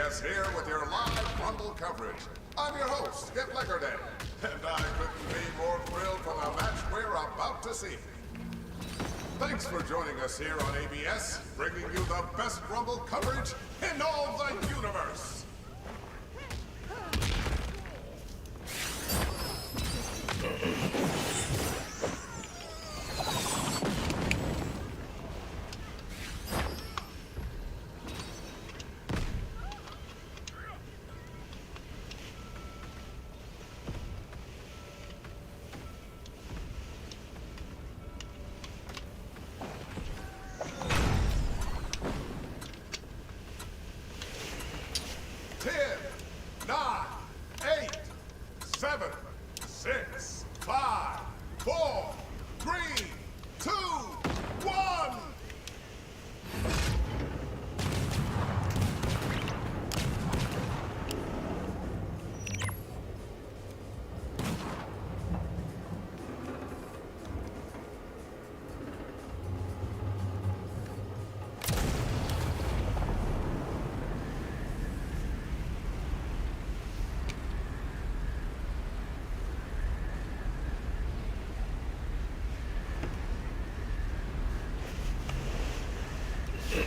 ABS here with your live Rumble coverage. I'm your host, Skip Lickerday, and I couldn't be more thrilled for the match we're about to see. Thanks for joining us here on ABS, bringing you the best Rumble coverage in all the universe.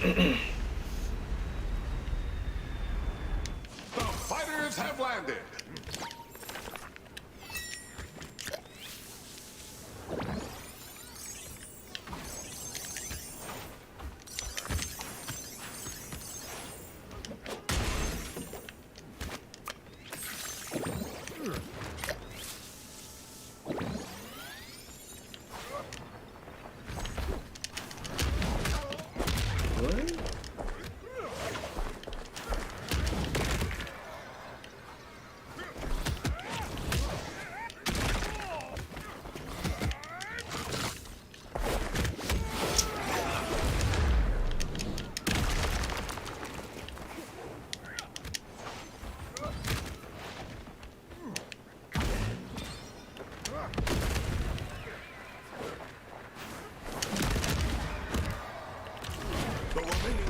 The fighters have landed.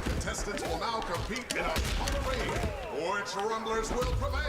Contestants will now compete in a smaller ring. Which Rumblers will prevail?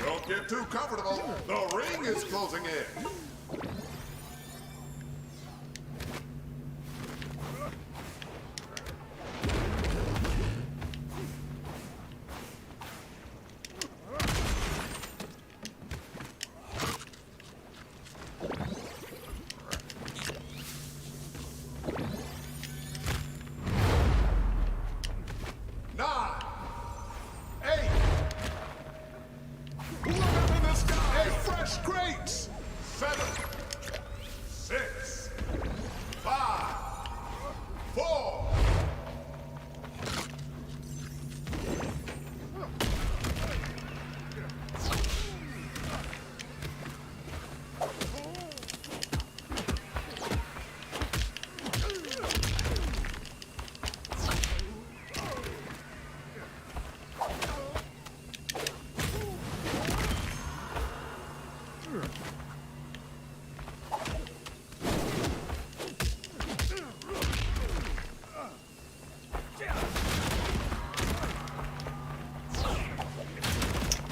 Don't get too comfortable. The ring is closing in. Look up in the sky! Fresh grapes! 7,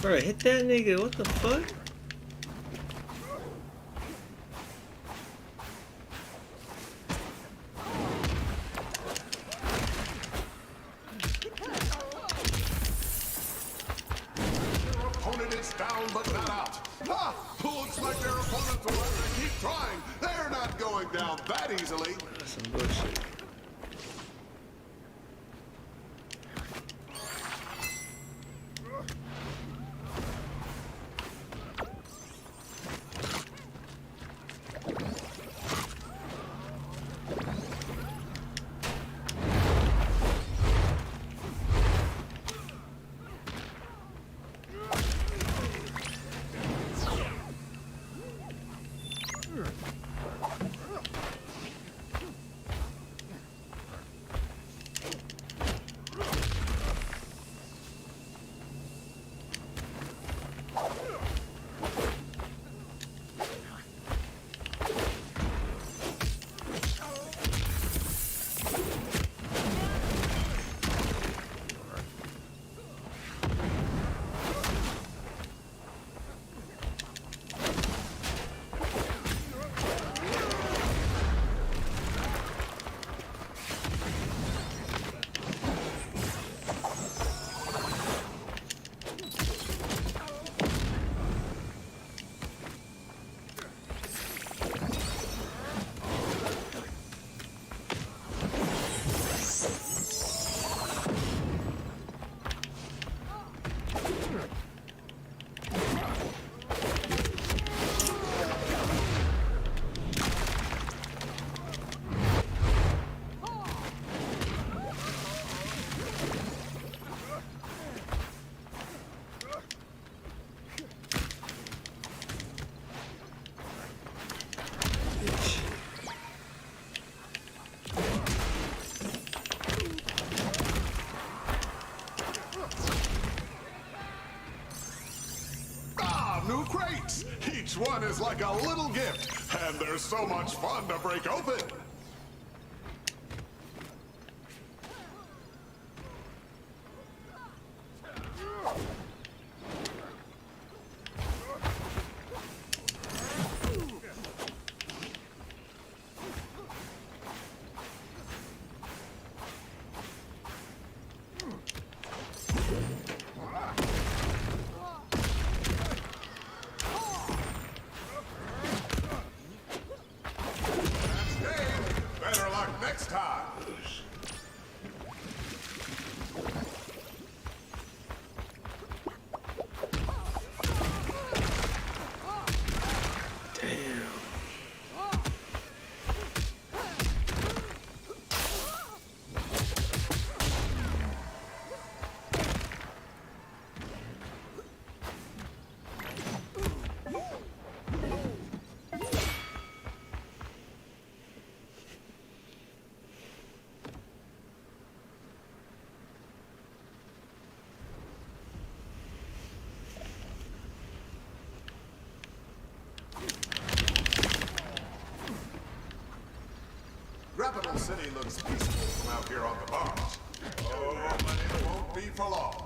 Bro, hit that nigga. What the fuck? Your opponent is down but not out. Ha! Looks like their opponents will have to keep trying. They're not going down that easily. That's some bullshit. New crates! Each one is like a little gift, and they're so much fun to break open. Better luck next time. Capital City looks peaceful from out here on the barge. Oh, but it won't be for long.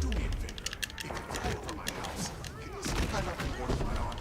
Do me a favor. If you come over my house, can you see if I left the water light on?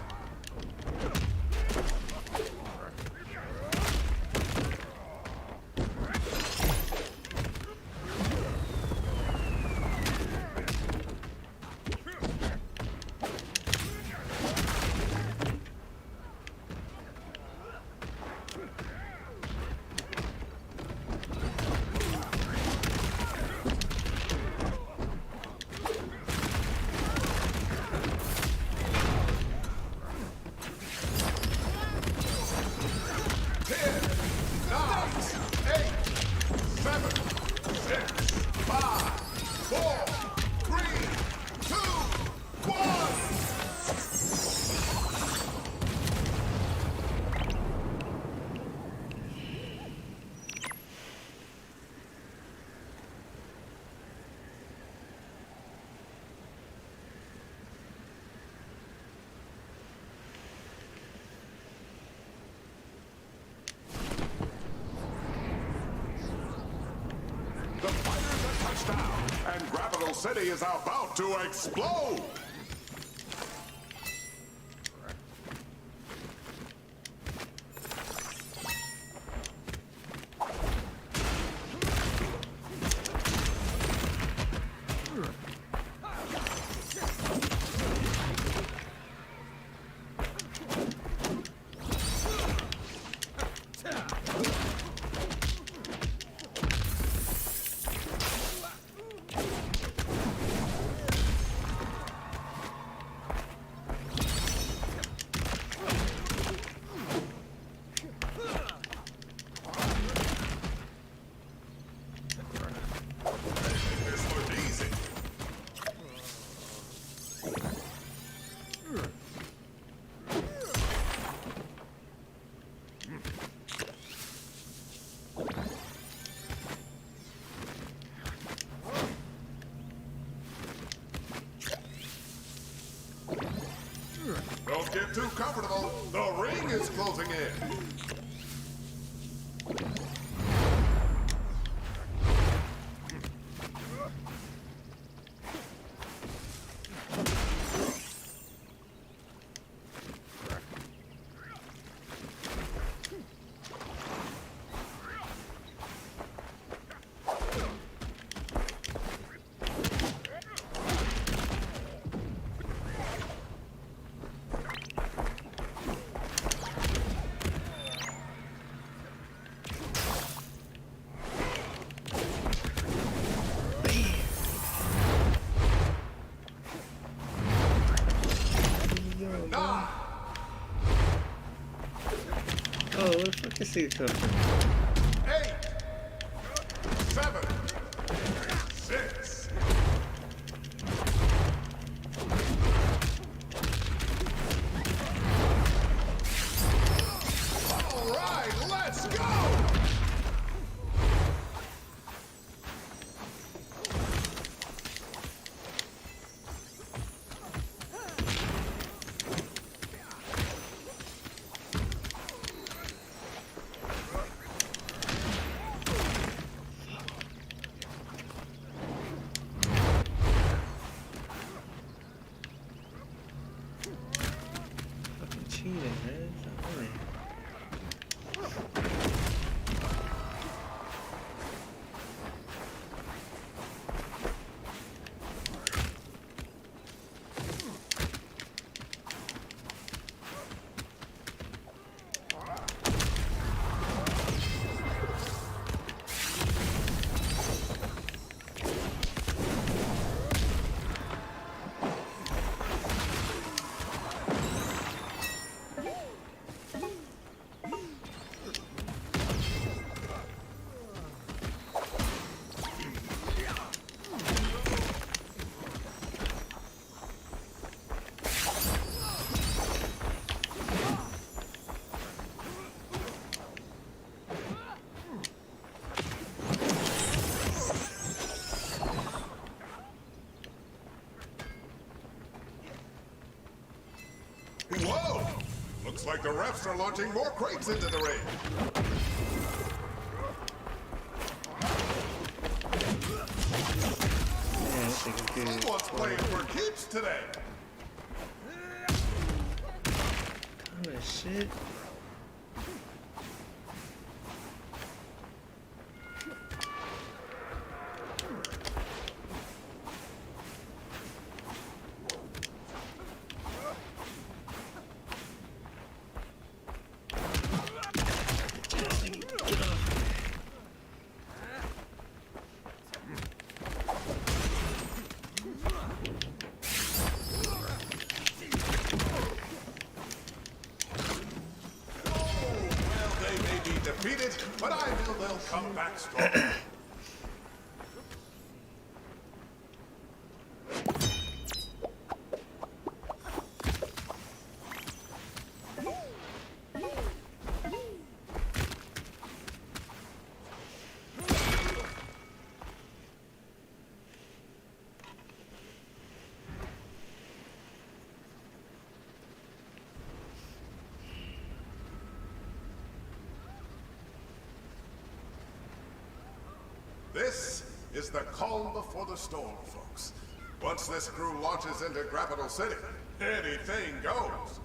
SmackDown, and Capital City is about to explode! This looked easy. Don't get too comfortable. The ring is closing in. Oh, where the fuck is he coming from? 8, 7, 6. All right, let's go! Fucking cheating, man. It's not funny. Whoa! Looks like the refs are launching more crates into the ring. Yeah, I think it's good. Someone's playing for keeps today. Oh, shit. Well, they may be defeated, but I know they'll come back strong. This is the calm before the storm, folks. Once this crew launches into Capital City, anything goes.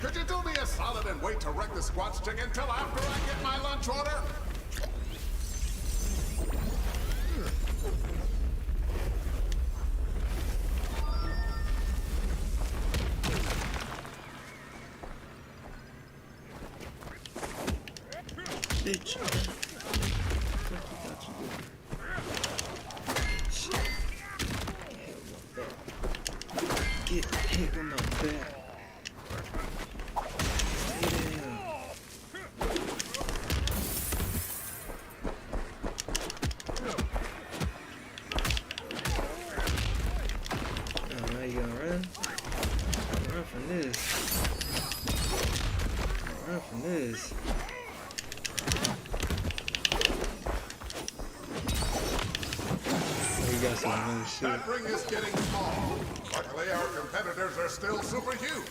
Could you do me a solid and wait to wreck the squat's chicken until after I get my lunch order? Bitch. Get hit with my back. That ring is getting small. Luckily, our competitors are still super huge.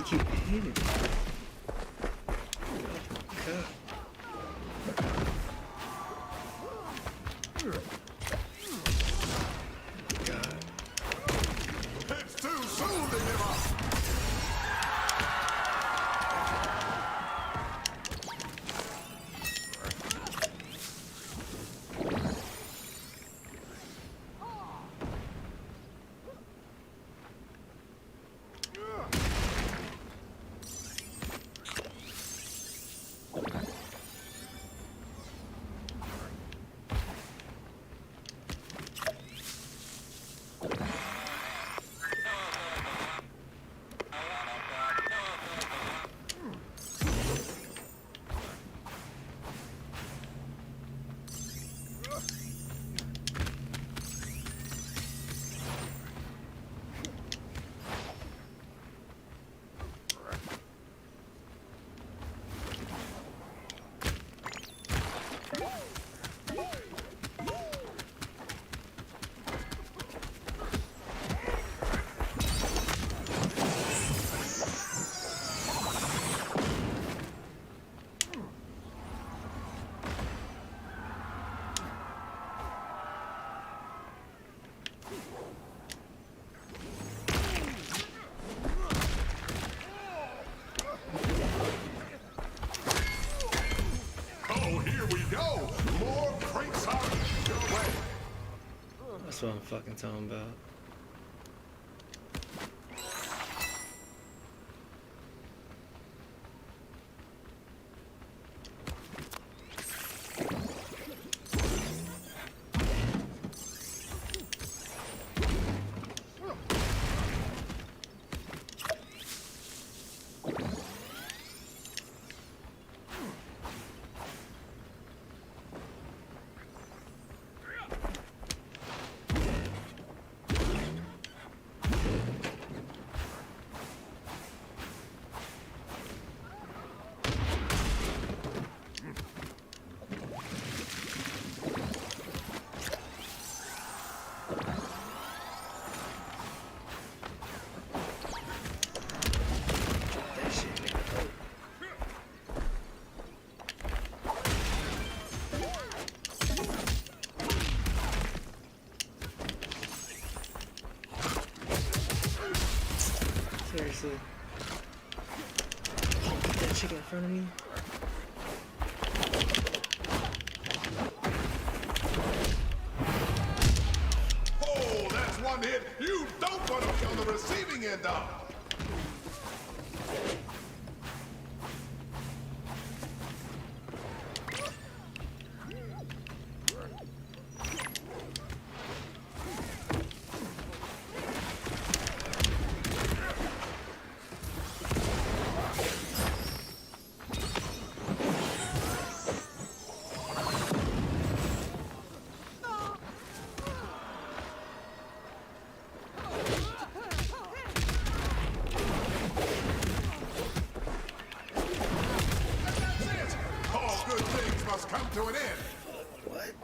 Keep hitting. It's too soon to give up. That's what I'm fucking talking about. to get that chick in front of me. Oh, that's one hit you don't want to be on the receiving end of. Come to an end. What?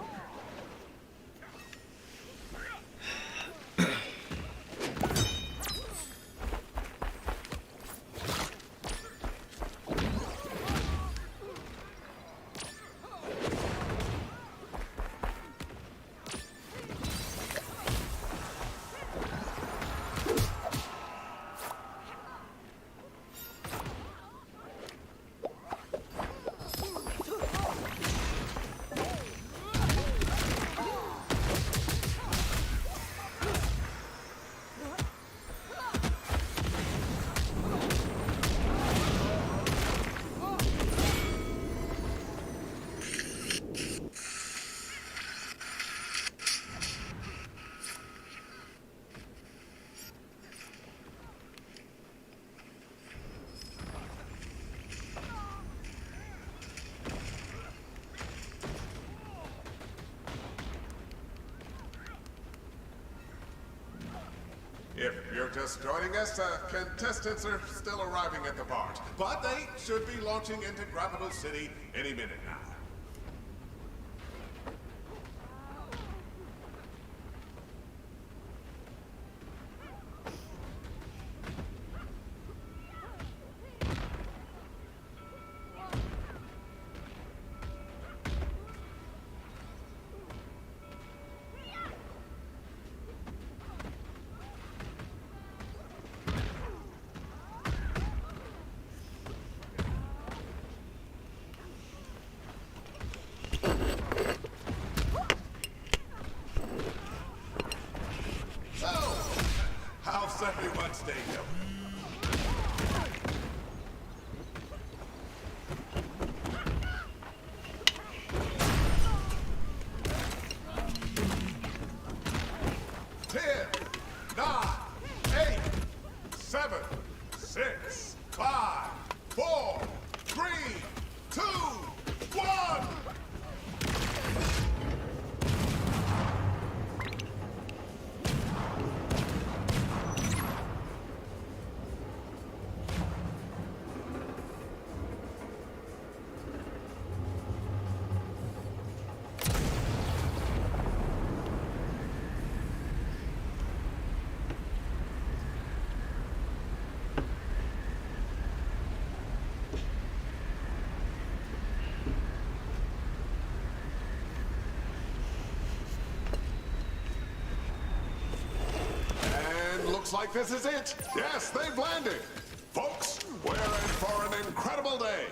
If you're just joining us, contestants are still arriving at the bar, but they should be launching into Grapple City any minute now. How's everyone's day going? Ten, 9, 8, 7, 6, 5, 4, 3, 2, 1. Looks like this is it. Yes, they've landed. Folks, we're in for an incredible day.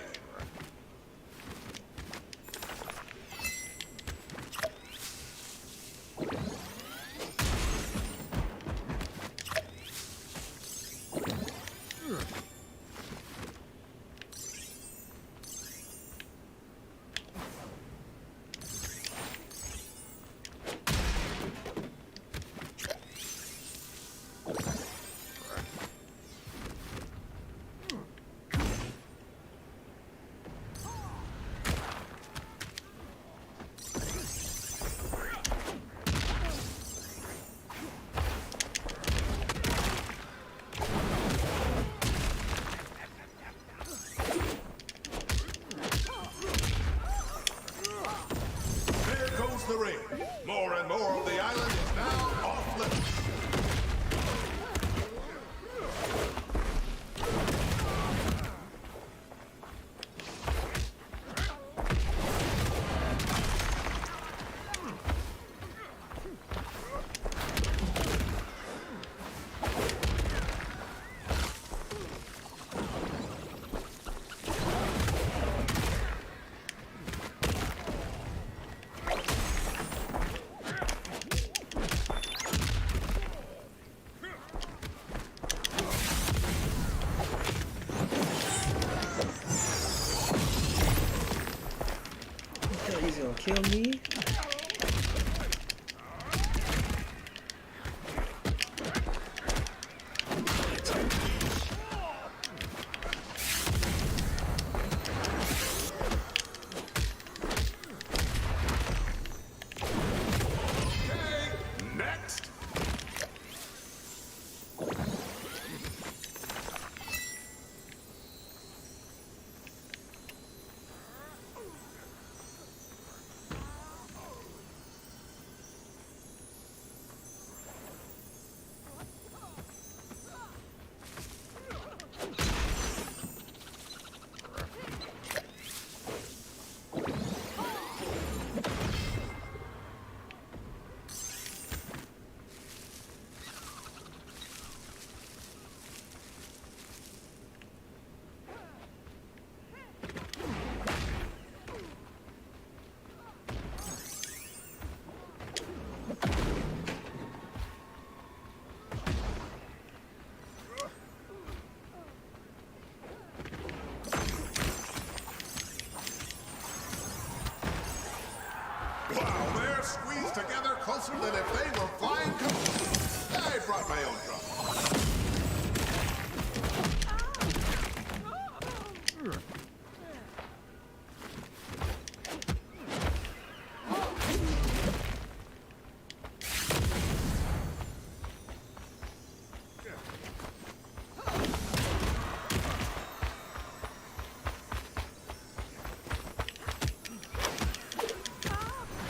The ring. More and more of the island is now off limits. kill me? Next! Wow, they're squeezed together closer than if they were flying I brought my own drum.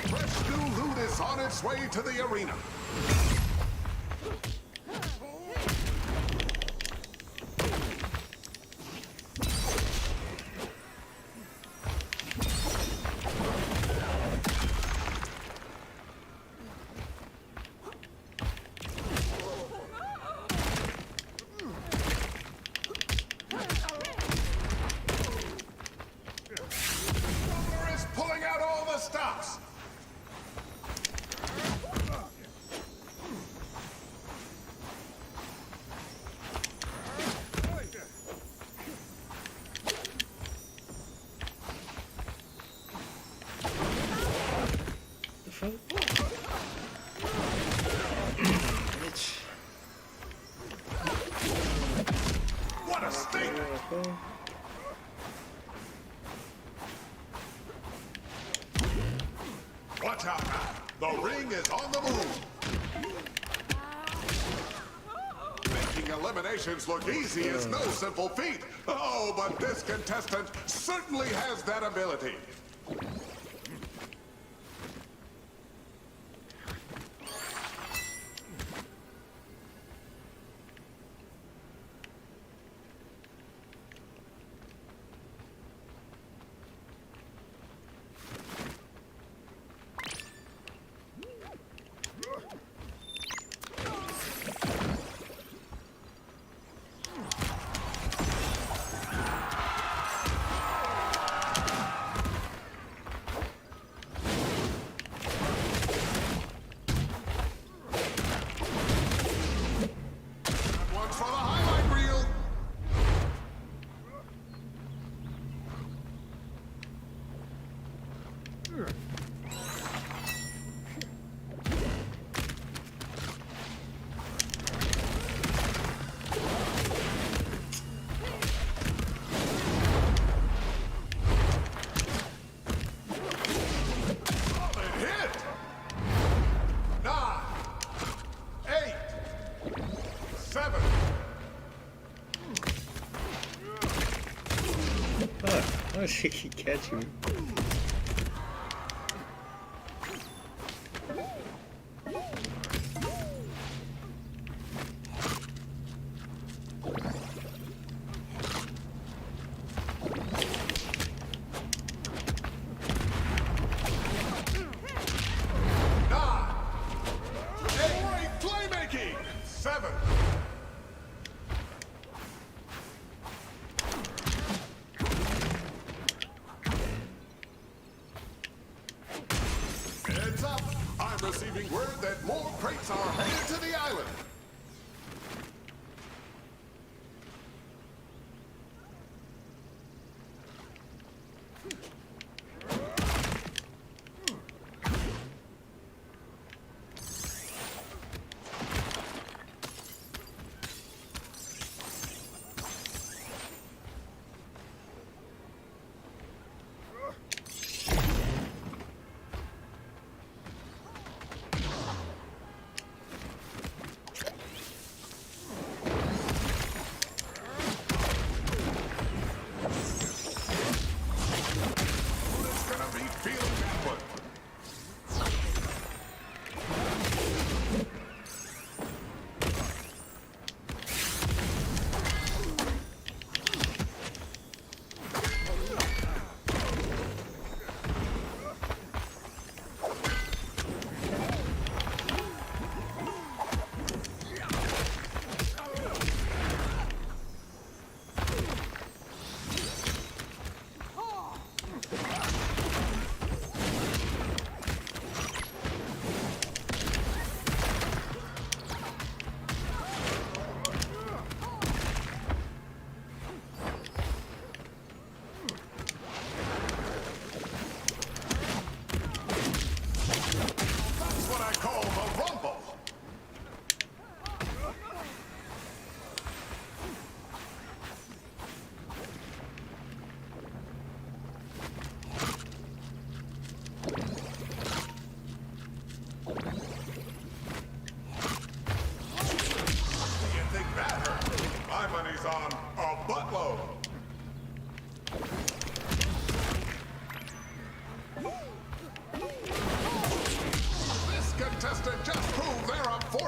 Fresh new loot is on its way to the arena. Rumbler is pulling out all the stops. The fuck? Bitch. What a stink! Okay. Watch out now. The ring is on the move. Making eliminations look easy is no simple feat. Oh, but this contestant certainly has that ability. One for the highlight reel. Solid hit. 9, 8, 7. Fuck. How did she catch me? Playmaking! 7. Heads up! I'm receiving word that more crates are headed to the island.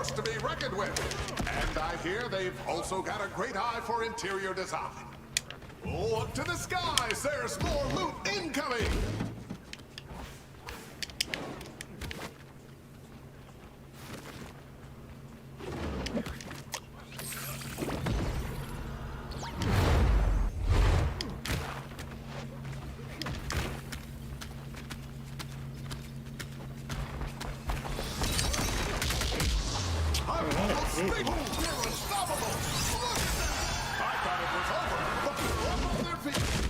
force to be reckoned with. And I hear they've also got a great eye for interior design. Look to the skies, there's more loot incoming! They're unstoppable! Look at that! I thought it was over, but they're up on their feet!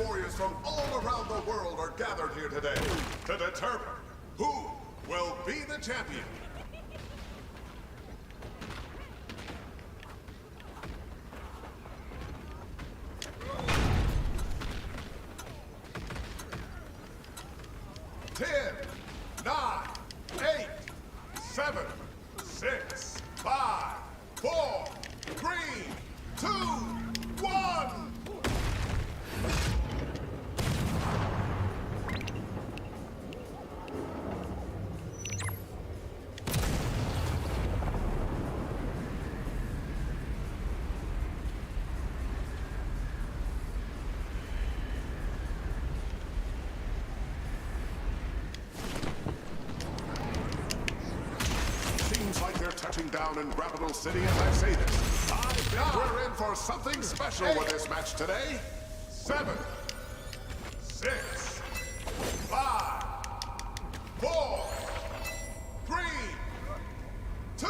Warriors from all around the world are gathered here today to determine who will be the champion. Ten, 9, 8, 7, 6, 5, 4, 3, 2, 1. Touching down in Capital City as I say this. I think we're in for something special with this match today. 7, 6, 5, 4, 3, 2.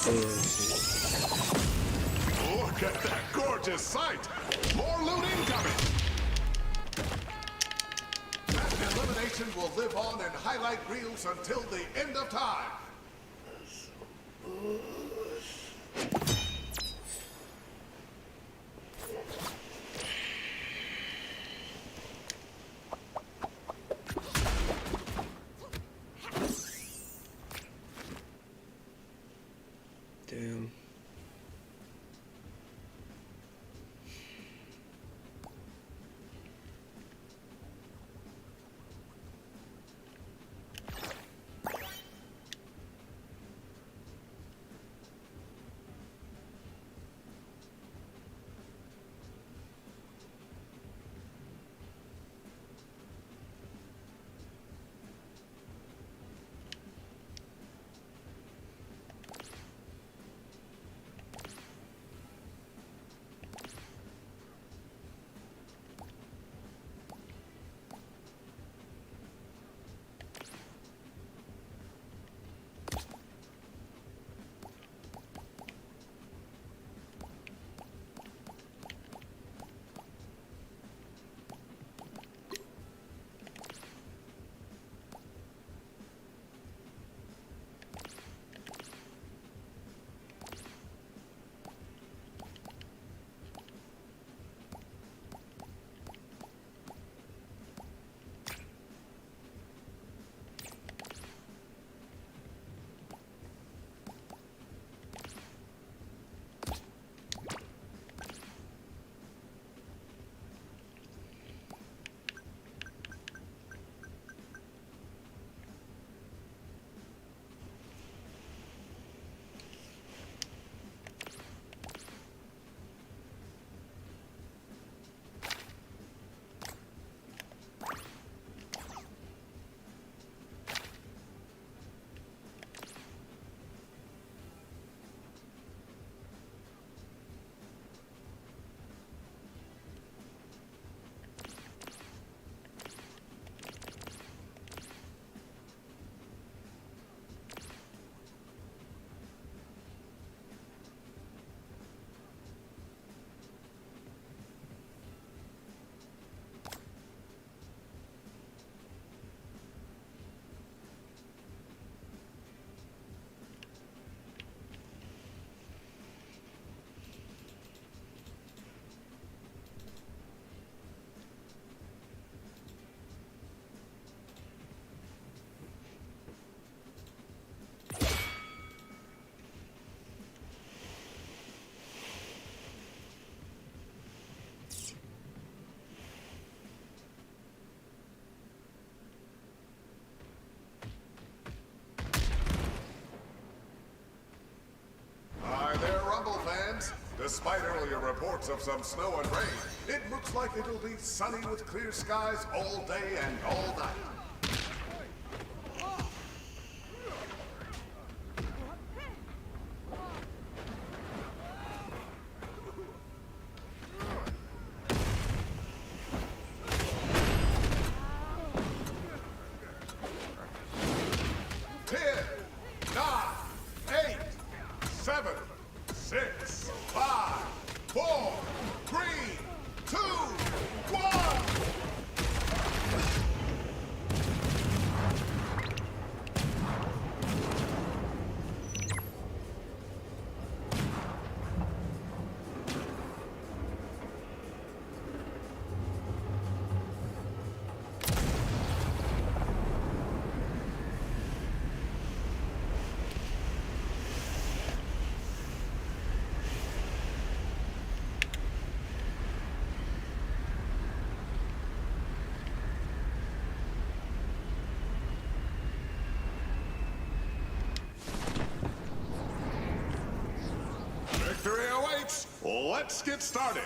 Look at that gorgeous sight! More loot incoming! That elimination will live on in highlight reels until the end of time. Damn. Despite earlier reports of some snow and rain, it looks like it'll be sunny with clear skies all day and all night. Victory awaits! Let's get started!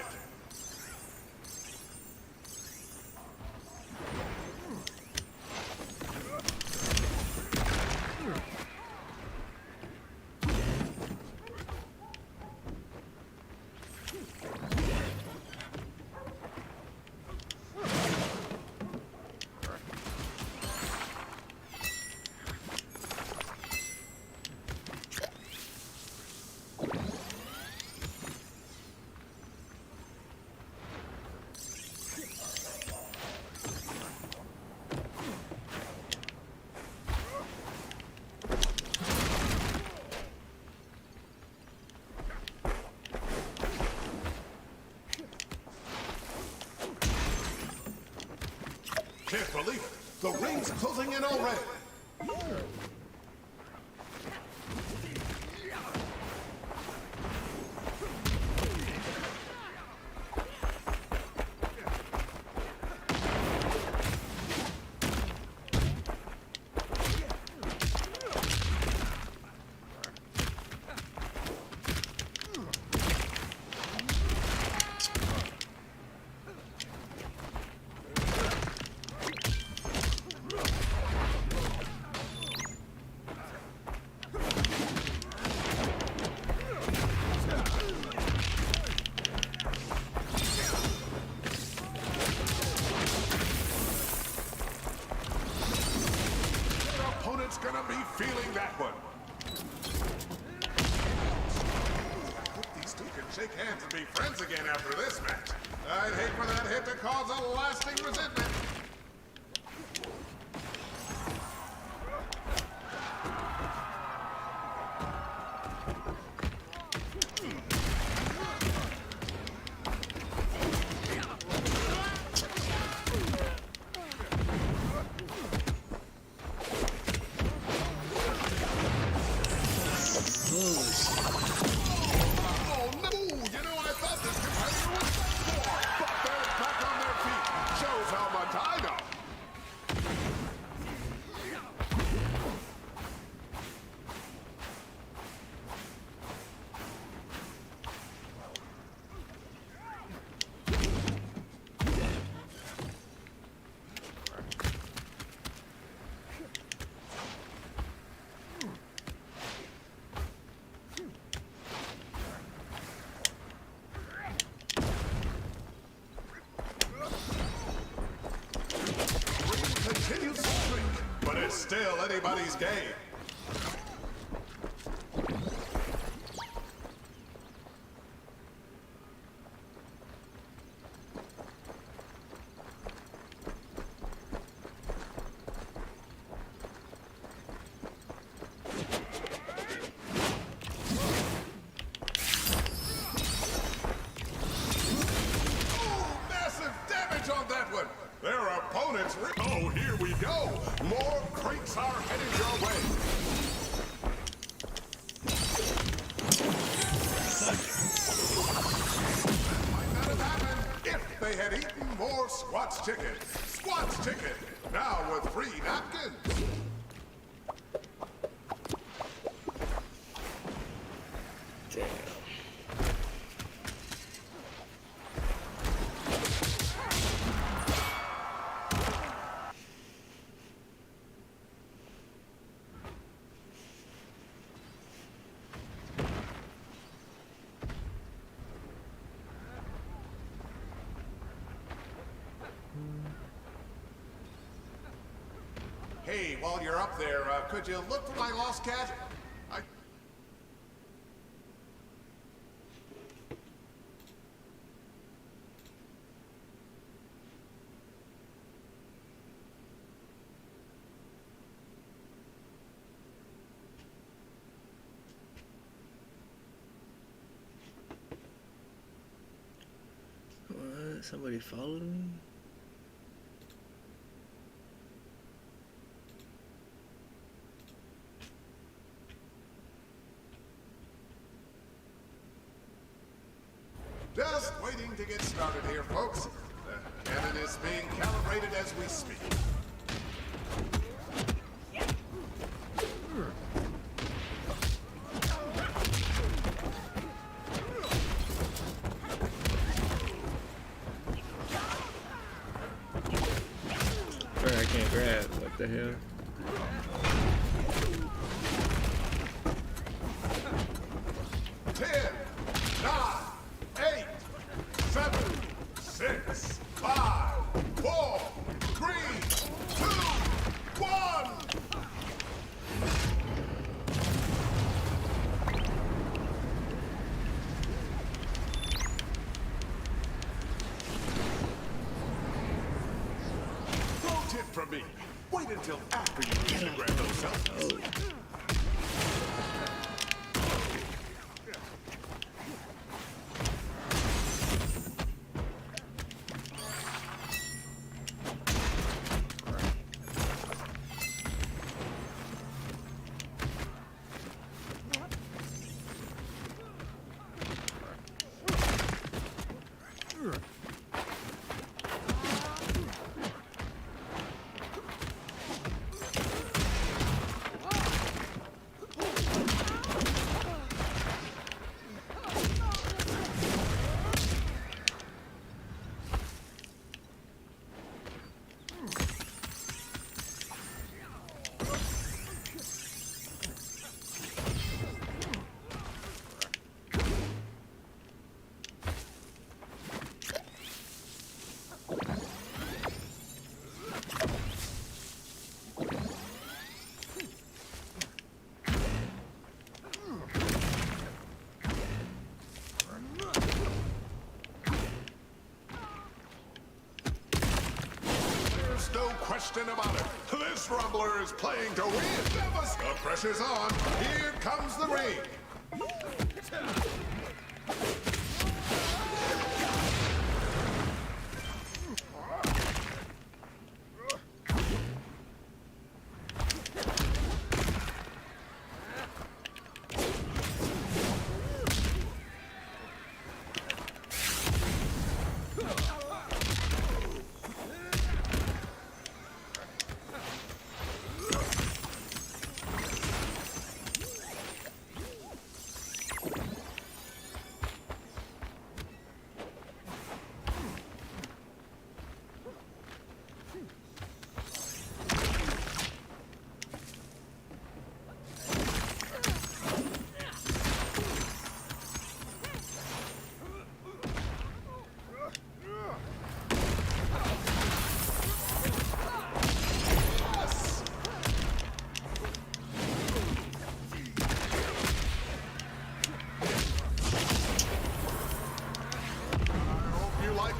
The ring's closing in already. Gonna be feeling that one. I hope these two can shake hands and be friends again after this match. I'd hate for that hit to cause a lasting resentment. But it's still anybody's game. Massive damage on that one. Their opponents. Oh, here we go. More crates are headed your way. Might not have happened if they had eaten more Squat's chicken. Squat's chicken, now with free napkins. Damn. Hey, while you're up there, could you look for my lost cat? What? Somebody followed me? Just waiting to get started here, folks. The cannon is being calibrated as we speak. Bro, I can't grab. What the hell? Ten, 9, 8, 7, 6, 5, 4, 3, 2, 1. Pro tip from me. Wait until after you get to grab those selfies. Oh. question about it. This Rumbler is playing to win. The pressure's on. Here comes the ring.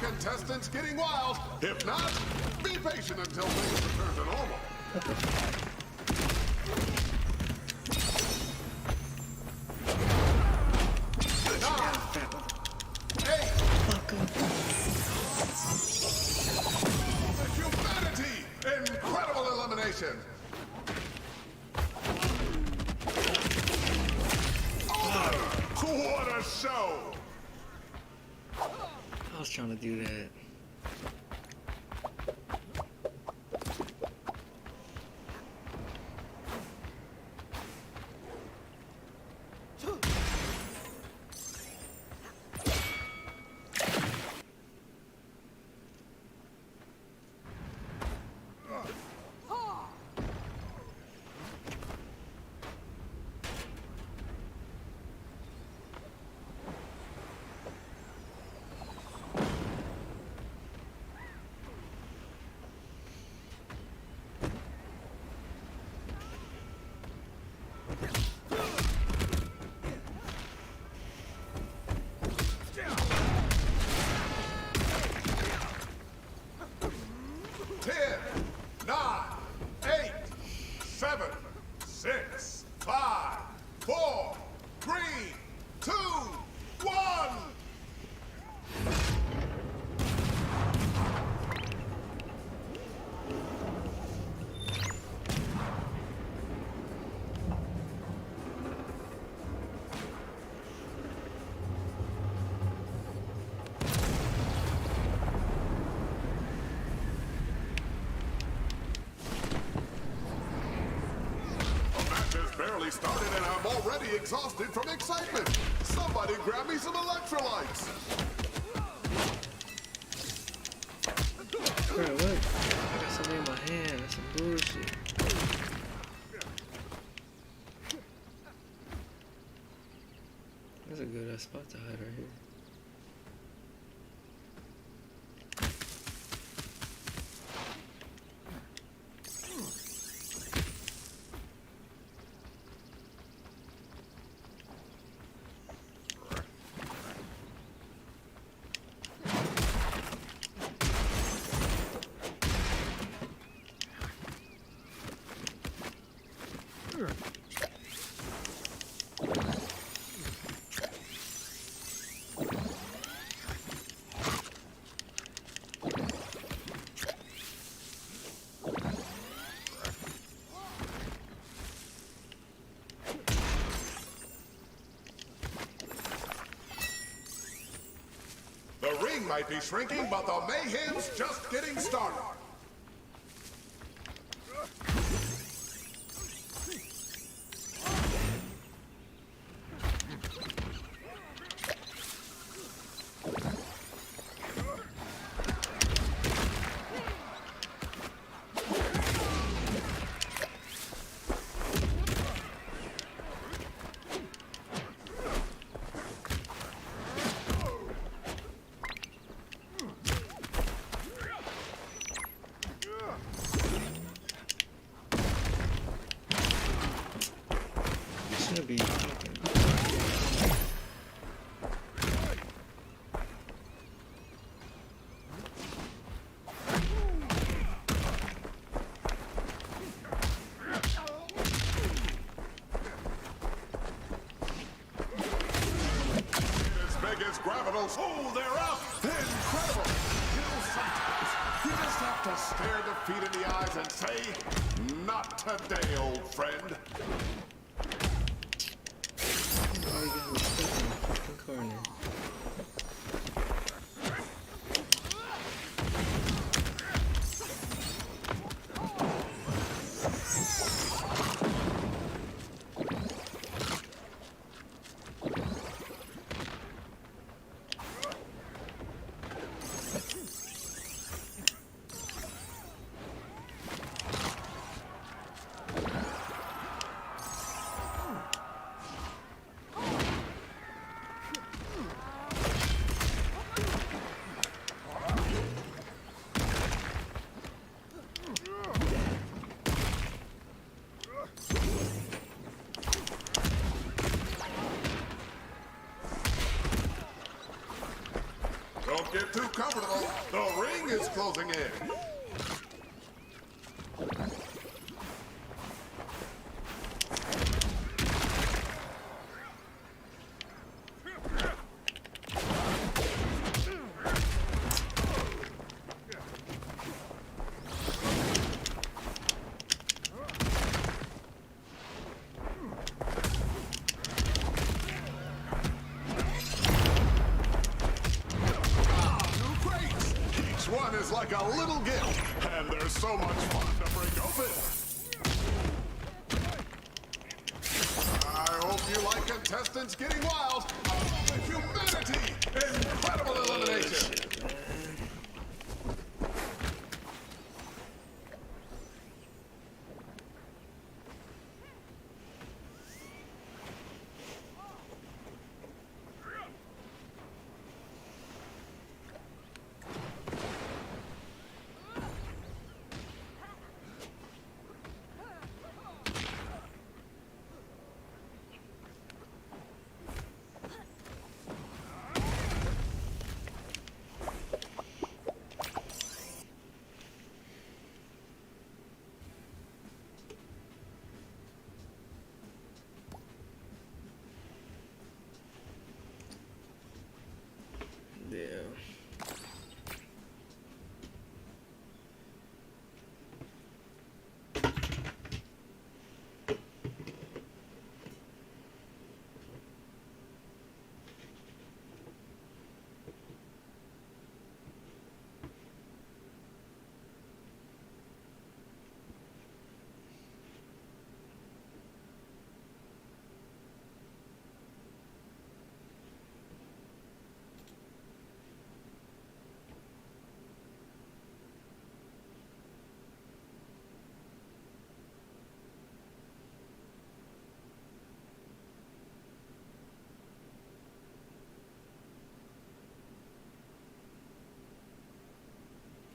Contestants getting wild. If not, be patient until things return to normal. Humanity! Incredible elimination! What a show! I was trying to do that. Barely started and I'm already exhausted from excitement. Somebody grab me some electrolytes. Bro, what? I got something in my hand. That's some bullshit. That's a good spot to hide right here. The ring might be shrinking, but the mayhem's just getting started. Should be. tunnels. Oh, they're up! Incredible! You know, sometimes you just have to stare defeat in the eyes and say, not today, old friend. Why you getting stuck in the fucking corner? Don't get too comfortable. The ring is closing in. One is like a little gift, and there's so much fun to break open. I hope you like contestants getting wild. The humanity! Incredible elimination! Yeah.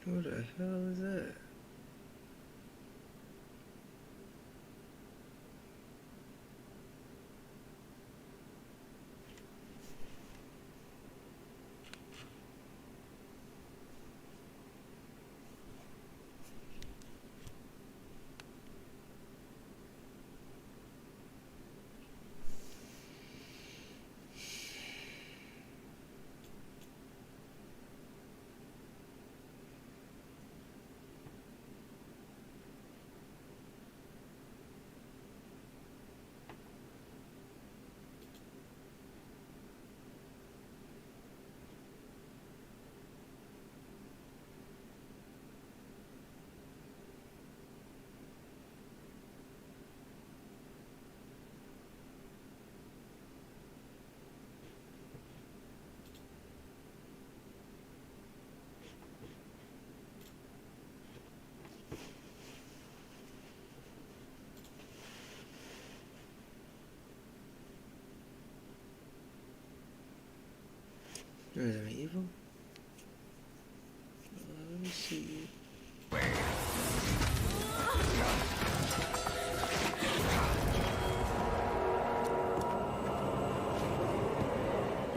What the hell is that? Is it evil? Let me see.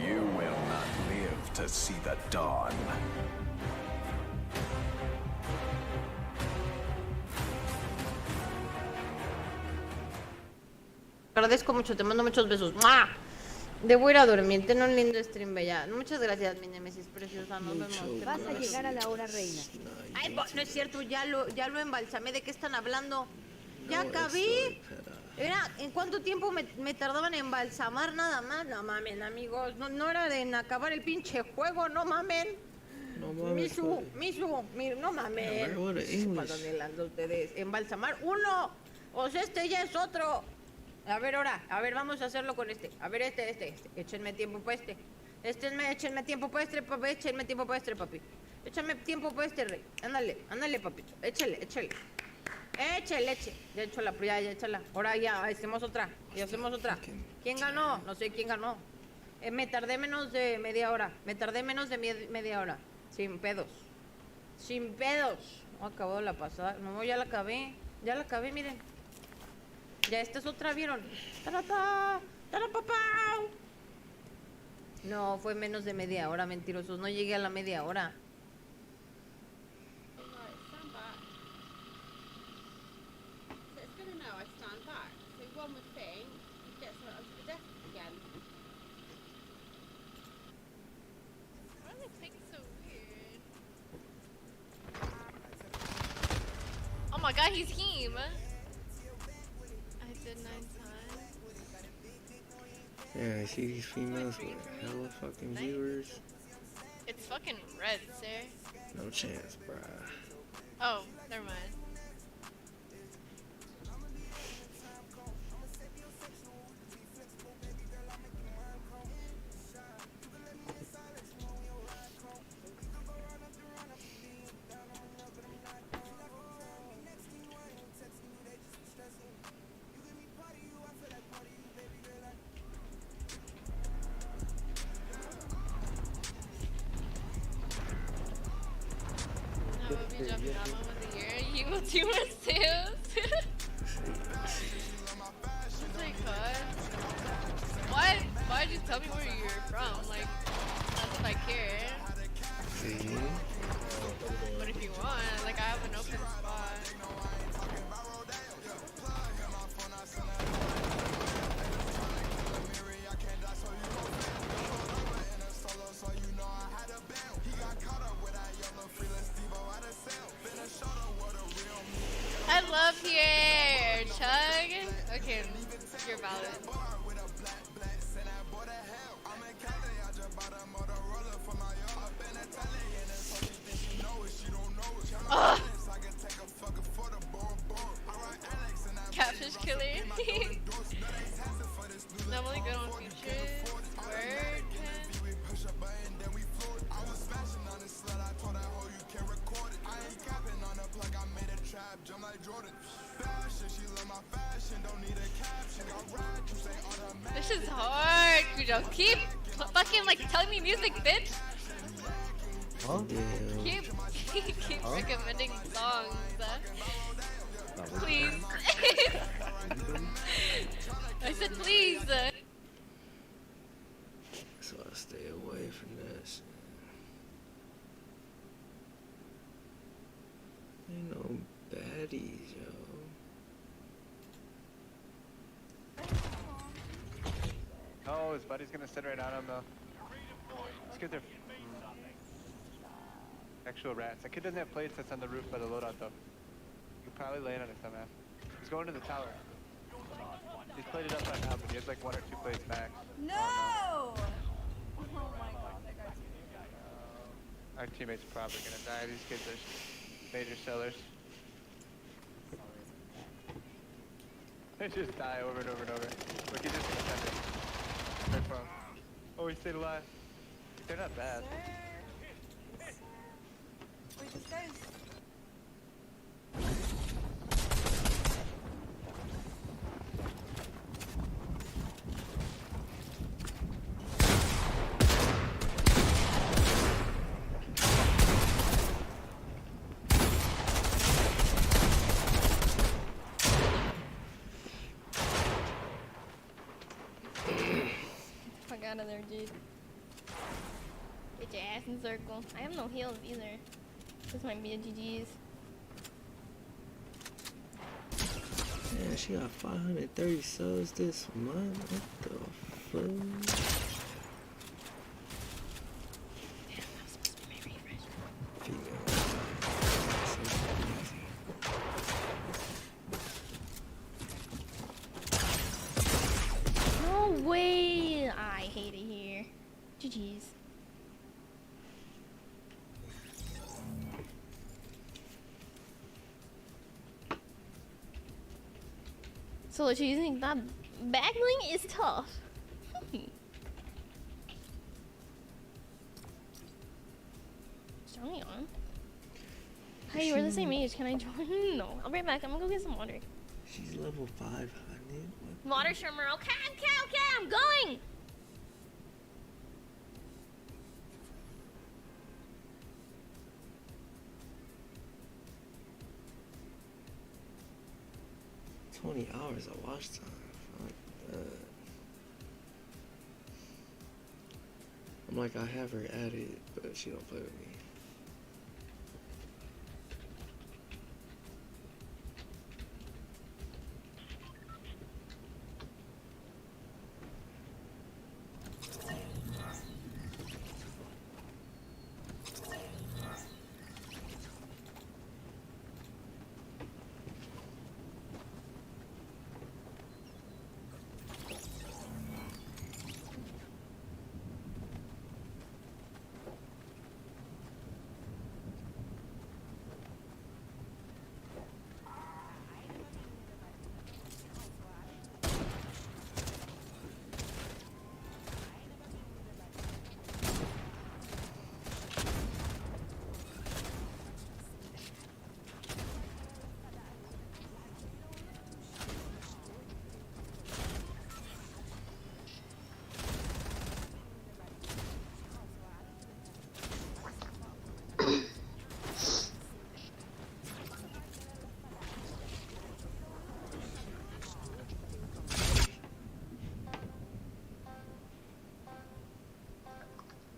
You will not live to see the dawn. Agradezco mucho, te mando muchos besos. ¡Mua! Debo ir a dormir, ten un lindo stream, bella. Muchas gracias, mi nemesis preciosa, nos vemos. Te Vas mando a un llegar a beso. la hora reina. Ay, no es cierto, ya lo embalsamé. ¿De qué están hablando? Ya No acabé. estoy, pera. Era, ¿en cuánto tiempo me tardaban en embalsamar nada más? No mamen, amigos. No era de en acabar el pinche juego, no mamen. No mames. No mamen. A ver, what English. Pásame las de ustedes. Embalsamar uno. O sea, este ya es otro. A ver, ahora. A ver, vamos a hacerlo con este. A ver, este. Échenme tiempo para este. Échenme tiempo para este, papi. Échenme tiempo para este, papi. Échame tiempo para este, rey. Ándale, papito. Échale. Ya hecho la ya échala. Ahora ya, hacemos otra. ¿Quién ganó? No sé quién ganó. Me tardé menos de media hora. Media hora. Sin pedos. No acabó la pasada. No, ya la acabé, miren. Ya esta es otra, ¿vieron? ¡Tarata! ¡Tarapapau! No, fue menos de media hora, mentirosos. No llegué a la media hora. Oh my god, he's him! I did 9 times. Yeah, I see these females with hella fucking viewers. It's fucking red, sir. No chance, bruh. Oh, never mind. I will be jumping album of the year. You will do more sales. Oh my god. Why'd you tell me where you're from? Like, not if I care. See? But if you want, like, I have an open spot. I love here, Chug. Okay, you're valid. Ugh. Catfish killer. I'm only good on features. Word. This is hard, Kujo. Keep fucking like telling me music, bitch. Huh? Keep recommending songs. Please. I said please. So I stay away from this. Ain't no baddies, yo. Oh, his buddy's gonna sit right on him though. These kids are actual rats. That kid doesn't have plates that's on the roof by the loadout though. He could probably land on it somehow. He's going to the tower. He's plated up right now, but he has like 1 or 2 plates max. No! Oh, Oh my god, that guy's Our teammates are probably gonna die. These kids are major sellers. They just die over and over and over. Look, he just defended. Right from. Oh, he stayed alive. They're not bad. Wait, this guy's... Fuck out of there, dude. Get your ass in circle. I have no heals either. This might be a GG's. Man, she got 530 subs this month. What the fuck? No way! I hate it here. GG's. So what you think that backling is tough? Johnny on. Hey, we're the same age. Can I join? No. I'll be right back. I'm gonna go get some water. She's level 500. Water shimmer. Okay, I'm going. What? 20 hours of watch time. Fuck that. I'm like, I have her added, but she don't play with me.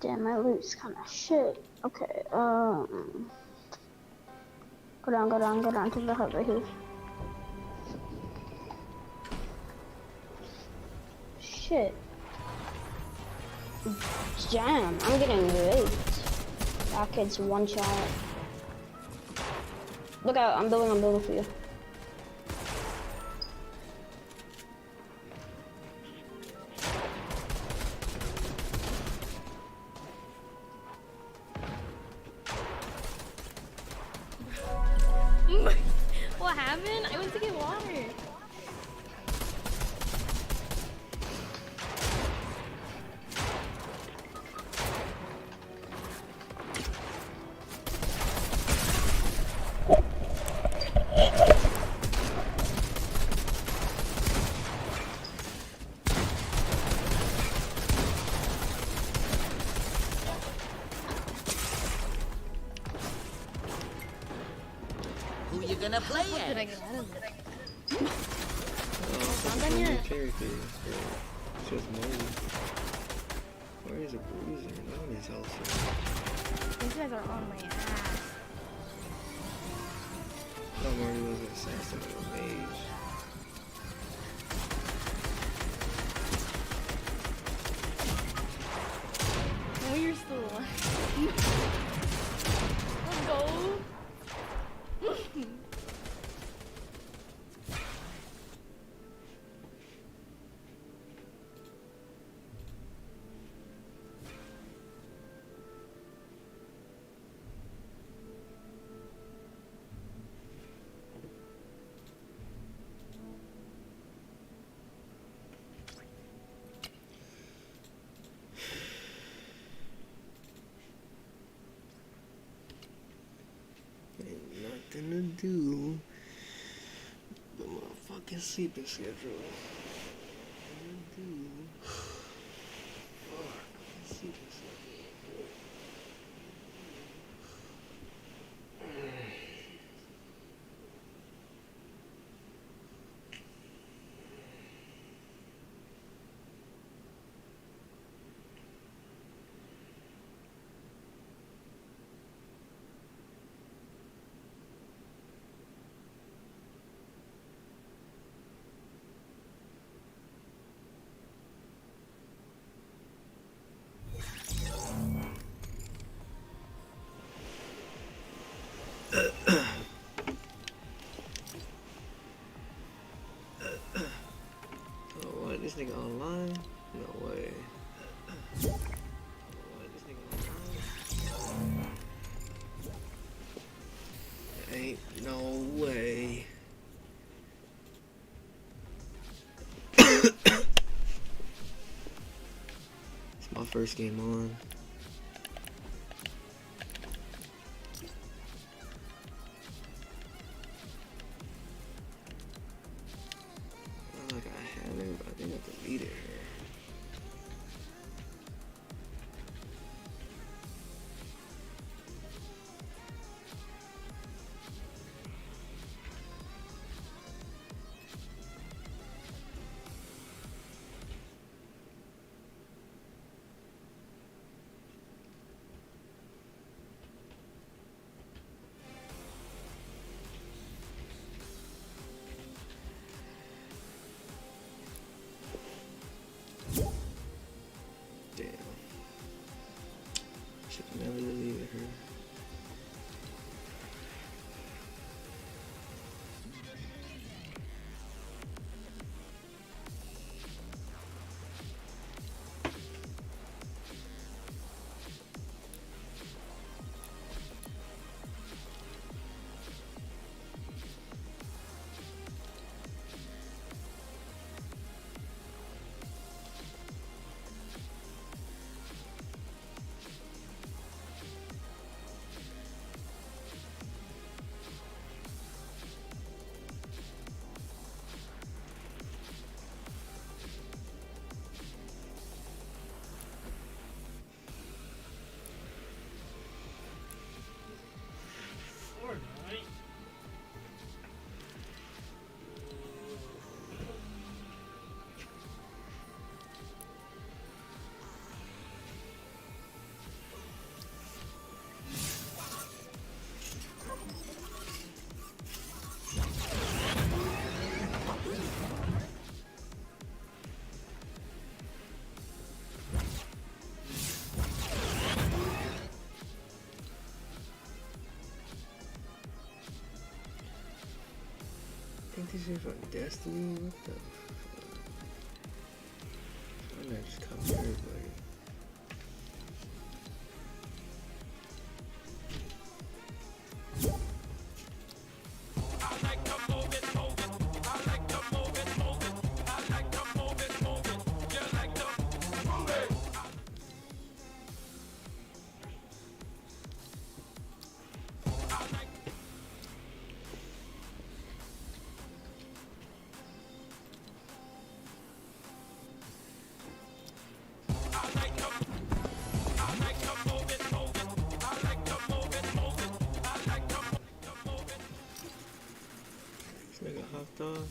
Damn, my loot's kind of shit. Okay, go down to the hub right here. Shit. Damn, I'm getting raped. That kid's one shot. Look out, I'm building for you. What happened? I went to get water. Who you gonna play What did I as? get out of it? I'm done yet. character. It's just Marty. Marty's a bruiser. No one is also. These guys are on my ass. I thought Marty was an assassin or a mage. No, you're still alive. Let's go. Ain't nothing to do. The motherfucking sleeping schedule. Nothing to do. Fuck. Sleeping schedule. this nigga online? No way. What, this nigga online? Ain't no way. It's my first game on. Like I haven't, but I think I deleted her. Damn. Should never deleted her. I think this is from Destiny. What the fuck? Why not just copy everybody? This nigga hopped off.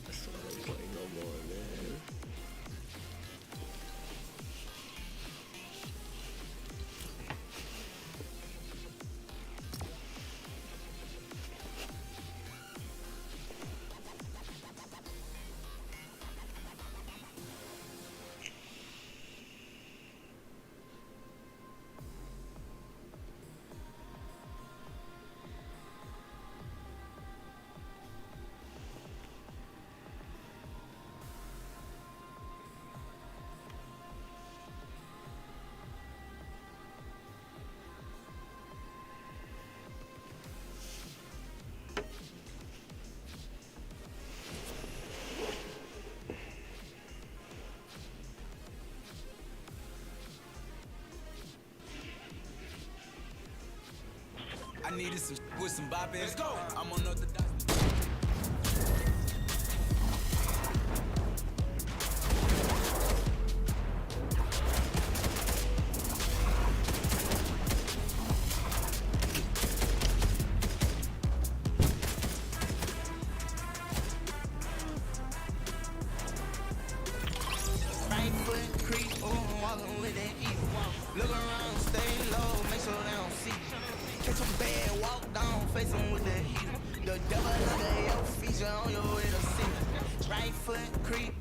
That's why I don't play no more, man. I needed some with some bop in. Let's go. I'm on another. Right foot creep, walking with that eat. Look around, stay low, make sure they don't see. Catch them bad, walk down, face them with the heat. The devil under your feature on your way to see. Right foot creep.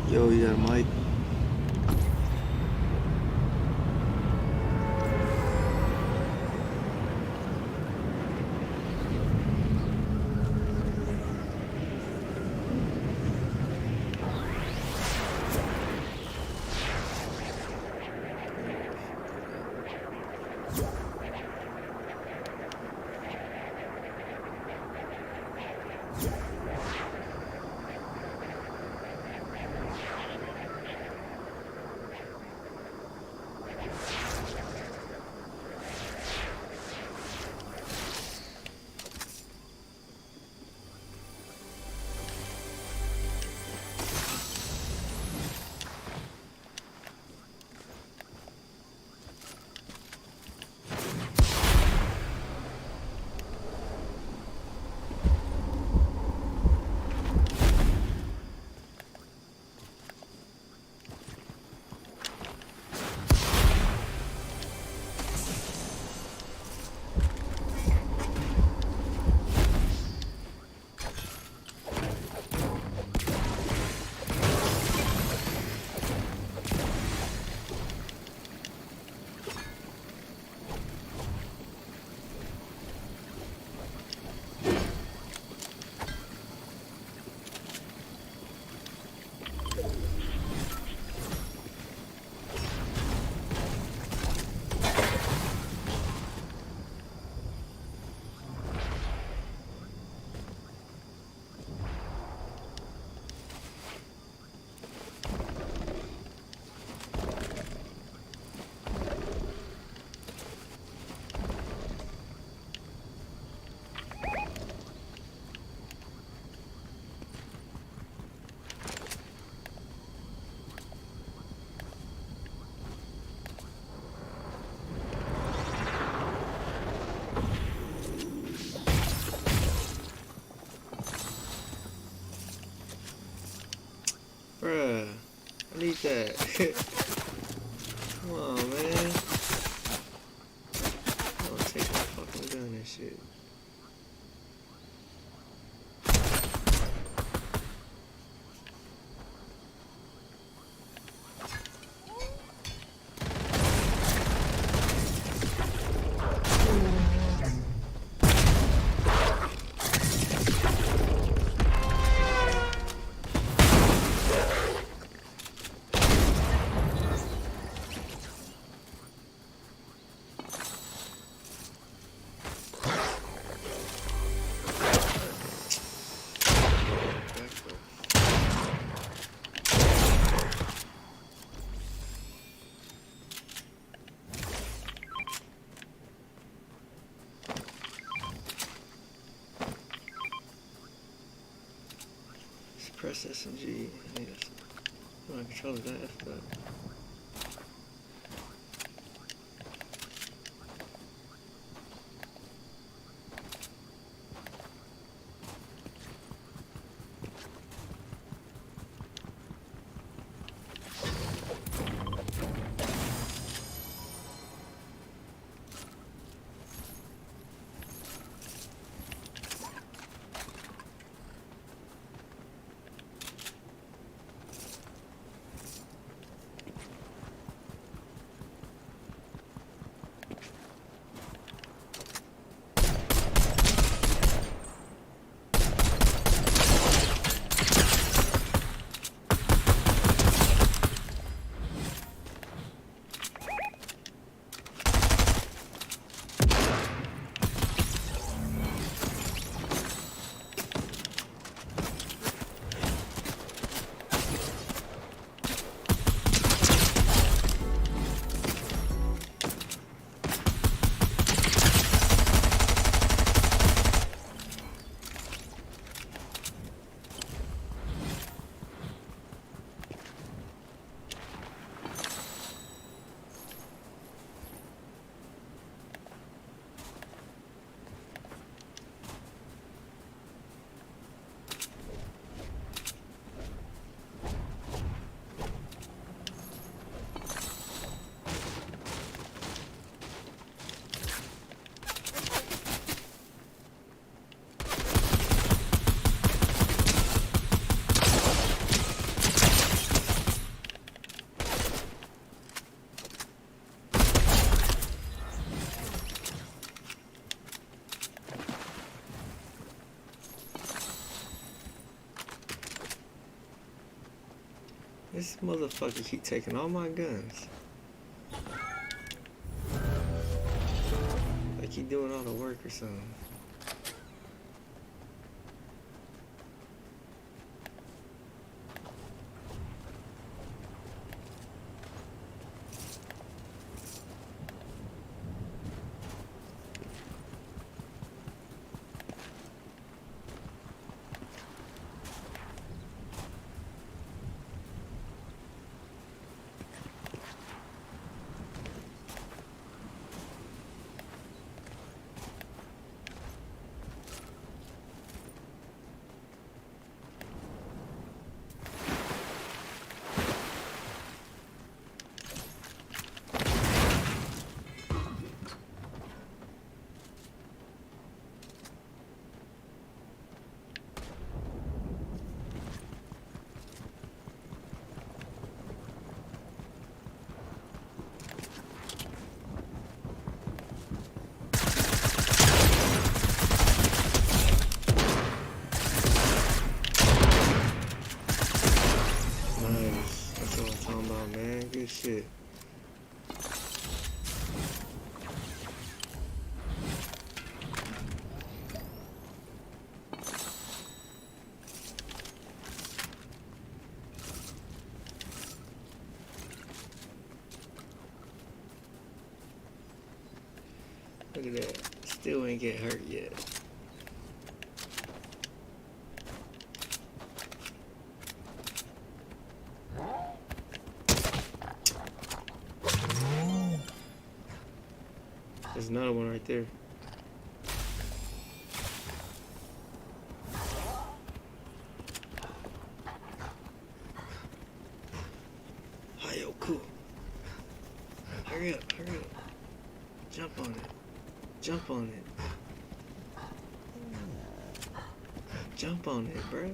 Yo, you got a mic? Bruh, I need that. Come on, man. Don't take my fucking gun and shit. Press S and G. I think that's my controller that effed up. This motherfucker keep taking all my guns. Like he doing all the work or something. Nice. That's what I'm talking about, man. Good shit. Look at that. Still ain't get hurt yet. There's another one right there. Hi-yo, cool. Hurry up, hurry up. Jump on it. Jump on it. Jump on it, bro.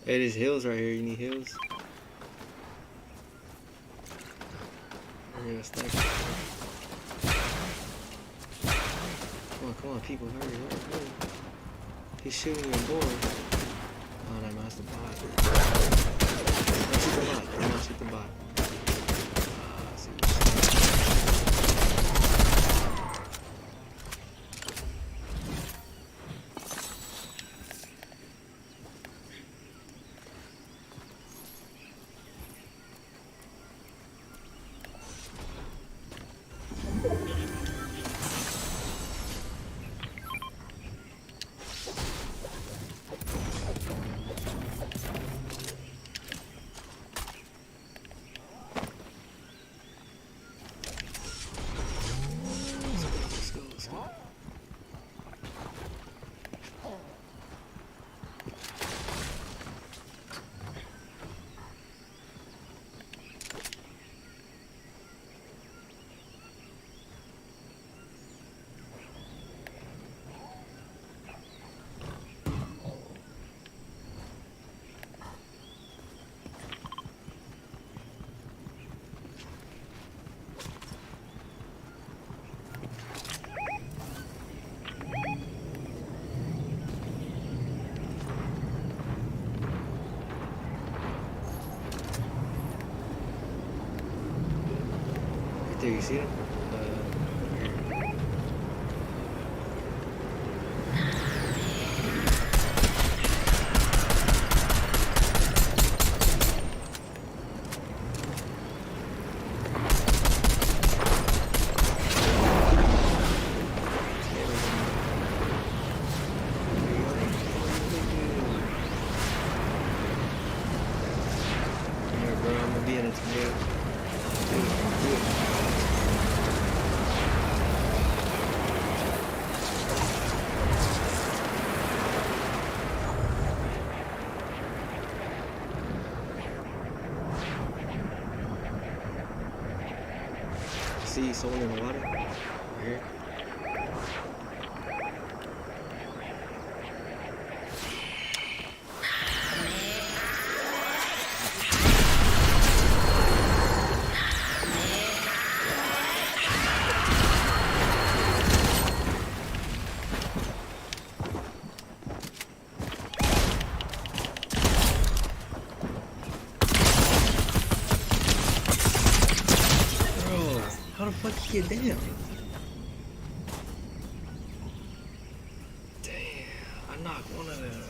Hey, there's hills right here. You need hills? We're gonna snipe it. Come on, people, hurry, hurry, hurry. He's shooting your boy. Oh, no, that's the bot. Don't shoot the bot. Do not shoot the bot. See what there, you see him? Bro, I'm gonna be in it today. See someone in the water? Right here. How the fuck you get down? Damn, I knocked one of them.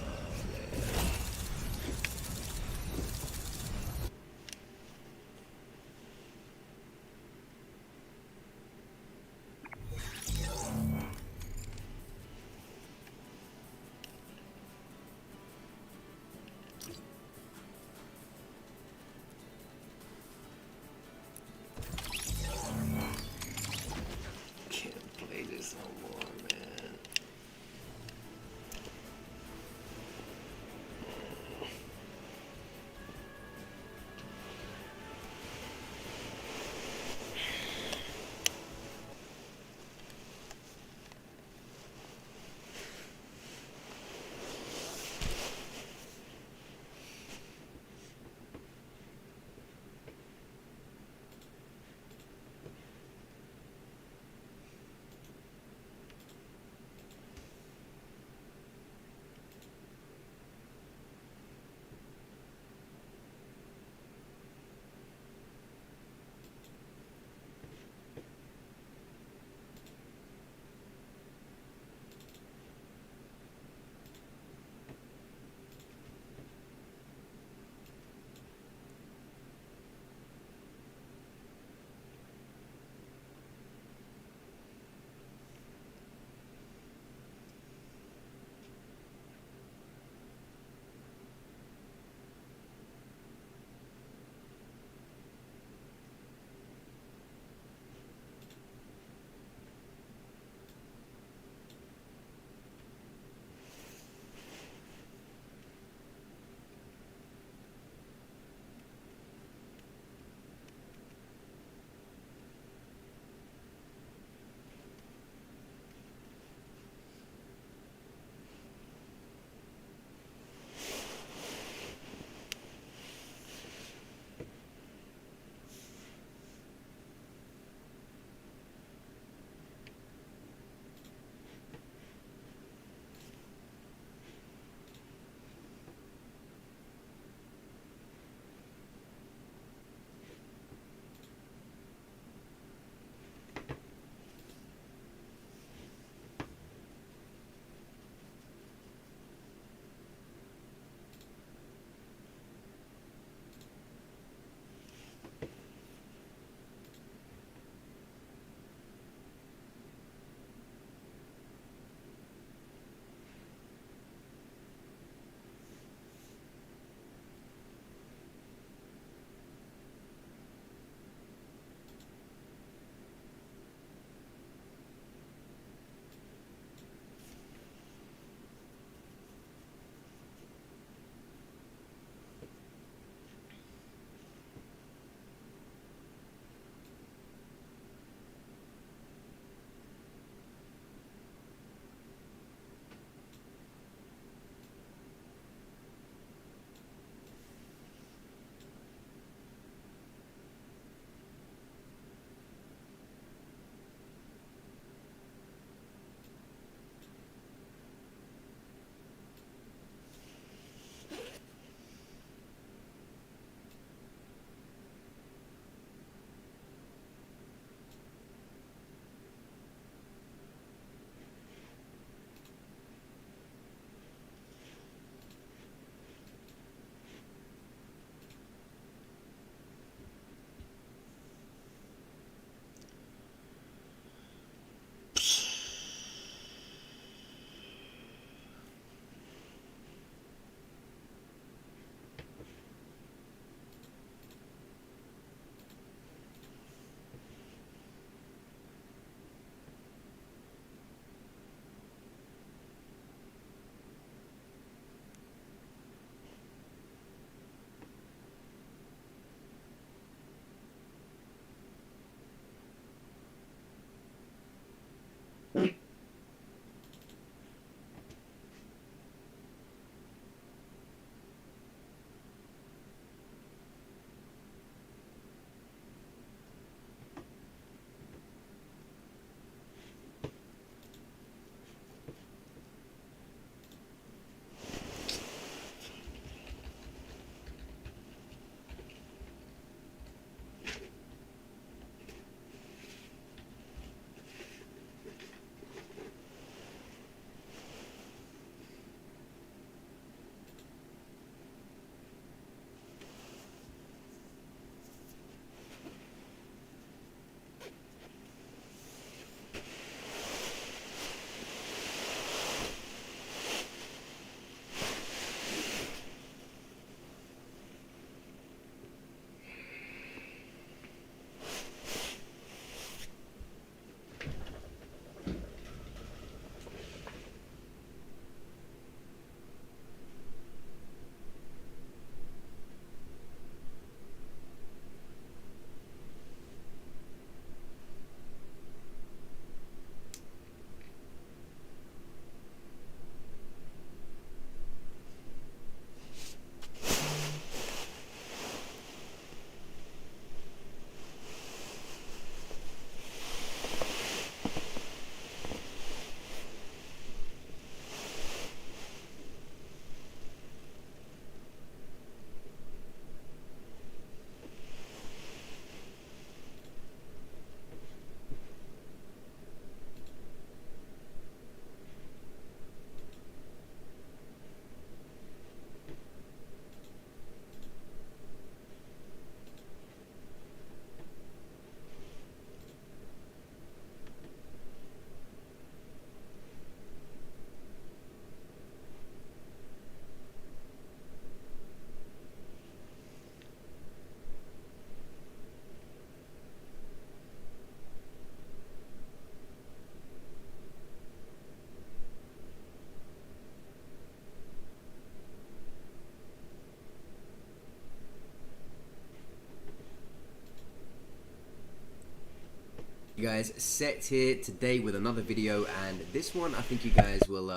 You guys, Set here today with another video, and this one I think you guys will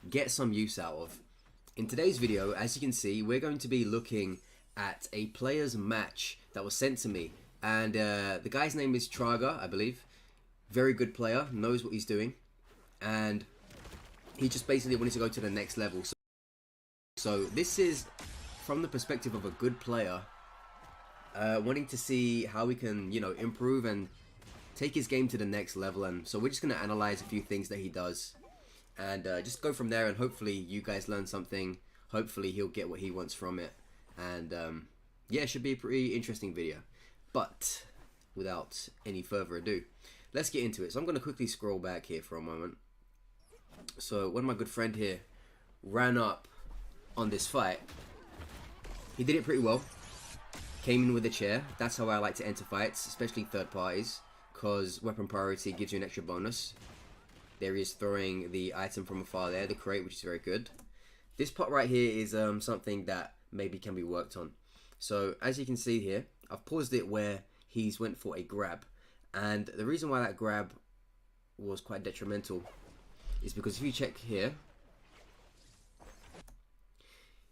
get some use out of. In today's video, as you can see, we're going to be looking at a player's match that was sent to me, and the guy's name is Traga, I believe. Very good player, knows what he's doing, and he just basically wanted to go to the next level. So this is from the perspective of a good player wanting to see how we can, you know, improve and take his game to the next level. And so we're just going to analyze a few things that he does and just go from there, and hopefully you guys learn something. Hopefully he'll get what he wants from it, and yeah, it should be a pretty interesting video. But without any further ado, let's get into it. So I'm going to quickly scroll back here for a moment. So when my good friend here ran up on this fight, he did it pretty well. Came in with a chair. That's how I like to enter fights, especially third parties, because weapon priority gives you an extra bonus. There he is throwing the item from afar there, the crate, which is very good. This pot right here is something that maybe can be worked on. So as you can see here, I've paused it where he's went for a grab, and the reason why that grab was quite detrimental is because if you check here,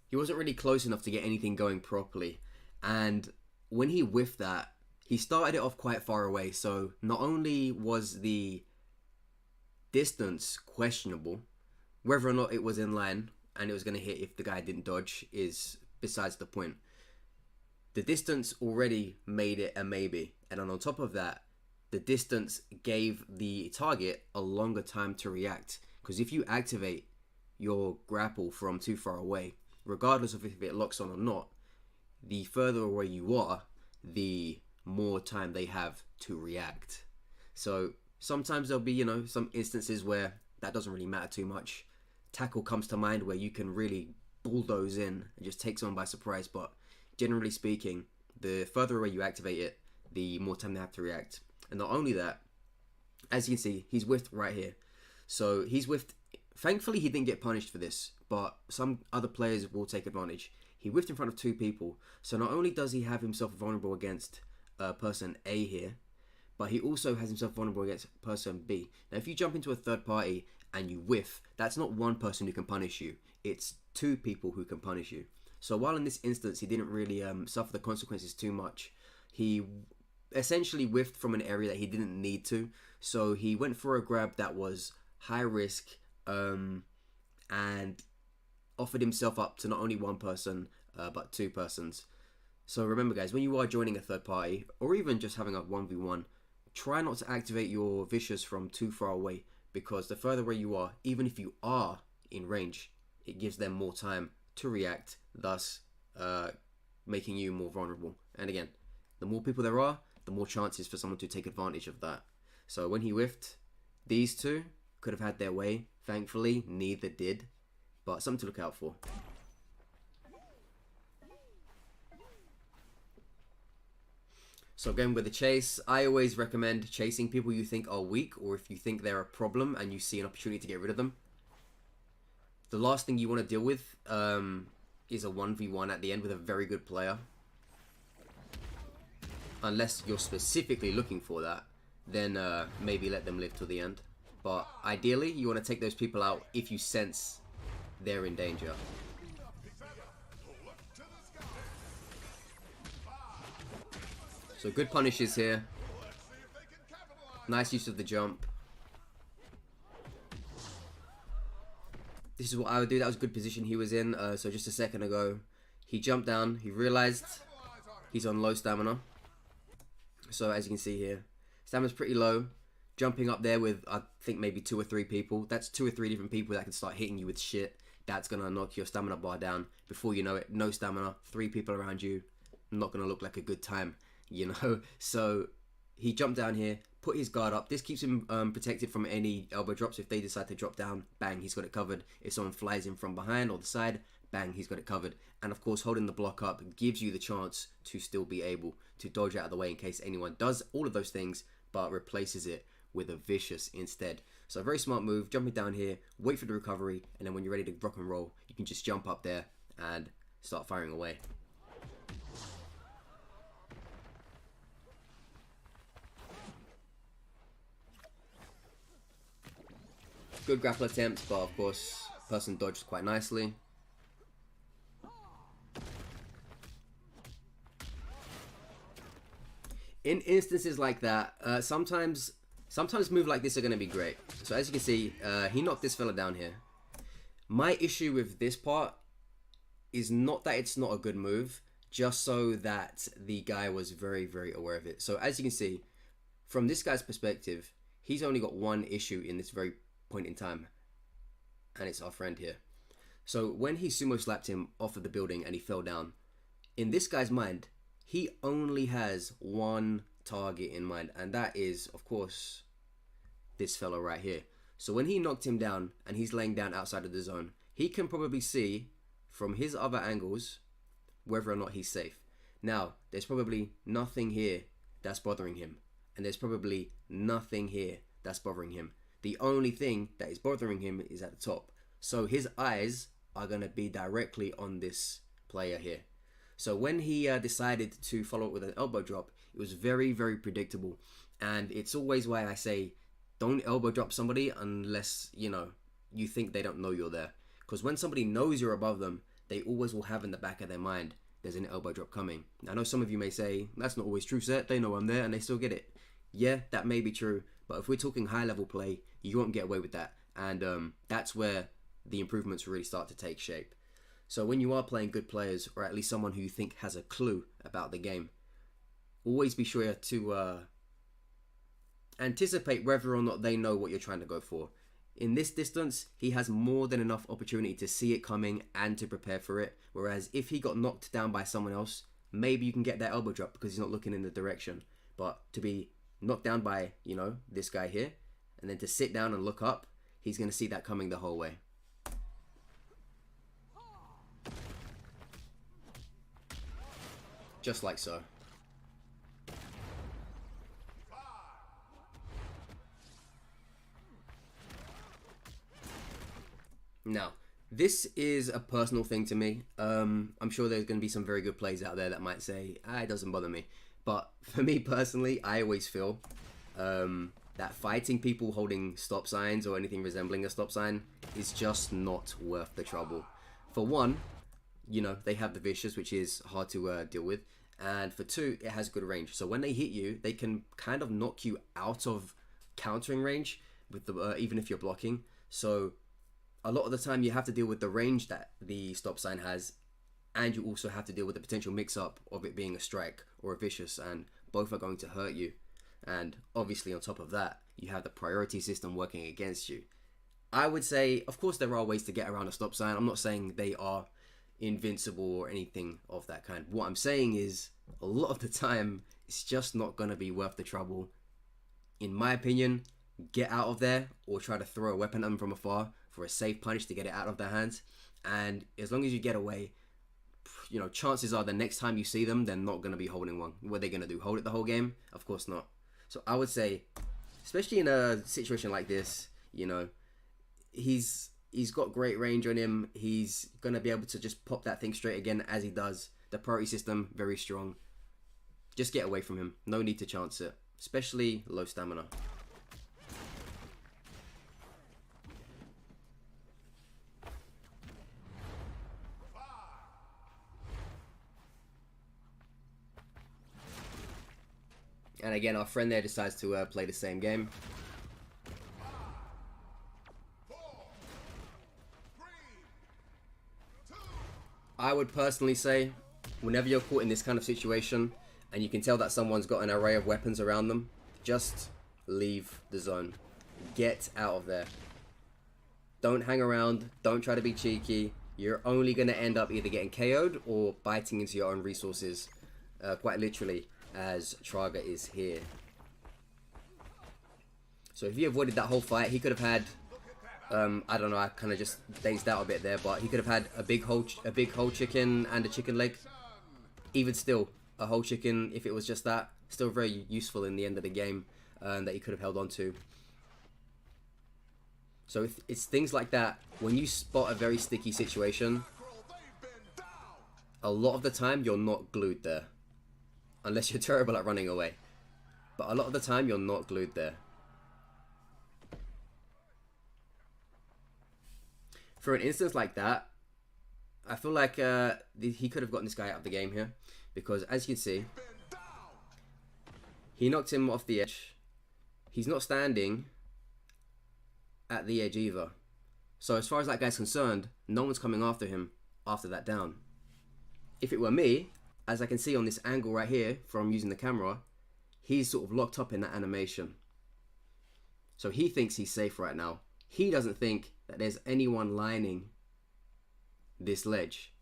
he wasn't really close enough to get anything going properly, and when he whiffed that, he started it off quite far away. So not only was the distance questionable, whether or not it was in line and it was going to hit if the guy didn't dodge is besides the point. The distance already made it a maybe, and then on top of that, the distance gave the target a longer time to react, because if you activate your grapple from too far away, regardless of if it locks on or not, the further away you are, the more time they have to react. So sometimes there'll be, you know, some instances where that doesn't really matter too much. Tackle comes to mind where you can really bulldoze in and just take someone by surprise, but generally speaking, the further away you activate it, the more time they have to react. And not only that, as you can see, he's whiffed right here. So he's whiffed. Thankfully he didn't get punished for this, but some other players will take advantage. He whiffed in front of two people, so not only does he have himself vulnerable against person A here, but he also has himself vulnerable against person B. Now if you jump into a third party and you whiff, that's not one person who can punish you, it's two people who can punish you. So while in this instance he didn't really suffer the consequences too much, he essentially whiffed from an area that he didn't need to. So he went for a grab that was high risk and offered himself up to not only one person but two persons. So remember guys, when you are joining a third party or even just having a 1v1, try not to activate your vicious from too far away, because the further away you are, even if you are in range, it gives them more time to react, thus making you more vulnerable. And again, the more people there are, the more chances for someone to take advantage of that. So when he whiffed, these two could have had their way. Thankfully, neither did, but something to look out for. So again, with the chase, I always recommend chasing people you think are weak, or if you think they're a problem and you see an opportunity to get rid of them. The last thing you want to deal with is a 1v1 at the end with a very good player. Unless you're specifically looking for that, then maybe let them live till the end. But ideally, you want to take those people out if you sense they're in danger. So good punishes here. Nice use of the jump. This is what I would do. That was a good position he was in. So just a second ago, he jumped down. He realized he's on low stamina. So as you can see here, stamina's pretty low. Jumping up there with, I think, maybe 2 or 3 people. That's 2 or 3 different people that can start hitting you with shit. That's going to knock your stamina bar down. Before you know it, no stamina, 3 people around you. Not going to look like a good time, you know. So he jumped down here, put his guard up. This keeps him protected from any elbow drops. If they decide to drop down, bang, he's got it covered. If someone flies in from behind or the side, bang, he's got it covered. And of course, holding the block up gives you the chance to still be able to dodge out of the way in case anyone does all of those things, but replaces it with a vicious instead. So a very smart move, jumping down here, wait for the recovery, and then when you're ready to rock and roll, you can just jump up there and start firing away. Good grapple attempt, but of course, person dodged quite nicely. In instances like that, sometimes moves like this are going to be great. So as you can see, he knocked this fella down here. My issue with this part is not that it's not a good move, just so that the guy was very, very aware of it. So as you can see, from this guy's perspective, he's only got one issue in this very point in time, and it's our friend here. So when he sumo slapped him off of the building and he fell down, in this guy's mind, he only has one target in mind, and that is, of course, this fellow right here. So when he knocked him down and he's laying down outside of the zone, he can probably see from his other angles whether or not he's safe. Now, there's probably nothing here that's bothering him, and there's probably nothing here that's bothering him. The only thing that is bothering him is at the top. So his eyes are going to be directly on this player here. So when he decided to follow up with an elbow drop, it was very, very predictable. And it's always why I say, don't elbow drop somebody unless, you know, you think they don't know you're there. Because when somebody knows you're above them, they always will have in the back of their mind, there's an elbow drop coming. I know some of you may say, that's not always true, Seth. They know I'm there and they still get it. Yeah, that may be true. But if we're talking high level play, you won't get away with that. And that's where the improvements really start to take shape. So when you are playing good players, or at least someone who you think has a clue about the game, always be sure to anticipate whether or not they know what you're trying to go for. In this distance, he has more than enough opportunity to see it coming and to prepare for it. Whereas if he got knocked down by someone else, maybe you can get that elbow drop because he's not looking in the direction. But to be knocked down by, you know, this guy here, and then to sit down and look up, he's going to see that coming the whole way. Just like so. Now, this is a personal thing to me. I'm sure there's going to be some very good plays out there that might say, it doesn't bother me. But for me personally, I always feel that fighting people holding stop signs or anything resembling a stop sign is just not worth the trouble. For one, you know, they have the vicious, which is hard to deal with. And for two, it has good range. So when they hit you, they can kind of knock you out of countering range with the even if you're blocking. So a lot of the time you have to deal with the range that the stop sign has, and you also have to deal with the potential mix-up of it being a strike or a vicious, and both are going to hurt you. And obviously on top of that, you have the priority system working against you. I would say, of course, there are ways to get around a stop sign. I'm not saying they are invincible or anything of that kind. What I'm saying is, a lot of the time, it's just not going to be worth the trouble. In my opinion, get out of there or try to throw a weapon at them from afar for a safe punish to get it out of their hands. And as long as you get away, you know, chances are the next time you see them, they're not going to be holding one. What are they going to do? Hold it the whole game? Of course not. So I would say, especially in a situation like this, you know, he's got great range on him. He's going to be able to just pop that thing straight again as he does. The priority system, very strong. Just get away from him. No need to chance it, especially low stamina. And again, our friend there decides to play the same game. I would personally say, whenever you're caught in this kind of situation, and you can tell that someone's got an array of weapons around them, just leave the zone. Get out of there. Don't hang around. Don't try to be cheeky. You're only going to end up either getting KO'd or biting into your own resources, quite literally, as Traga is here. So if he avoided that whole fight, he could have had, I don't know, I kind of just dazed out a bit there, but he could have had a big whole chicken and a chicken leg. Even still, a whole chicken, if it was just that, still very useful in the end of the game, that he could have held on to. So if it's things like that, when you spot a very sticky situation, a lot of the time you're not glued there. Unless you're terrible at running away. But a lot of the time you're not glued there. For an instance like that, I feel like he could have gotten this guy out of the game here, because as you can see, he knocked him off the edge. He's not standing at the edge either. So as far as that guy's concerned, no one's coming after him after that down. If it were me, as I can see on this angle right here from using the camera, he's sort of locked up in that animation. So he thinks he's safe right now. He doesn't think that there's anyone lining this ledge.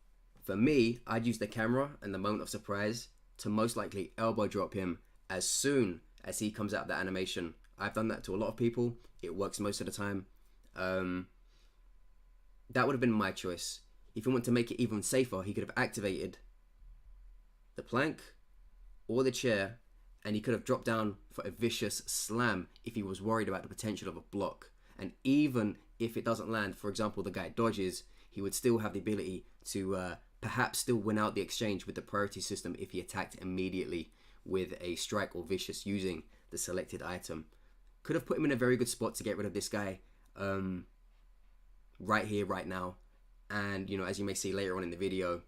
For me, I'd use the camera and the moment of surprise to most likely elbow drop him as soon as he comes out of that animation. I've done that to a lot of people. It works most of the time. That would have been my choice. If you want to make it even safer, he could have activated the plank or the chair, and he could have dropped down for a vicious slam if he was worried about the potential of a block. And even if it doesn't land, for example, the guy dodges, he would still have the ability to perhaps still win out the exchange with the priority system if he attacked immediately with a strike or vicious using the selected item. Could have put him in a very good spot to get rid of this guy right here, right now. And, you know, as you may see later on in the video,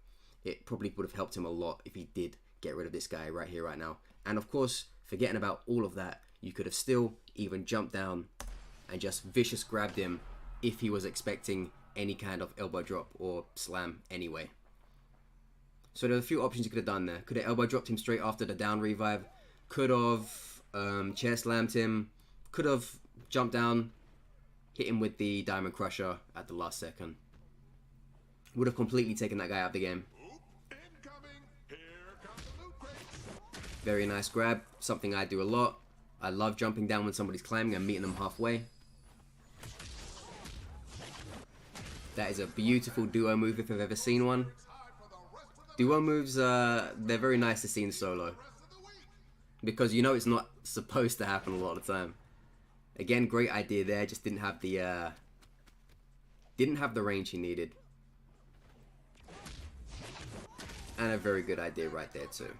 it probably would have helped him a lot if he did get rid of this guy right here, right now. And of course, forgetting about all of that, you could have still even jumped down and just vicious grabbed him if he was expecting any kind of elbow drop or slam anyway. So there are a few options you could have done there. Could have elbow dropped him straight after the down revive. Could have chair slammed him. Could have jumped down, hit him with the Diamond Crusher at the last second. Would have completely taken that guy out of the game. Very nice grab, something I do a lot. I love jumping down when somebody's climbing and meeting them halfway. That is a beautiful duo move if I've ever seen one. Duo moves, they're very nice to see in solo, because you know it's not supposed to happen a lot of the time. Again, great idea there, just didn't have the range he needed. And a very good idea right there too.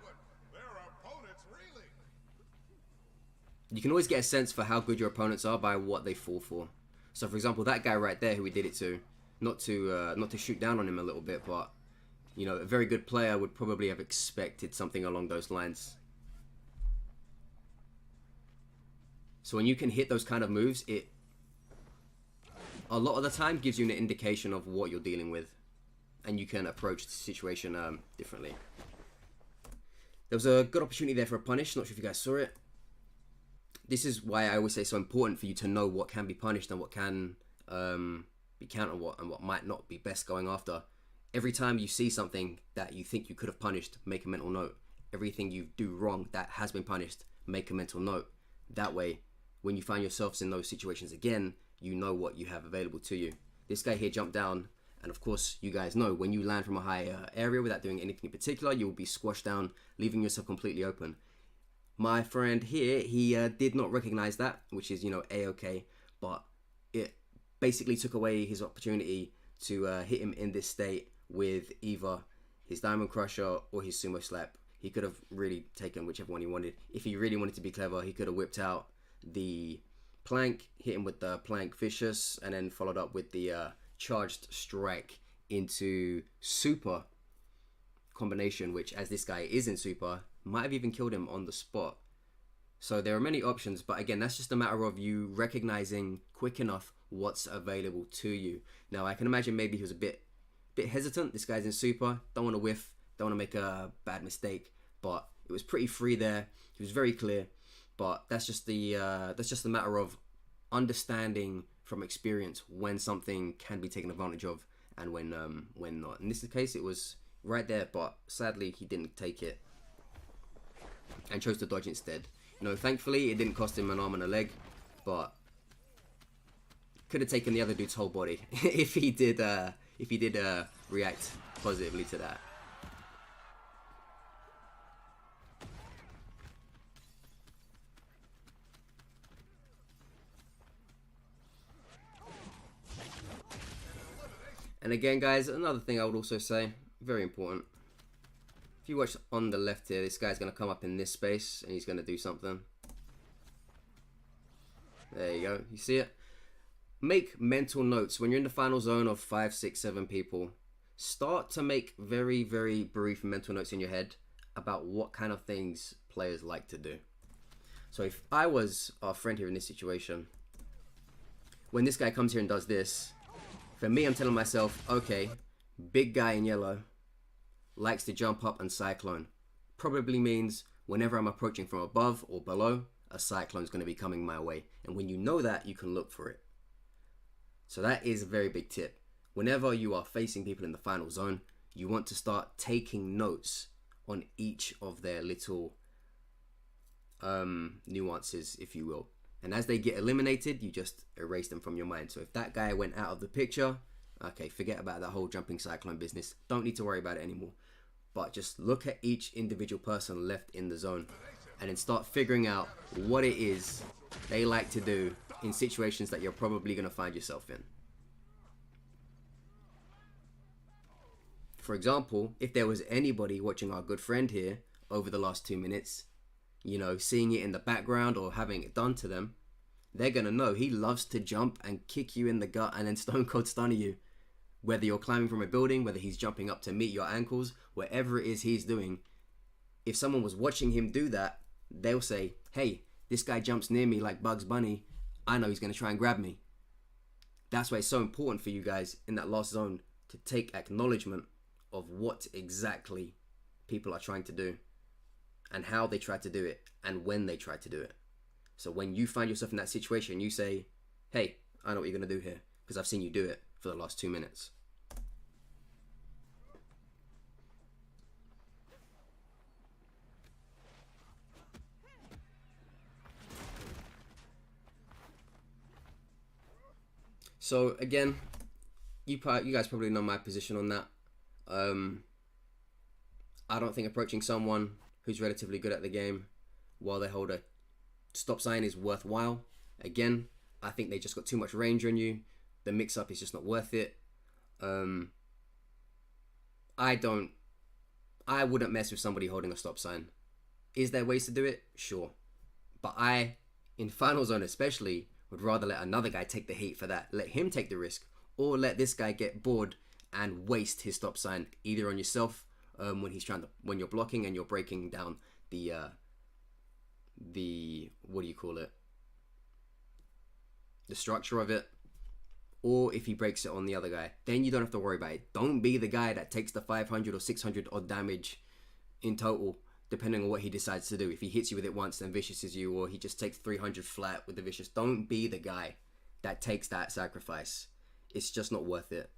You can always get a sense for how good your opponents are by what they fall for. So for example, that guy right there who we did it to, not to shoot down on him a little bit, but you know, a very good player would probably have expected something along those lines. So when you can hit those kind of moves, it a lot of the time gives you an indication of what you're dealing with, and you can approach the situation differently. There was a good opportunity there for a punish. Not sure if you guys saw it. This is why I always say it's so important for you to know what can be punished and what can be countered, and what might not be best going after. Every time you see something that you think you could have punished, make a mental note. Everything you do wrong that has been punished, make a mental note. That way, when you find yourselves in those situations again, you know what you have available to you. This guy here jumped down, and of course, you guys know when you land from a high area without doing anything in particular, you will be squashed down, leaving yourself completely open. My friend here, he did not recognize that, which is, you know, a-okay, but it basically took away his opportunity to hit him in this state with either his Diamond Crusher or his Sumo Slap. He could have really taken whichever one he wanted. If he really wanted to be clever, he could have whipped out the plank, hit him with the plank vicious, and then followed up with the charged strike into super combination, which, as this guy is in super, might have even killed him on the spot. So there are many options, but again, that's just a matter of you recognizing quick enough what's available to you. Now, I can imagine maybe he was a bit hesitant. This guy's in super, don't want to whiff, don't want to make a bad mistake, but it was pretty free there. He was very clear, but that's just a matter of understanding from experience when something can be taken advantage of and when not. In this case, it was right there, but sadly he didn't take it and chose to dodge instead. You know, thankfully it didn't cost him an arm and a leg, but could have taken the other dude's whole body if he did react positively to that. And again, guys, another thing I would also say, very important. If you watch on the left here, this guy's going to come up in this space and he's going to do something. There you go. You see it? make mental notes when you're in the final zone of 5, 6, 7 people. Start to make very, very brief mental notes in your head about what kind of things players like to do. So if I was our friend here in this situation, when this guy comes here and does this, for me, I'm telling myself, okay, big guy in yellow likes to jump up and cyclone. Probably means whenever I'm approaching from above or below, a cyclone is going to be coming my way. And when you know that, you can look for it. So that is a very big tip. Whenever you are facing people in the final zone, you want to start taking notes on each of their little nuances, if you will. And as they get eliminated, you just erase them from your mind. So if that guy went out of the picture, okay, forget about that whole jumping cyclone business. Don't need to worry about it anymore. But just look at each individual person left in the zone and then start figuring out what it is they like to do in situations that you're probably going to find yourself in. For example, if there was anybody watching our good friend here over the last 2 minutes, you know, seeing it in the background or having it done to them, they're going to know he loves to jump and kick you in the gut and then stone cold stun you. Whether you're climbing from a building, whether he's jumping up to meet your ankles, whatever it is he's doing, if someone was watching him do that, they'll say, hey, this guy jumps near me like Bugs Bunny. I know he's going to try and grab me. That's why it's so important for you guys in that last zone to take acknowledgement of what exactly people are trying to do and how they try to do it and when they try to do it. So when you find yourself in that situation, you say, hey, I know what you're going to do here because I've seen you do it for the last 2 minutes. So again, you guys probably know my position on that. I don't think approaching someone who's relatively good at the game while they hold a stop sign is worthwhile. Again, I think they just got too much range on you. The mix-up is just not worth it. I wouldn't mess with somebody holding a stop sign. Is there ways to do it? Sure. But I, in final zone especially, would rather let another guy take the heat for that. Let him take the risk. Or let this guy get bored and waste his stop sign either on yourself when you're blocking and you're breaking down the what do you call it? The structure of it. Or if he breaks it on the other guy, then you don't have to worry about it. Don't be the guy that takes the 500 or 600 odd damage in total, depending on what he decides to do. If he hits you with it once, then viciouses you, or he just takes 300 flat with the vicious. Don't be the guy that takes that sacrifice. It's just not worth it.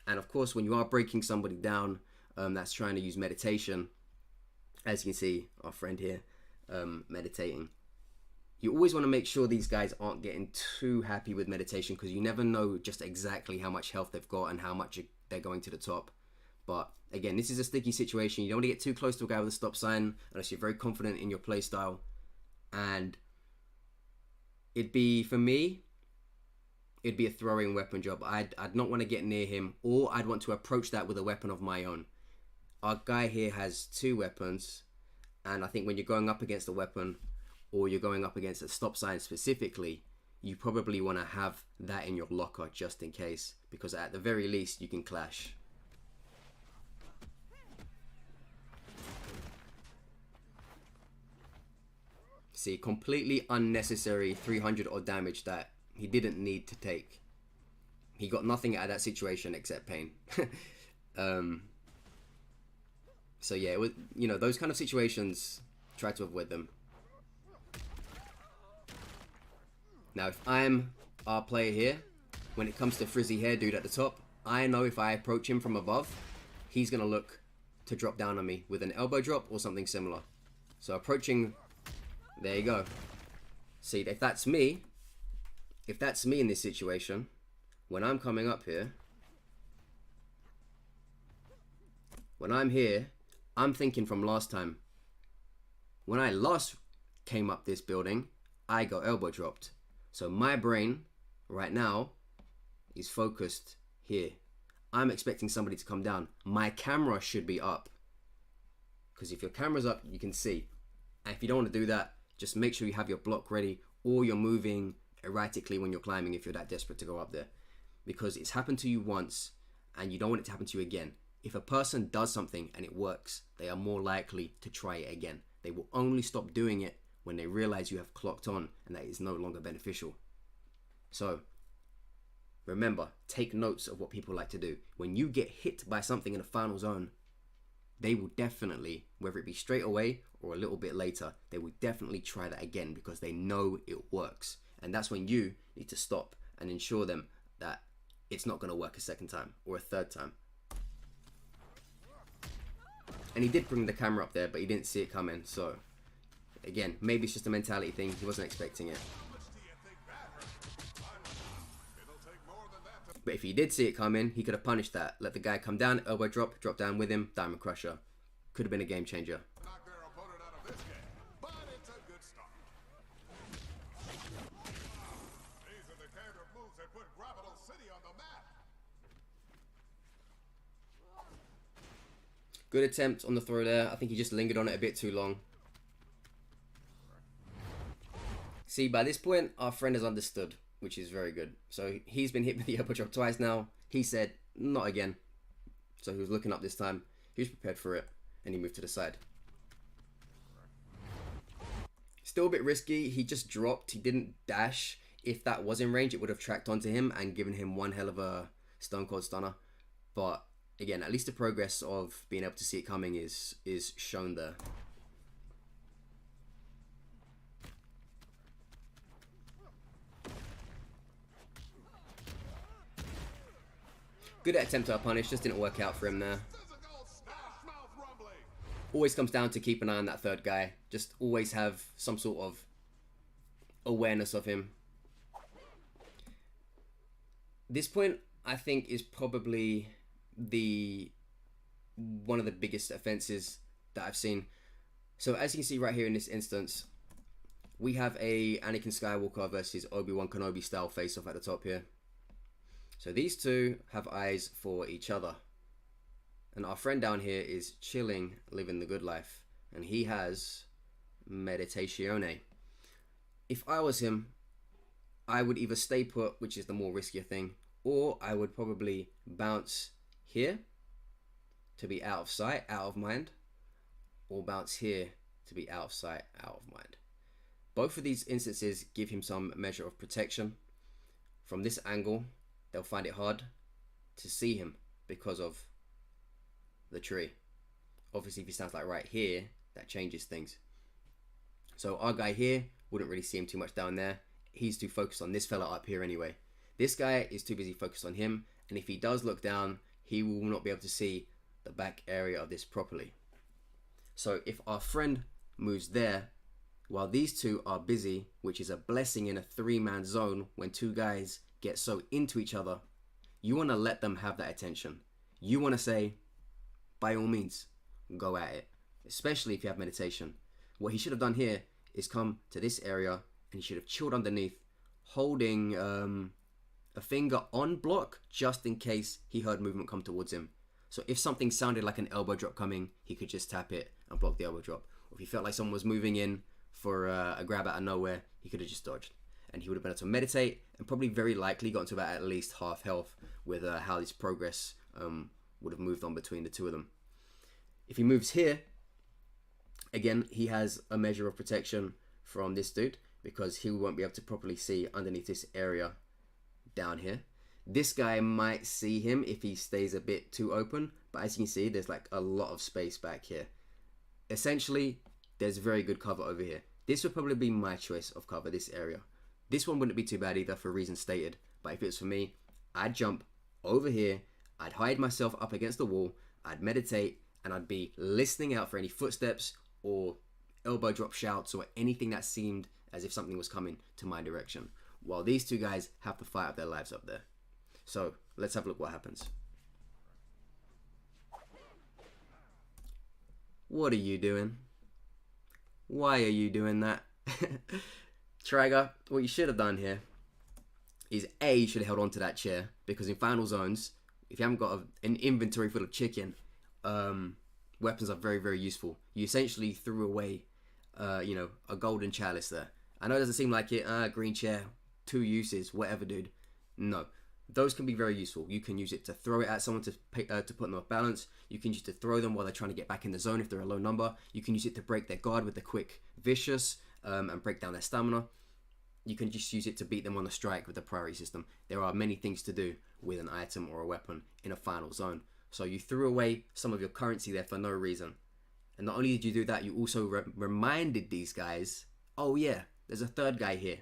And of course, when you are breaking somebody down that's trying to use meditation, as you can see, our friend here meditating, you always want to make sure these guys aren't getting too happy with meditation, because you never know just exactly how much health they've got and how much they're going to the top. But again, this is a sticky situation. You don't want to get too close to a guy with a stop sign unless you're very confident in your play style. And for me, it'd be a throwing weapon job. I'd not want to get near him, or I'd want to approach that with a weapon of my own. Our guy here has 2 weapons, and I think when you're going up against a weapon, or you're going up against a stop sign specifically, you probably want to have that in your locker just in case, because at the very least you can clash. See, completely unnecessary 300 odd damage that he didn't need to take. He got nothing out of that situation except pain. So yeah, it was, those kind of situations, try to avoid them. Now, if I'm our player here, when it comes to frizzy hair dude at the top, I know if I approach him from above, he's going to look to drop down on me with an elbow drop or something similar. So approaching, there you go. See, if that's me in this situation, when I'm coming up here, when I'm here, I'm thinking from last time. When I last came up this building, I got elbow dropped. So my brain right now is focused here. I'm expecting somebody to come down. My camera should be up, because if your camera's up, you can see. And if you don't want to do that, just make sure you have your block ready, or you're moving erratically when you're climbing if you're that desperate to go up there. Because it's happened to you once and you don't want it to happen to you again. If a person does something and it works, they are more likely to try it again. They will only stop doing it when they realize you have clocked on and that it is no longer beneficial. So remember, take notes of what people like to do. When you get hit by something in the final zone, they will definitely, whether it be straight away or a little bit later, they will definitely try that again because they know it works. And that's when you need to stop and ensure them that it's not going to work a second time or a third time. And he did bring the camera up there, but he didn't see it coming. So again, maybe it's just a mentality thing. He wasn't expecting it. But if he did see it coming, he could have punished that. Let the guy come down, elbow drop, drop down with him, Diamond Crusher. Could have been a game changer. Knock their opponent out of this game, but it's a good start. These are the kind of moves that put Gravital City on the map. Good attempt on the throw there. I think he just lingered on it a bit too long. See, by this point, our friend has understood, which is very good. So he's been hit with the elbow drop twice now. He said, not again. So he was looking up this time. He was prepared for it. And he moved to the side. Still a bit risky. He just dropped. He didn't dash. If that was in range, it would have tracked onto him and given him one hell of a Stone Cold Stunner. But again, at least the progress of being able to see it coming is shown there. Good attempt to punish, just didn't work out for him there. Always comes down to keep an eye on that third guy. Just always have some sort of awareness of him. This point, I think, is probably one of the biggest offenses that I've seen. So as you can see right here in this instance, we have a Anakin Skywalker versus Obi-Wan Kenobi style face-off at the top here. So these two have eyes for each other. And our friend down here is chilling, living the good life. And he has Meditazione. If I was him, I would either stay put, which is the more riskier thing, or I would probably bounce here to be out of sight, out of mind, or bounce here to be out of sight, out of mind. Both of these instances give him some measure of protection. From this angle, they'll find it hard to see him because of the tree. Obviously, if he stands like right here, that changes things. So our guy here wouldn't really see him too much down there. He's too focused on this fella up here anyway. This guy is too busy focused on him, and if he does look down, he will not be able to see the back area of this properly. So if our friend moves there, while these two are busy, which is a blessing in a three-man zone when two guys get so into each other, you want to let them have that attention. You want to say, by all means, go at it, especially if you have meditation. What he should have done here is come to this area and he should have chilled underneath, holding a finger on block just in case he heard movement come towards him. So if something sounded like an elbow drop coming, he could just tap it and block the elbow drop. Or if he felt like someone was moving in for a grab out of nowhere, he could have just dodged. And he would have been able to meditate and probably very likely gotten to about at least half health with how his progress would have moved on between the two of them. If he moves here, again, he has a measure of protection from this dude because he won't be able to properly see underneath this area down here. This guy might see him if he stays a bit too open, but as you can see, there's like a lot of space back here. Essentially, there's very good cover over here. This would probably be my choice of cover, this area. This one wouldn't be too bad either for reasons stated, but if it's for me, I'd jump over here, I'd hide myself up against the wall, I'd meditate, and I'd be listening out for any footsteps or elbow drop shouts or anything that seemed as if something was coming to my direction, while these two guys have to fight out their lives up there. So let's have a look what happens. What are you doing? Why are you doing that? Traeger, what you should have done here is A, you should have held on to that chair, because in final zones, if you haven't got an inventory full of chicken, weapons are very, very useful. You essentially threw away, a golden chalice there. I know it doesn't seem like it, green chair, 2 uses, whatever, dude. No. Those can be very useful. You can use it to throw it at someone to put them off balance. You can use it to throw them while they're trying to get back in the zone if they're a low number. You can use it to break their guard with the quick vicious and break down their stamina. You can just use it to beat them on the strike with the priority system. There are many things to do with an item or a weapon in a final zone. So you threw away some of your currency there for no reason. And not only did you do that, you also reminded these guys, oh yeah, there's a third guy here.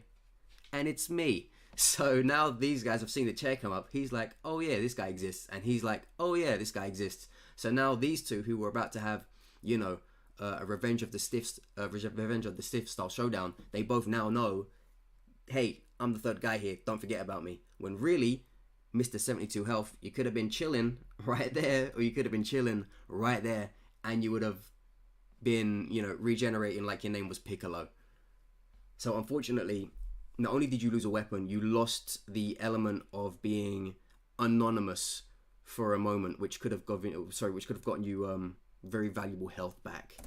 And it's me. So now these guys have seen the chair come up. He's like, oh yeah, this guy exists. And he's like, oh yeah, this guy exists. So now these two who were about to have, you know, a Revenge of the Stiffs style showdown, they both now know, hey, I'm the third guy here, don't forget about me. When really, Mr. 72 health, you could have been chilling right there, or you could have been chilling right there, and you would have been, you know, regenerating like your name was Piccolo. So unfortunately, not only did you lose a weapon, you lost the element of being anonymous for a moment, which could have gotten you very valuable health back.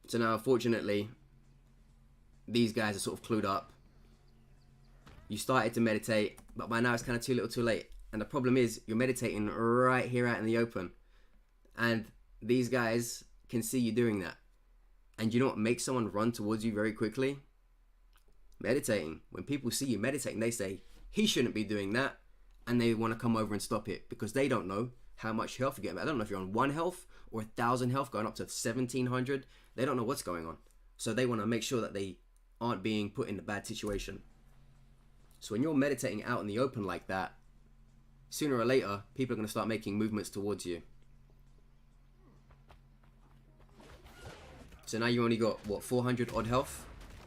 So now, unfortunately, these guys are sort of clued up. You started to meditate, but by now it's kind of too little too late. And the problem is, you're meditating right here out in the open. And these guys can see you doing that. And you know what makes someone run towards you very quickly? Meditating. When people see you meditating, they say, he shouldn't be doing that. And they want to come over and stop it because they don't know how much health you're getting. I don't know if you're on 1 health or 1,000 health going up to 1,700. They don't know what's going on. So they want to make sure that they aren't being put in a bad situation. So when you're meditating out in the open like that, sooner or later, people are going to start making movements towards you. So now you only got, what, 400 odd health?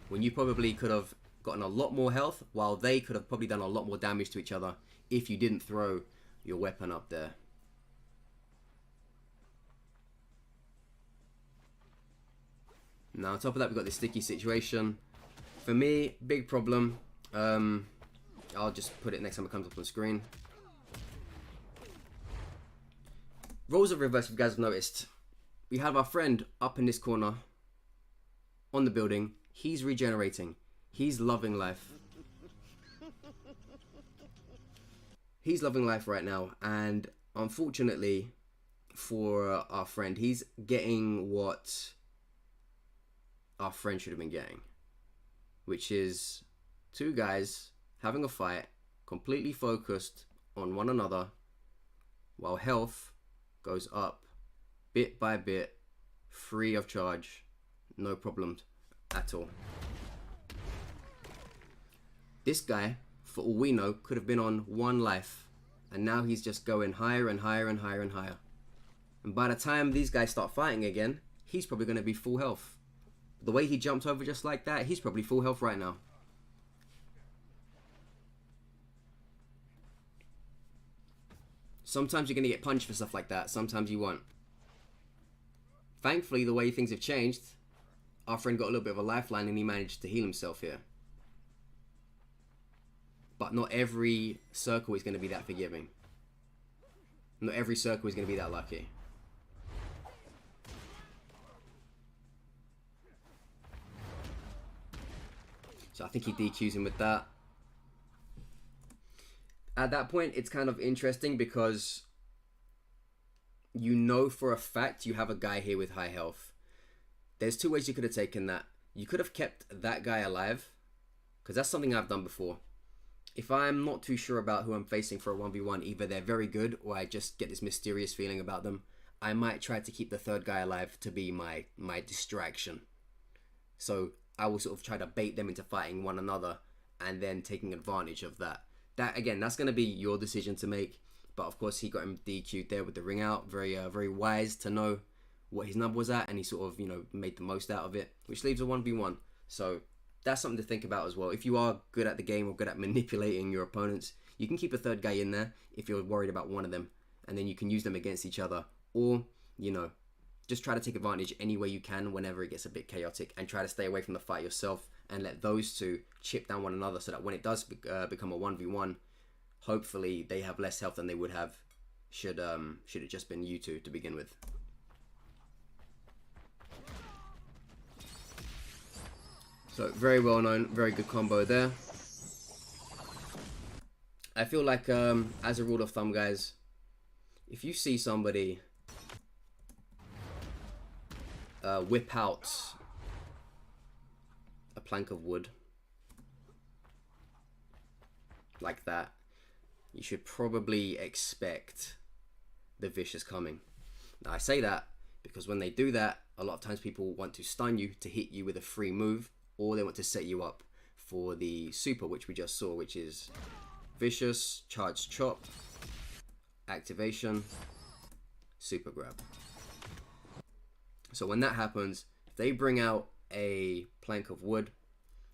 When you probably could have gotten a lot more health, while they could have probably done a lot more damage to each other if you didn't throw your weapon up there. Now on top of that, we've got this sticky situation. For me, big problem. I'll just put it next time it comes up on the screen. Roles of reverse, if you guys have noticed. We have our friend up in this corner on the building. He's regenerating. He's loving life. He's loving life right now. And unfortunately for our friend, he's getting what our friend should have been getting. Which is 2 guys having a fight, completely focused on one another, while health goes up bit by bit, free of charge, no problem at all. This guy, for all we know, could have been on 1 life, and now he's just going higher and higher and higher and higher. And by the time these guys start fighting again, he's probably going to be full health. The way he jumped over just like that, he's probably full health right now. Sometimes you're going to get punched for stuff like that. Sometimes you won't. Thankfully, the way things have changed, our friend got a little bit of a lifeline and he managed to heal himself here. But not every circle is going to be that forgiving. Not every circle is going to be that lucky. So I think he DQs him with that. At that point, it's kind of interesting because you know for a fact you have a guy here with high health. There's 2 ways you could have taken that. You could have kept that guy alive, because that's something I've done before. If I'm not too sure about who I'm facing for a 1v1, either they're very good or I just get this mysterious feeling about them, I might try to keep the third guy alive to be my distraction. So I will sort of try to bait them into fighting one another and then taking advantage of that. That, again, that's going to be your decision to make. But of course, he got him DQ'd there with the ring out. Very wise to know what his number was at, and he sort of, you know, made the most out of it, which leaves a 1v1. So that's something to think about as well. If you are good at the game or good at manipulating your opponents, you can keep a third guy in there if you're worried about one of them, and then you can use them against each other. Or, you know, just try to take advantage any way you can whenever it gets a bit chaotic, and try to stay away from the fight yourself and let those 2 chip down one another, so that when it does become a 1v1, hopefully they have less health than they would have should it just been you 2 to begin with. So very well known, very good combo there. I feel like as a rule of thumb, guys, if you see somebody whip out a plank of wood like that, you should probably expect the vicious coming. Now I say that because when they do that, a lot of times people want to stun you to hit you with a free move, or they want to set you up for the super, which we just saw, which is vicious, charged chop, activation, super grab. So when that happens, if they bring out a plank of wood,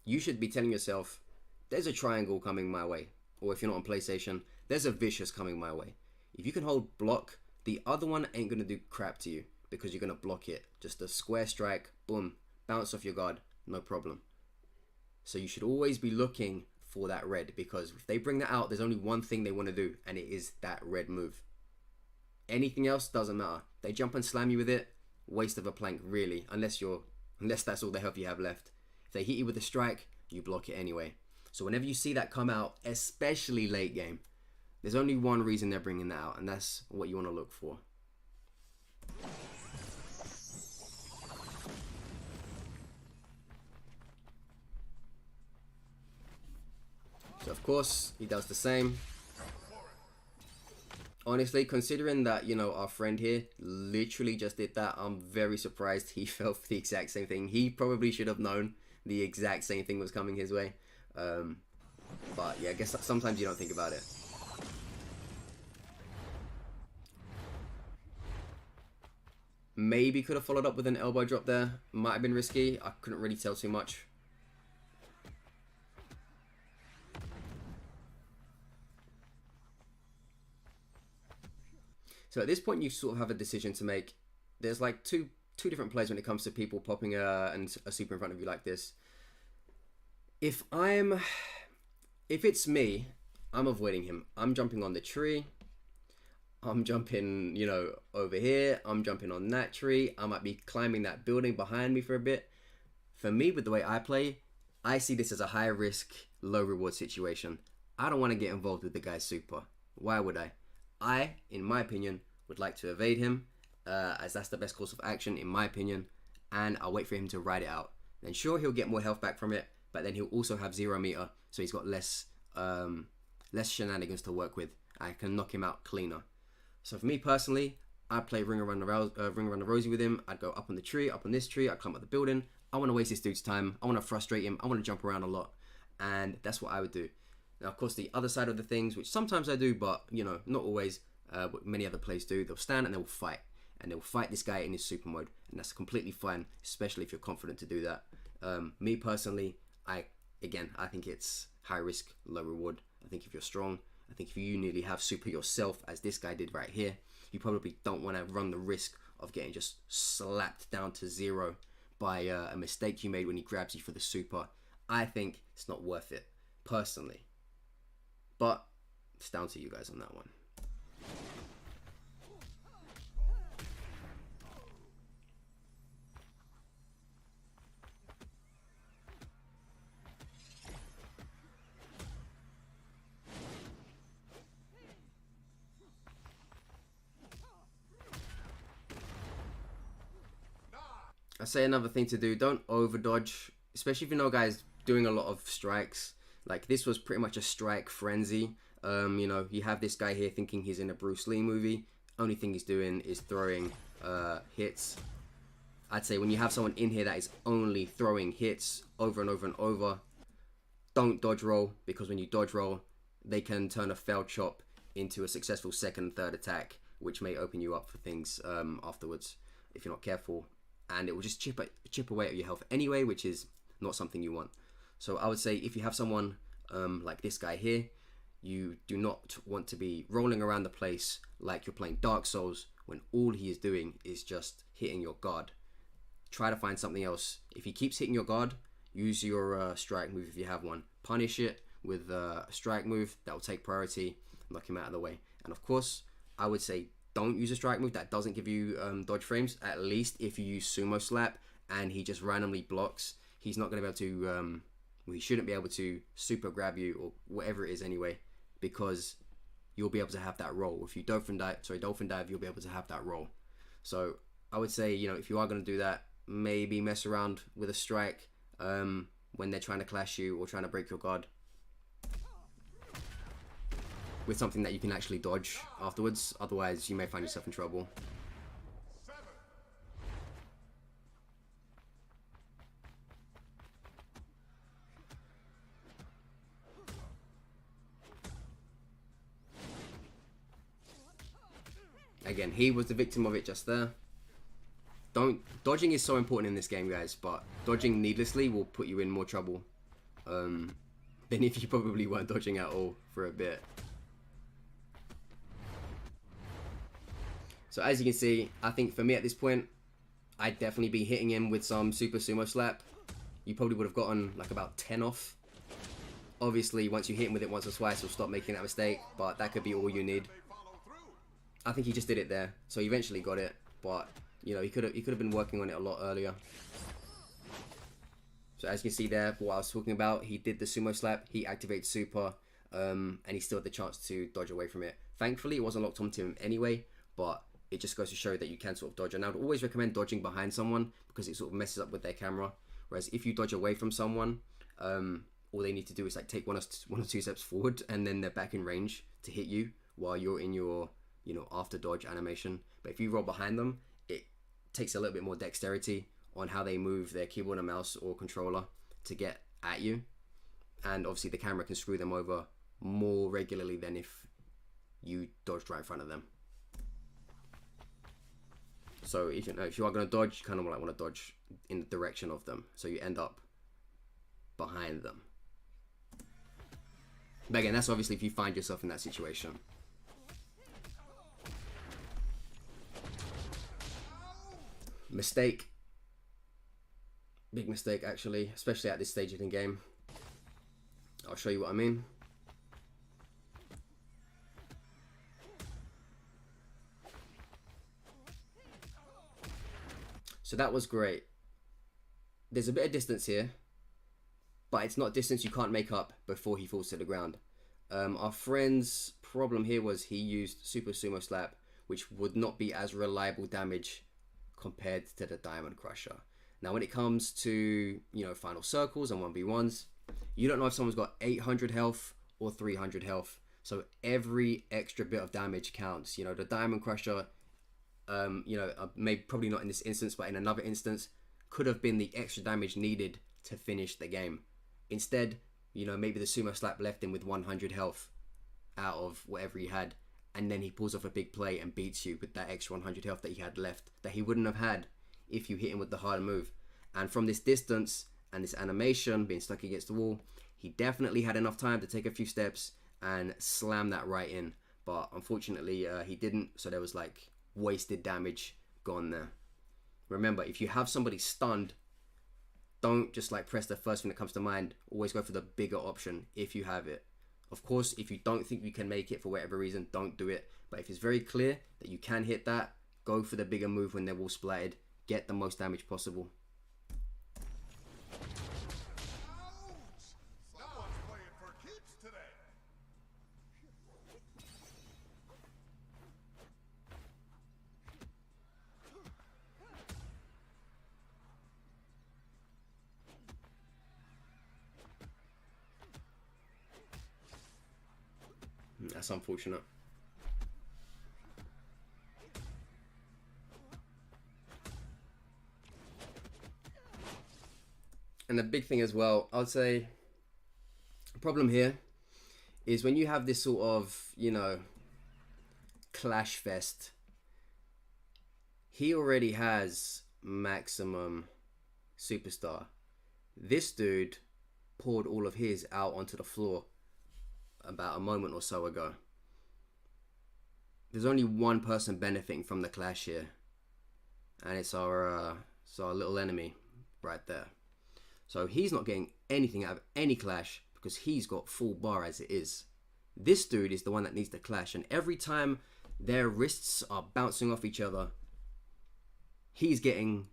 you should be telling yourself, there's a triangle coming my way. Or if you're not on PlayStation, there's a vicious coming my way. If you can hold block, the other one ain't going to do crap to you because you're going to block it. Just a square strike, boom, bounce off your guard, no problem. So you should always be looking for that red, because if they bring that out, there's only one thing they want to do, and it is that red move. Anything else doesn't matter. They jump and slam you with it, waste of a plank really, unless that's all the health you have left. If they hit you with a strike, you block it anyway. So whenever you see that come out, especially late game, there's only one reason they're bringing that out, and that's what you want to look for. So of course, he does the same. Honestly, considering that, you know, our friend here literally just did that, I'm very surprised he fell for the exact same thing. He probably should have known the exact same thing was coming his way. But yeah, I guess sometimes you don't think about it. Maybe could have followed up with an elbow drop there. Might have been risky. I couldn't really tell too much. So at this point, you sort of have a decision to make. There's like two different plays when it comes to people popping a super in front of you like this. If it's me, I'm avoiding him. I'm jumping on the tree. I'm jumping, you know, over here. I'm jumping on that tree. I might be climbing that building behind me for a bit. For me, with the way I play, I see this as a high risk, low reward situation. I don't want to get involved with the guy's super. Why would I? I, in my opinion, would like to evade him, as that's the best course of action, in my opinion, and I'll wait for him to ride it out. Then sure, he'll get more health back from it, but then he'll also have 0 meter, so he's got less shenanigans to work with. I can knock him out cleaner. So for me personally, I'd play Ring Around the Rosie with him. I'd go up on the tree, up on this tree, I'd climb up the building. I want to waste this dude's time. I want to frustrate him. I want to jump around a lot. And that's what I would do. Now, of course, the other side of the things, which sometimes I do, but, you know, not always, what many other players do, they'll stand and they'll fight. And they'll fight this guy in his super mode. And that's completely fine, especially if you're confident to do that. Me personally, I think it's high risk, low reward. I think if you're strong, I think if you nearly have super yourself, as this guy did right here, you probably don't want to run the risk of getting just slapped down to 0 by a mistake you made when he grabs you for the super. I think it's not worth it, personally. But it's down to you guys on that one. I say another thing to do, don't over dodge, especially if you know guys doing a lot of strikes. Like this was pretty much a strike frenzy. You know, you have this guy here thinking he's in a Bruce Lee movie. Only thing he's doing is throwing hits. I'd say when you have someone in here that is only throwing hits over and over and over, don't dodge roll, because when you dodge roll, they can turn a failed chop into a successful second and third attack, which may open you up for things afterwards if you're not careful. And it will just chip away at your health anyway, which is not something you want. So I would say if you have someone like this guy here, you do not want to be rolling around the place like you're playing Dark Souls when all he is doing is just hitting your guard. Try to find something else. If he keeps hitting your guard, use your strike move if you have one. Punish it with a strike move that will take priority, knock him out of the way. And of course, I would say don't use a strike move that doesn't give you dodge frames, at least if you use Sumo Slap and he just randomly blocks. he's not going to be able to, well, he shouldn't be able to super grab you or whatever it is anyway, because you'll be able to have that roll. If you dolphin dive, you'll be able to have that roll. So I would say, you know, if you are going to do that, maybe mess around with a strike when they're trying to clash you or trying to break your guard, with something that you can actually dodge afterwards. Otherwise, you may find yourself in trouble. Again, he was the victim of it just there. Dodging is so important in this game, guys, but dodging needlessly will put you in more trouble than if you probably weren't dodging at all for a bit. So as you can see, I think for me at this point, I'd definitely be hitting him with some super sumo slap. You probably would have gotten like about 10 off. Obviously, once you hit him with it once or twice, you'll stop making that mistake, but that could be all you need. I think he just did it there, so he eventually got it, but you know, he could have been working on it a lot earlier. So as you can see there, what I was talking about, he did the sumo slap, he activated super, and he still had the chance to dodge away from it. Thankfully, it wasn't locked onto him anyway, but it just goes to show that you can sort of dodge. And I would always recommend dodging behind someone because it sort of messes up with their camera. Whereas if you dodge away from someone, all they need to do is like take one or two steps forward, and then they're back in range to hit you while you're in your, you know, after dodge animation. But if you roll behind them, it takes a little bit more dexterity on how they move their keyboard and mouse or controller to get at you. And obviously the camera can screw them over more regularly than if you dodged right in front of them. So if you are going to dodge, you kind of like want to dodge in the direction of them, so you end up behind them. But again, that's obviously if you find yourself in that situation. Mistake. Big mistake, actually, especially at this stage of the game. I'll show you what I mean. So that was great. There's a bit of distance here, but it's not distance you can't make up before he falls to the ground. Our friend's problem here was he used Super Sumo Slap, which would not be as reliable damage compared to the Diamond Crusher. Now when it comes to, you know, final circles and 1v1s, you don't know if someone's got 800 health or 300 health. So every extra bit of damage counts. You know, the Diamond Crusher, you know, maybe probably not in this instance, but in another instance, could have been the extra damage needed to finish the game. Instead, you know, maybe the Sumo Slap left him with 100 health out of whatever he had, and then he pulls off a big play and beats you with that extra 100 health that he had left, that he wouldn't have had if you hit him with the harder move. And from this distance and this animation being stuck against the wall, he definitely had enough time to take a few steps and slam that right in. But unfortunately, he didn't, so there was like wasted damage gone there. Remember, if you have somebody stunned, don't just like press the first thing that comes to mind. Always go for the bigger option if you have it. Of course, if you don't think you can make it for whatever reason, don't do it. But if it's very clear that you can hit that, go for the bigger move when they're all splattered. Get the most damage possible. Someone's playing for keeps today. That's unfortunate. And the big thing as well, I would say, the problem here is when you have this sort of, you know, clash fest, he already has maximum superstar. This dude poured all of his out onto the floor about a moment or so ago. There's only one person benefiting from the clash here, and it's our little enemy right there. So he's not getting anything out of any clash because he's got full bar as it is. This dude is the one that needs the clash, and every time their wrists are bouncing off each other, he's getting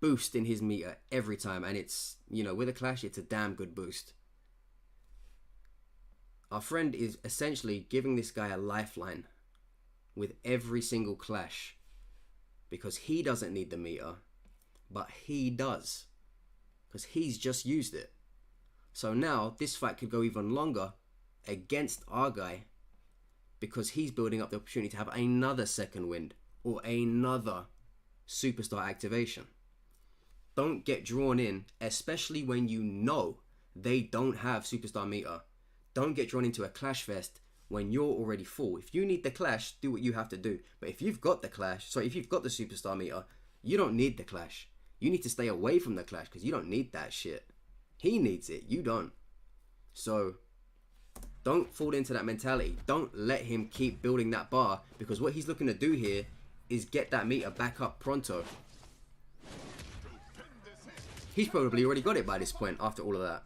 boost in his meter every time, and it's, you know, with a clash, it's a damn good boost. Our friend is essentially giving this guy a lifeline with every single clash, because he doesn't need the meter, but he does, because he's just used it. So now this fight could go even longer against our guy, because he's building up the opportunity to have another second wind or another superstar activation. Don't get drawn in, especially when you know they don't have superstar meter. Don't get drawn into a clash fest when you're already full. If you need the clash, do what you have to do. But if you've got the clash, sorry, if you've got the superstar meter, you don't need the clash. You need to stay away from the clash, because you don't need that shit. He needs it, you don't. So don't fall into that mentality. Don't let him keep building that bar, because what he's looking to do here is get that meter back up pronto. He's probably already got it by this point after all of that.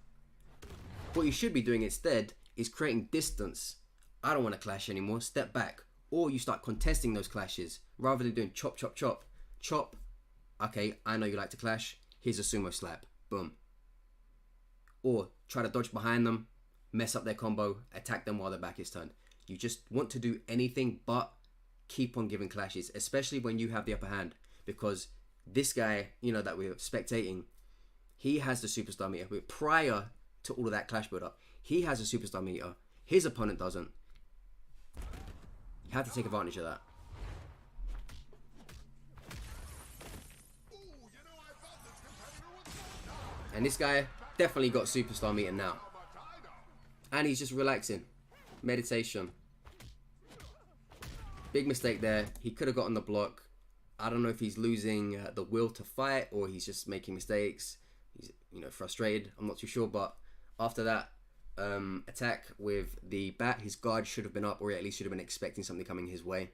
What you should be doing instead is creating distance. I don't want to clash anymore, step back. Or you start contesting those clashes rather than doing chop, chop, chop. Chop, okay, I know you like to clash, here's a sumo slap, boom. Or try to dodge behind them, mess up their combo, attack them while their back is turned. You just want to do anything but keep on giving clashes, especially when you have the upper hand, because this guy, you know, that we're spectating, he has the superstar meter. But prior to all of that clash build up, he has a superstar meter, his opponent doesn't. You have to take advantage of that. And this guy definitely got superstar meter now. And he's just relaxing. Meditation. Big mistake there. He could have gotten the block. I don't know if he's losing the will to fight, or he's just making mistakes. He's, you know, frustrated. I'm not too sure. But after that attack with the bat, his guard should have been up, or at least should have been expecting something coming his way.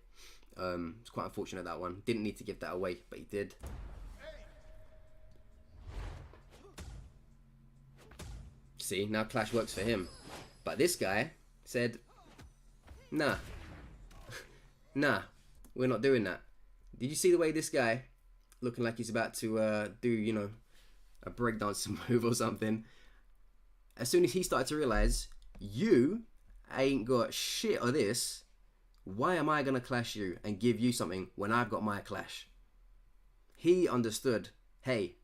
It's quite unfortunate, that one. Didn't need to give that away, but he did. See, now clash works for him. But this guy said, nah. Nah, we're not doing that. Did you see the way this guy, looking like he's about to do, you know, a breakdance move or something? As soon as he started to realize, you ain't got shit of this, why am I going to clash you and give you something when I've got my clash? He understood, hey,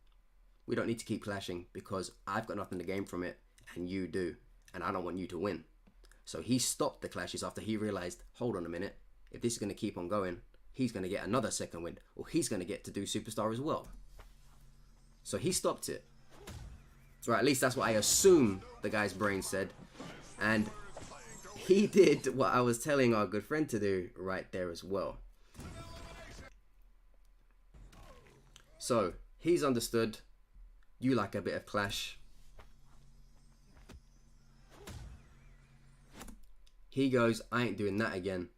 we don't need to keep clashing because I've got nothing to gain from it and you do, and I don't want you to win. So he stopped the clashes after he realized, hold on a minute, if this is going to keep on going, he's going to get another second win, or he's going to get to do superstar as well. So he stopped it. Or at least that's what I assume the guy's brain said. And he did what I was telling our good friend to do right there as well. So he's understood you like a bit of clash. He goes, I ain't doing that again.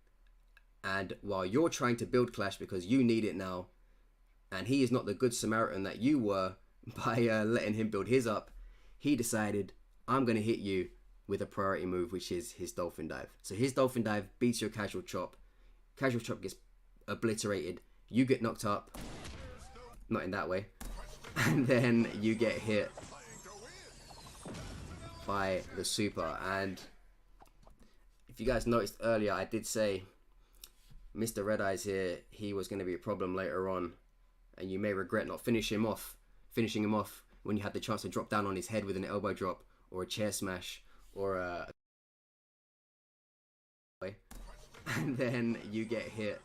And while you're trying to build clash because you need it now, and he is not the good Samaritan that you were by letting him build his up, he decided, I'm going to hit you with a priority move, which is his dolphin dive. So his dolphin dive beats your casual chop. Casual chop gets obliterated. You get knocked up. Not in that way. And then you get hit by the super. And if you guys noticed earlier, I did say Mr. Red Eyes here, he was going to be a problem later on. And you may regret not finishing him off when you had the chance to drop down on his head with an elbow drop or a chair smash or a... And then you get hit.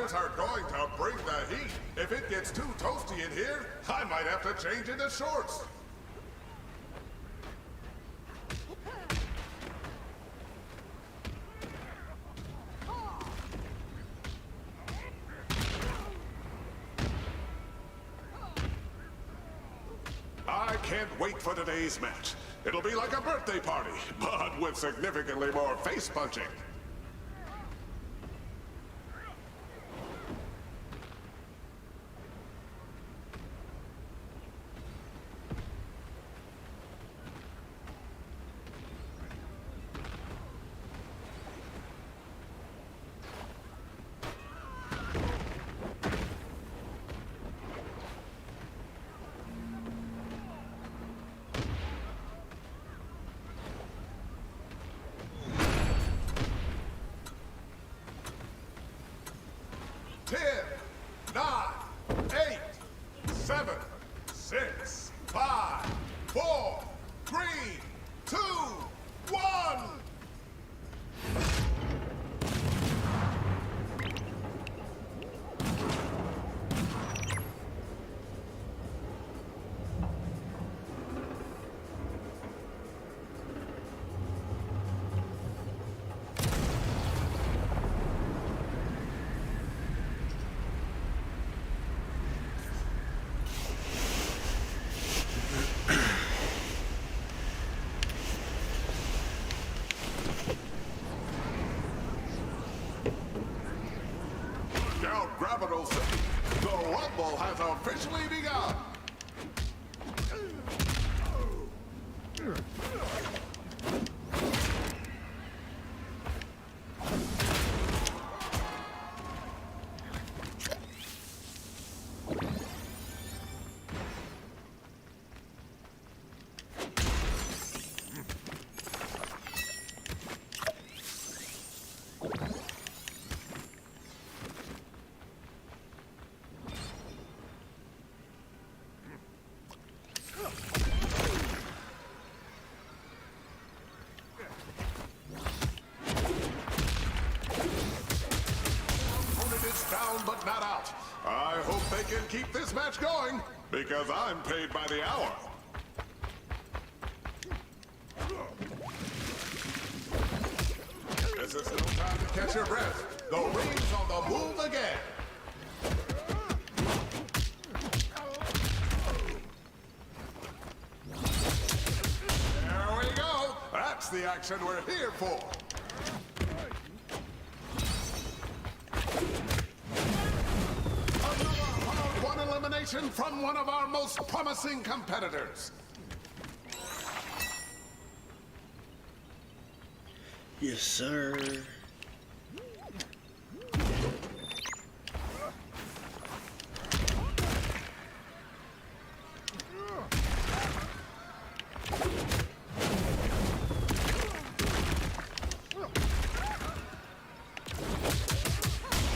competitors are going to bring the heat. If it gets too toasty in here, I might have to change into shorts. I can't wait for today's match. It'll be like a birthday party, but with significantly more face punching. Capital City, the Rumble has officially begun. But not out. I hope they can keep this match going, because I'm paid by the hour. This is no time to catch your breath. The ring's on the move again. There we go. That's the action we're here for. From one of our most promising competitors. Yes, sir.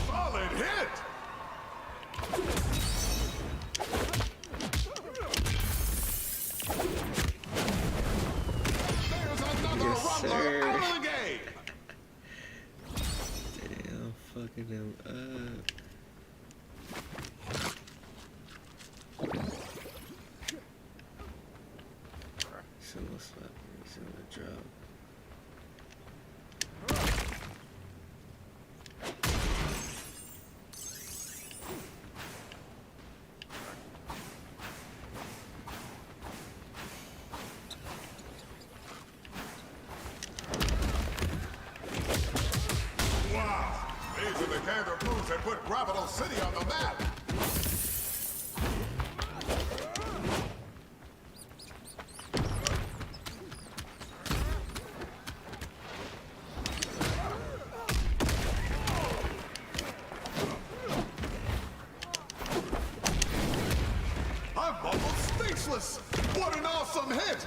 Solid hit. Fucking him up. Single slap, single drop. These are the kind of moves that put Capital City on the map. I'm almost speechless. What an awesome hit.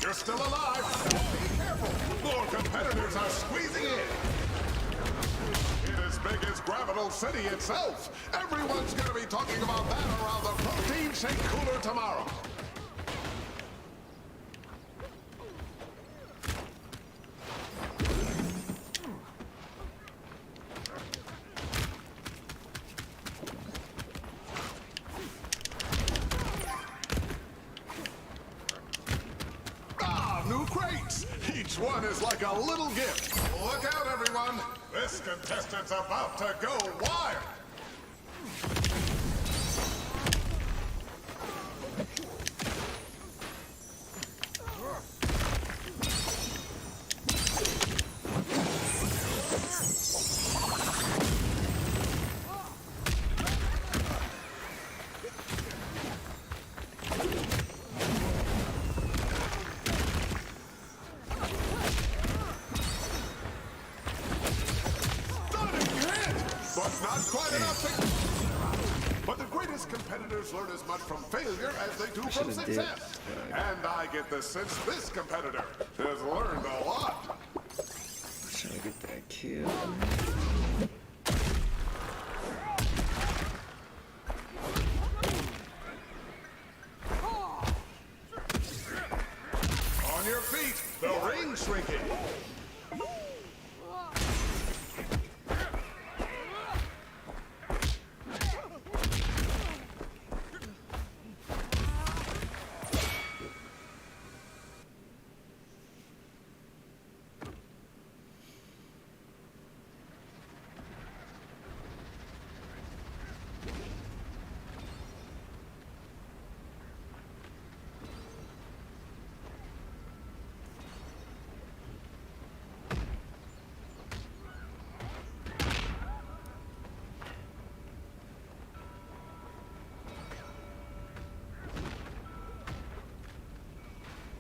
You're still alive. Be careful. More competitors are squeezing in. It is big as Capital City itself. Everyone's going to be talking about that around the protein shake cooler tomorrow. Each one is like a little gift. Look out, everyone! This contestant's about to go wild! But the greatest competitors learn as much from failure as they do from success. And I get the sense this competitor has learned a lot. Trying to get that kill. On your feet, the ring's shrinking.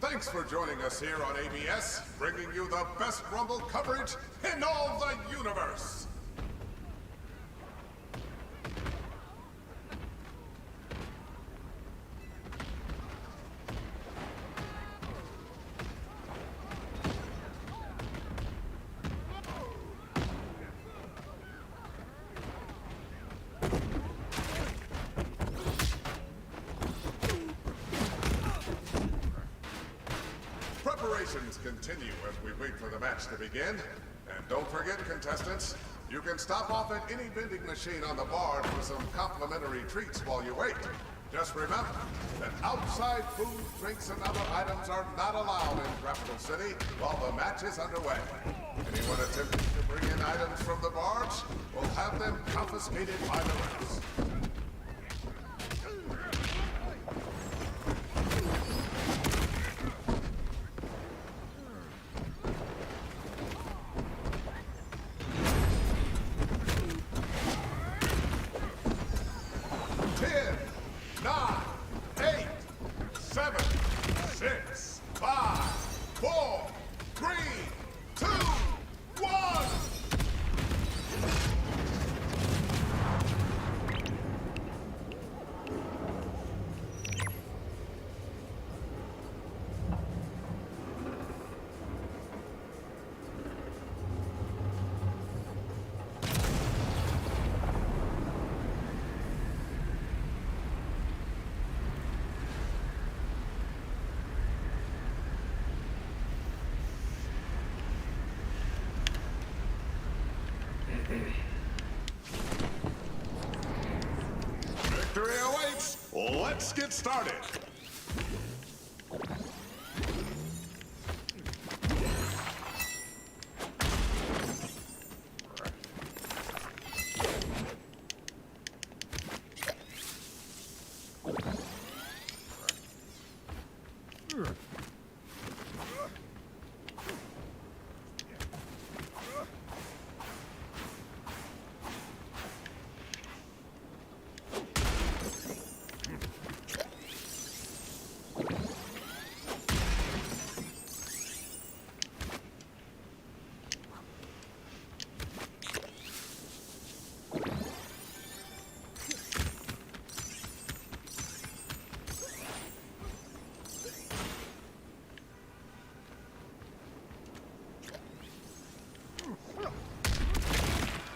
Thanks for joining us here on ABS, bringing you the best Rumble coverage in all the universe. Preparations continue as we wait for the match to begin. And don't forget, contestants, you can stop off at any vending machine on the bar for some complimentary treats while you wait. Just remember that outside food, drinks, and other items are not allowed in Capital City while the match is underway. Anyone attempting to bring in items from the bars will have them confiscated by the refs. Victory awaits! Let's get started!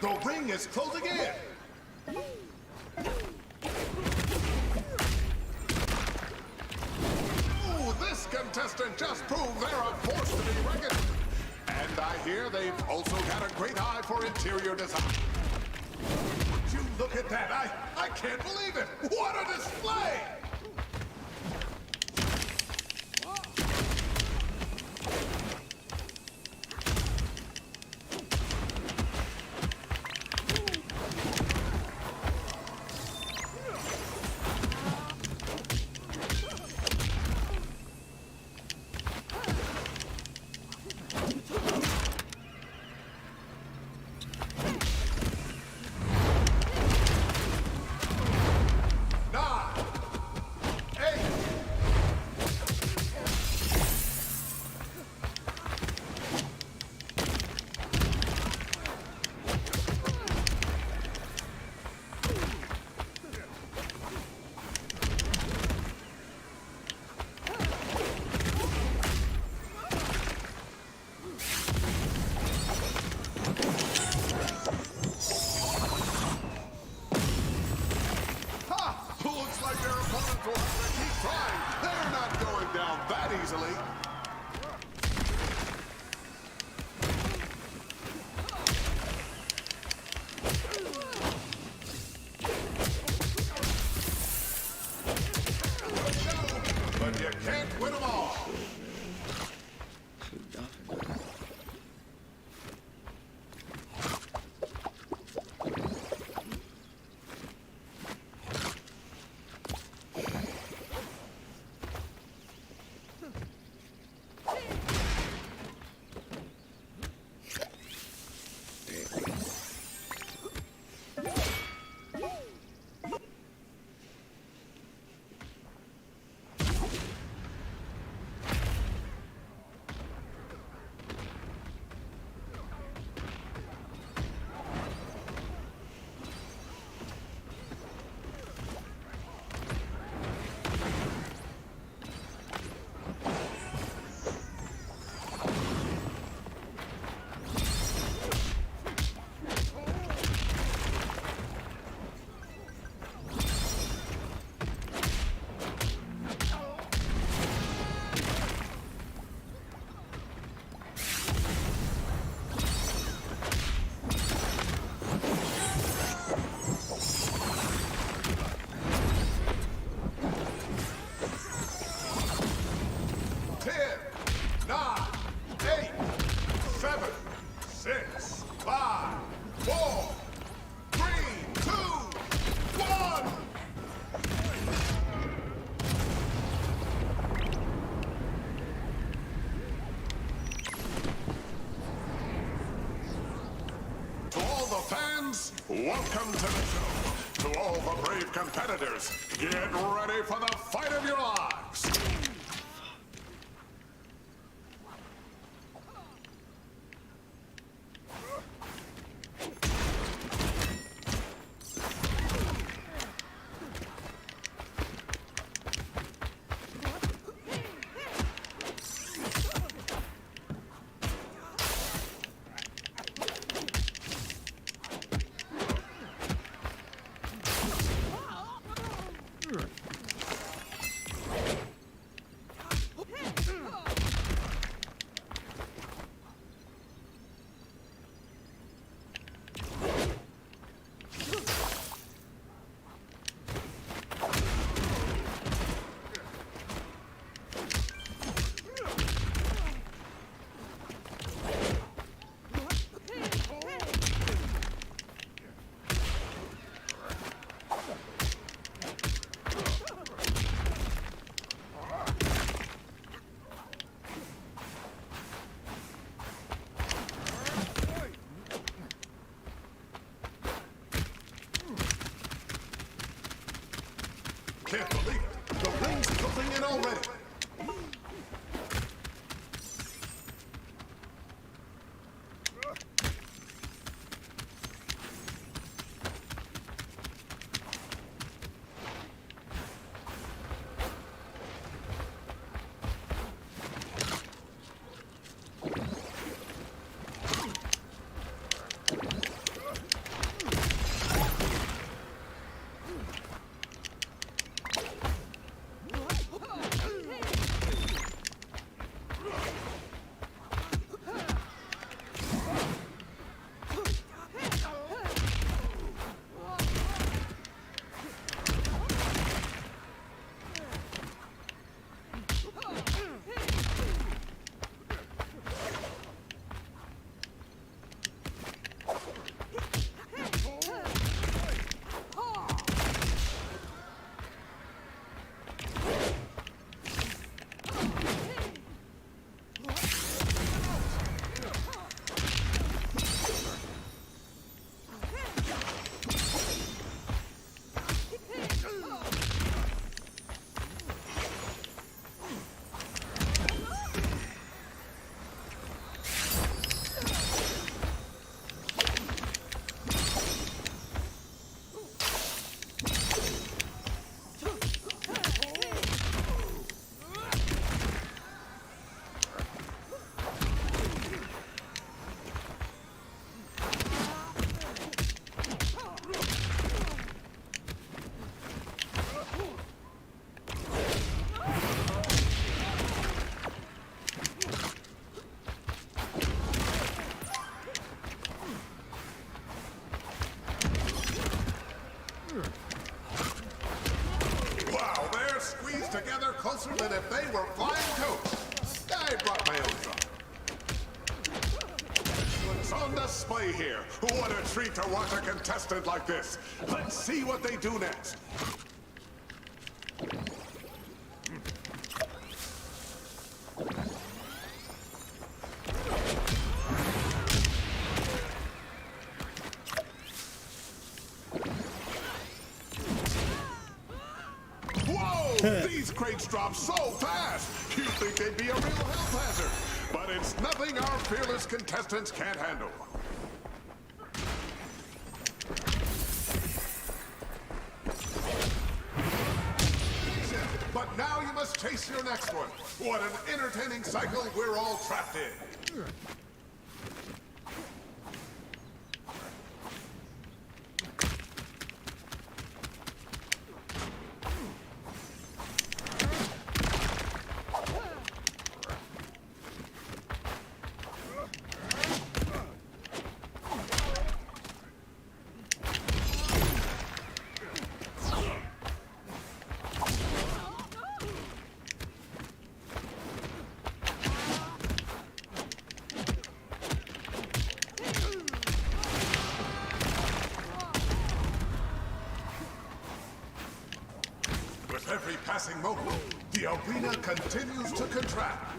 The ring is closing in! Ooh, this contestant just proved they're a force to be reckoned. And I hear they've also got a great eye for interior design. Would you look at that? I can't believe it! What a display! People have to keep trying. They're not going down that easily. But you can't win them all. Welcome to the show. To all the brave competitors, get ready for the fight of your lives. Can't believe it. The ring's closing in already. squeezed together closer than if they were flying coats. I brought my own truck. It's on display here. What a treat to watch a contestant like this. Let's see what they do next. Whoa! These crates drop so fast! You'd think they'd be a real health hazard. But it's nothing our fearless contestants can't handle. But now you must chase your next one. What an entertaining cycle we're all trapped in. With every passing moment, the arena continues to contract.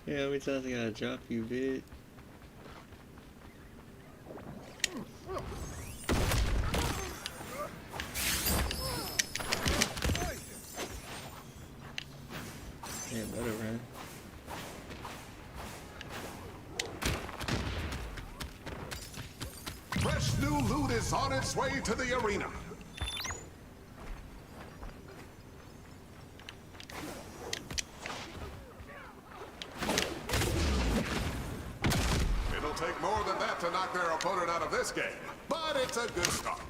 Yeah, how many times I gotta drop you, bitch? Yeah, better run. Fresh new loot is on its way to the arena. It'll take more than that to knock their opponent out of this game, but it's a good start.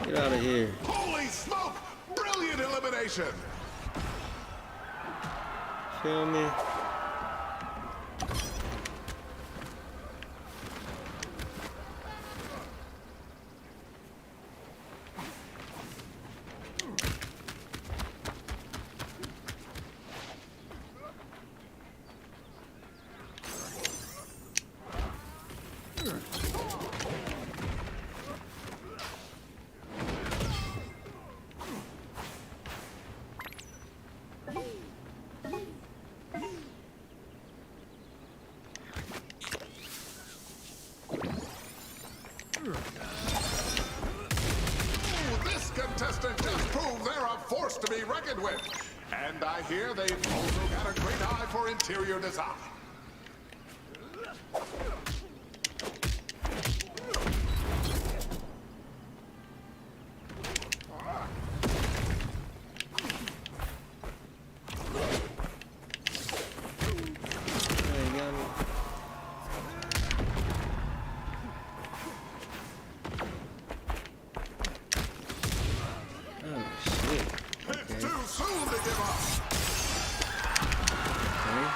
Get out of here. Holy smoke! Brilliant elimination! Feel me? This contestant just proved they're a force to be reckoned with. And I hear they've also got a great eye for interior design. soon to give up. Okay.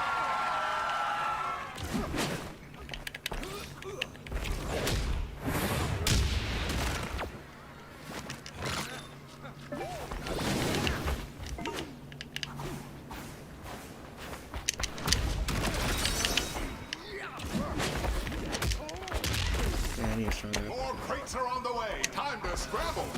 Yeah, I need a stronger. More crates are on the way. Time to scramble.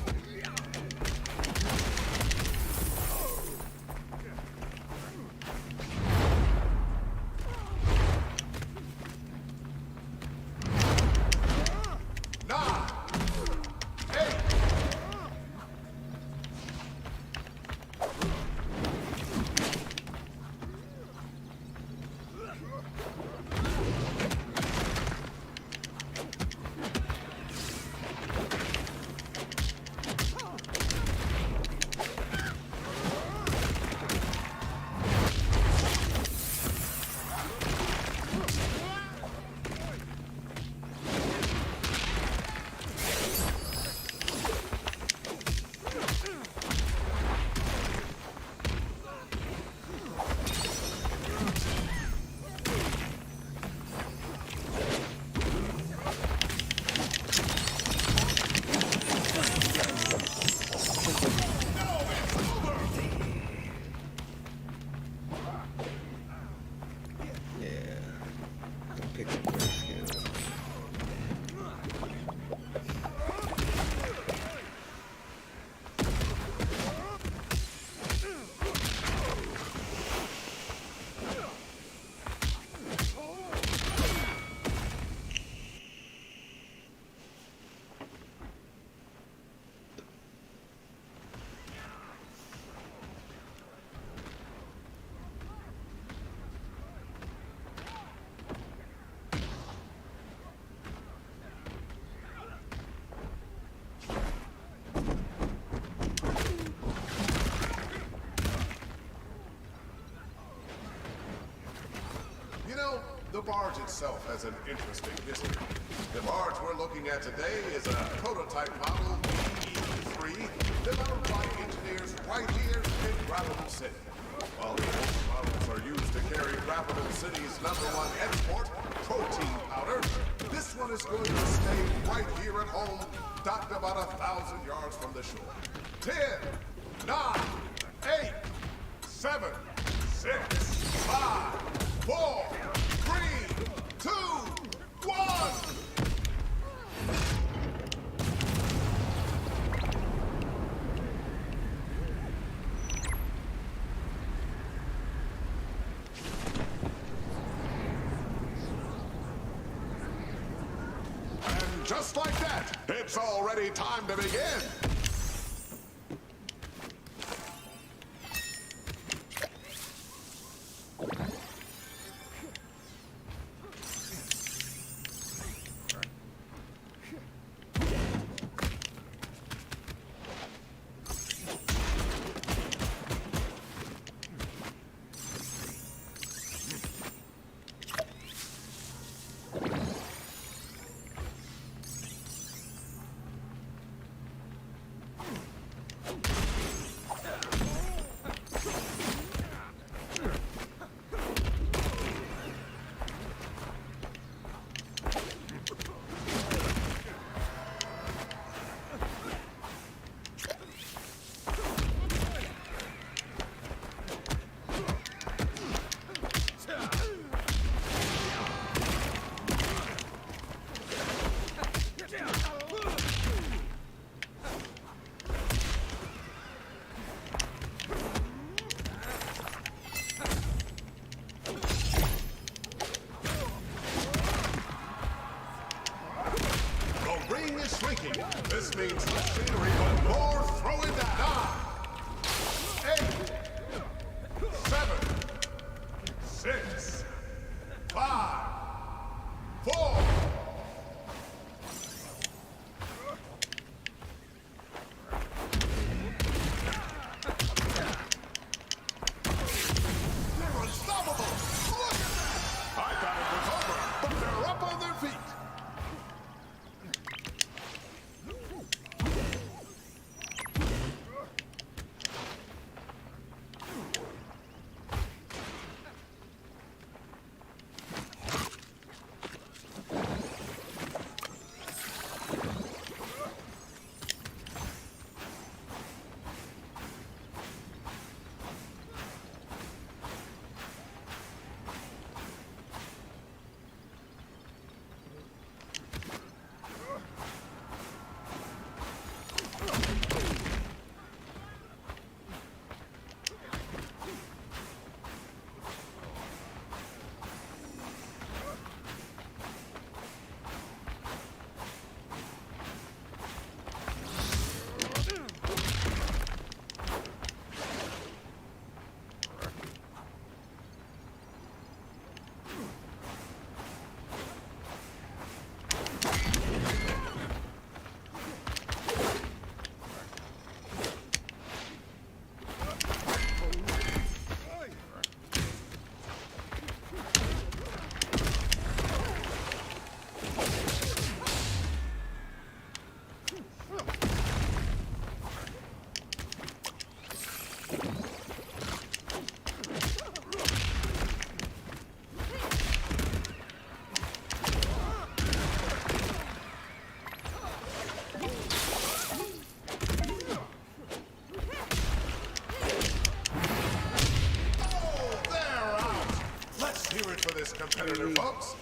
Pick up their skills. You know, the barge itself has an interesting history. The barge we're looking at today is a prototype model BE3 developed by engineers right here in Grapple City. While the old models are used to carry Grapple City's #1 export, protein powder, this one is going to stay right here at home, docked about 1,000 yards from the shore. 10, 9, 8, 7, 6, 5, 4, 3, 2, 1! And just like that, it's already time to begin! competitor, folks.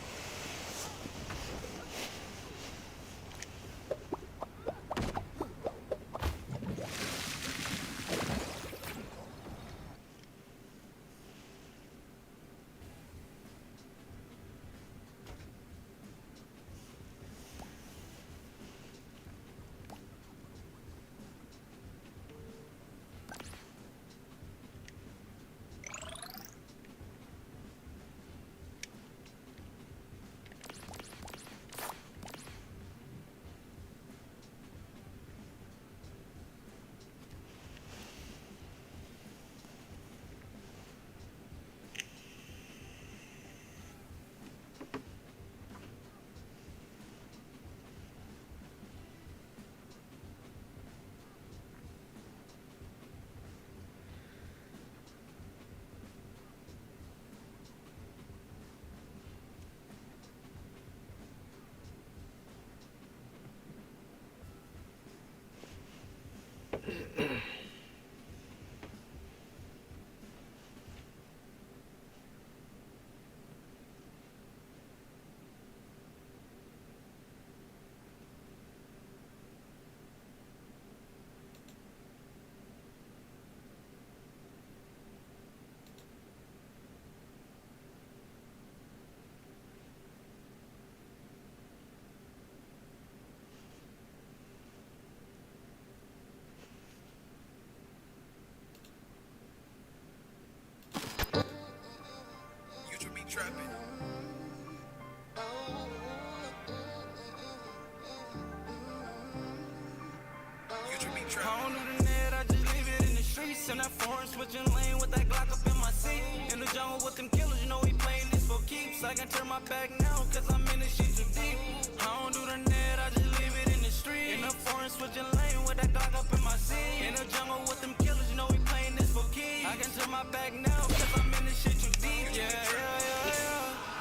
I don't do the net, I just leave it in the streets. And that foreign switching lane with that Glock up in my seat. In the jungle with them killers, you know we playing this for keeps. I can turn my back now, cause I'm in this shit too deep. I don't do the net, I just leave it in the street. In the foreign switching lane with that Glock up in my seat. In the jungle with them killers, you know we playing this for keeps. I can turn my back now, cause I'm in this shit too deep.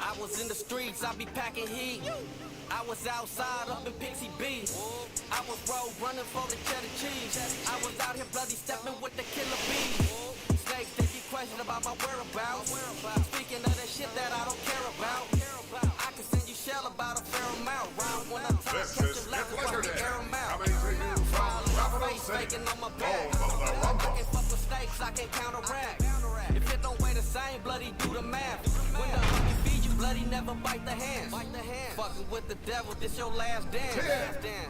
I was in the streets, I be packing heat. I was outside up in Pixie B. I was road running for the cheddar cheese. I was out here bloody stepping with the killer bees. Snakes, they keep questioning about my whereabouts. Speaking of that shit that I don't care about. I can send you shell about a fair amount. Round when I touch, catch him left, watch me air him out. Coming to you from Capital City, Faking on my back. home of the I Rumble. can fuck with snakes, I can counteract. If it don't weigh the same, bloody do the math. When the honey feed you, bloody never bite the hands. Fucking with the devil, this your last dance.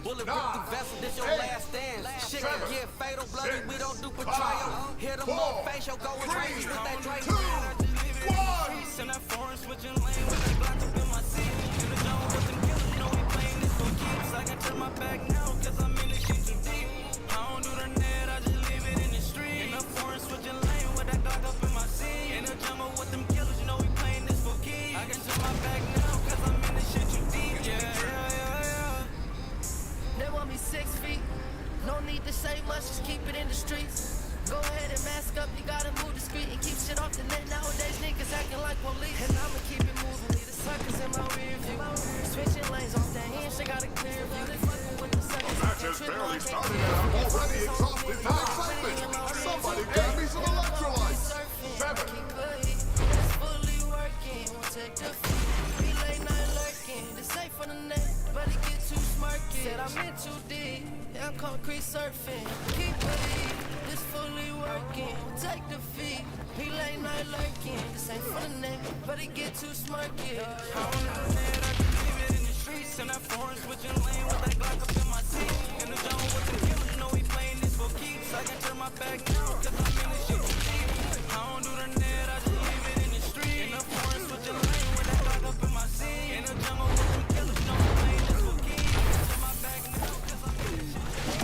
Bullet with the vessel, this your last dance. Shit can get fatal, bloody, we don't do betrayal. Hit them up, facial, going crazy with that Drake. And that foreign switching lane with that Glock up in my seat. In the zone with them killers, you know we playing this for keeps. I can turn my back now, cause I'm in this shit too deep. I don't do the net, I just leave it in the street. In the foreign switching lane with that Glock up in my seat. In the jungle with them killers, you know we playing this for keeps. I can turn my back now, cause I'm in this shit too deep. They want me 6 feet. No need to say much, just keep it in the streets. Go ahead and mask up, you gotta move discreet and keep shit off the net. Nowadays niggas acting like police, and I'ma keep it moving. Leave the suckers in my rear view. Switching lanes off that hand, she got a clear view. Fucking with the suckers. The match has barely started and I'm already exhausted by excitement. Somebody grab me some electrolytes. 7. It's fully working, won't take the feet. We late night lurking, this ain't for the net, but it get too smirky. Said I'm in too deep, yeah, I'm concrete surfing. Keep believe, this fully working, won't take the feet. We late night lurking, this ain't for the net, but it get too smirky. I don't do the net, I just leave it in the streets. And that foreign switching lane with that Glock up in my seat. In the zone with the killers, you know we playing this for keeps. I can turn my back now, cause I'm in this shit too deep. I don't do the net, I just leave it in the street. In the foreign switching lane with that Glock up in my seat. In the jungle with them killers, you know we playing this for keeps. I can turn my back now, cause I'm in this shit too deep.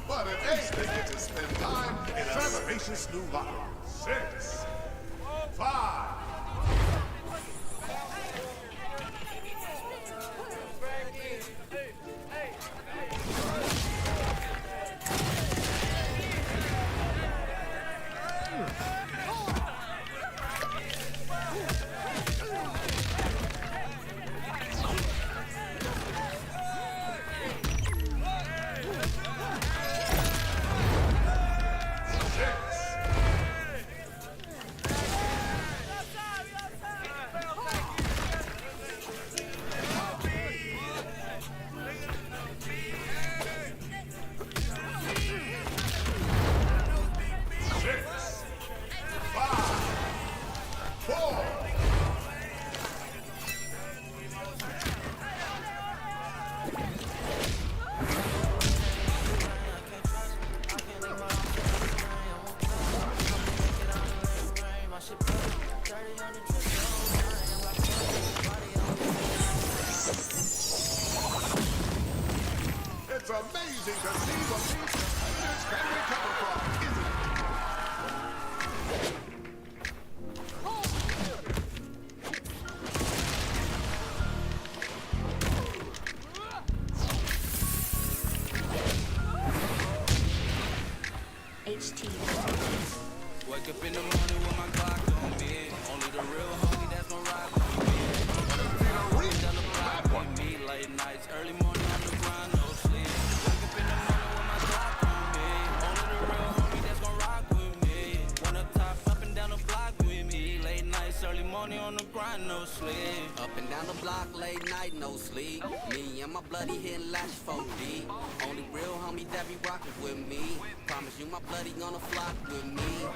But at least they get to spend time in a spacious new locker. 6. 5. Wake up in the morning with my Glock on me. Only the real homie that's gon' ride with me. Down the block with me. Late nights, early morning on the grind, no sleep. Wake up in the morning with my Glock on me. Only the real homie that's gon' rock with me. One up top, up and down the block with me. Late nights, early morning on the grind, no sleep. Up and down the block, late night, no sleep. Me and my bloody hitting lash 4D. Only real homie that be rockin' with me. Promise you my bloody gonna flock with me.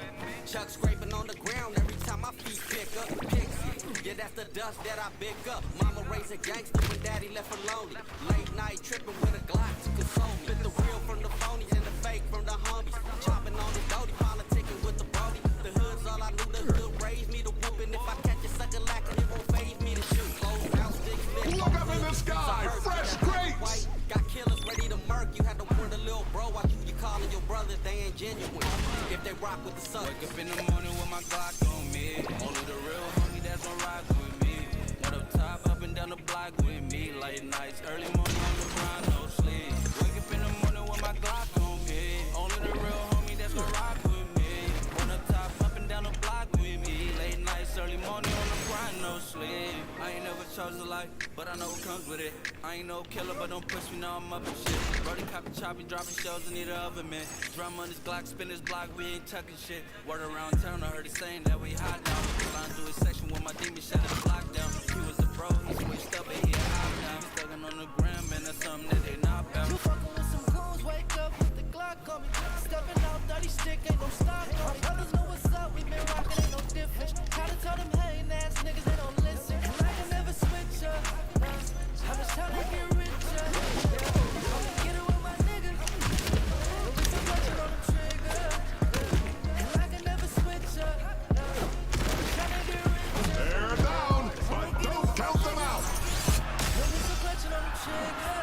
Chuck scraping on the ground every time my feet pick up. Pixie, yeah, that's the dust that I pick up. Mama raised a gangster when daddy left her lonely. Late night tripping with a Glock to console me. Split the real from the phonies and the fake from the homies. Chopping on the doty, politicking with the brody. The hood's all I knew, the hood raised me to whooping. If I catch a sucker lacking, it won't phase me to shoot. Close mouth, sticks, lit. Look up in the sky, fresh grapes. Got killers ready to murk. You had to warn the little bro. Why you calling your brothers? They ain't genuine. If they rock with the sun. Wake up in the morning with my Glock on me. Only the real homie that's gon' rock with me. One up top, up and down the block with me. Late nights, early morning on the grind, no sleep. Wake up in the morning with my Glock on me. Only the real homie that's gon' rock with me. One up top, up and down the block with me. Late nights, early morning on the grind, no sleep. I ain't never chose a life, but I know what comes with it. I ain't no killer, but don't push me, now I'm up and shit. Brody copy choppy, dropping shells in either oven, man. Drum on his Glock, spin his block, we ain't tucking shit. Word around town, I heard he saying that we hot now. Flying through his section with my demon, shut his block down. He was a pro, he switched up, and he a hot now. He's thugging on the gram, man, that's something that they not about. You fucking with some goons, wake up with the Glock on me. Stepping out, 30 stick, ain't no stop on me. Others know what's up, we been rockin', ain't no difference. Try to tell them hating ass niggas, they don't listen. I can never switch up. I'm just trying to get richer. I'ma get it with my niggas. But we still clutching on the trigger. I can never switch up. Trying to get richer. They're down, but don't count them out. But we still clutching on the trigger.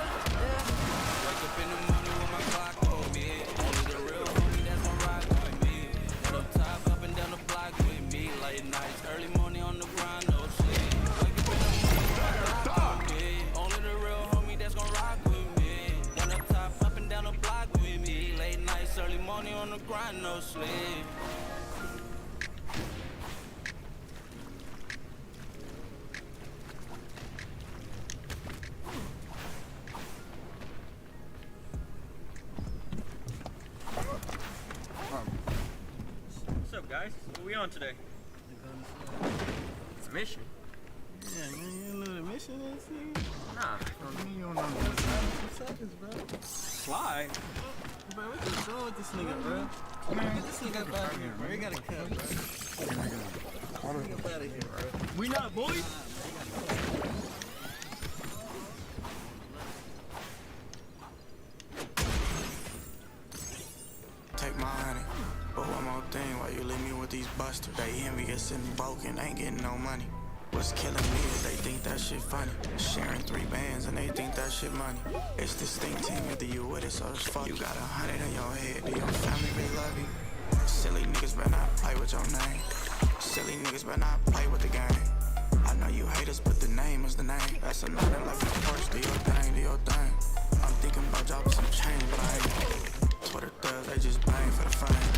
Wake up in the morning with my Glock on me. Only the real homie that's gon' rock with me. One up top, up and down the block with me. Late nights, early morning on the grind, no sleep. Wake up in the morning with my Glock on me. Only the real homie that's gon' rock with me. One up top, up and down the block with me. Late nights, early morning on the grind, no sleep. What's up, guys? What we on today? It's a mission. Yeah, man, you know the mission is here? Nah. You don't know what's seconds, bro. Fly? Bro, what you doing with this nigga, bro? Man, get this nigga up out of here, bro. You gotta cut, bro. Get up out of here, bro. We not boys? Take my honey, but one more thing, why you leave me with these busters? They hear me get sitting broken, ain't getting no money. What's killing me is they think that shit funny. Sharing 3 bands and they think that shit money. It's this thing team, either you with it, so it's fuck. You got 100 in your head, do your family really love you? Silly niggas better not play with your name. Silly niggas better not play with the game. I know you haters, but the name is the name. That's a 9/11 first, do your thing, do your thing. I'm thinking about dropping some change, but I ain't. Twitter thugs, they just bang for the fame.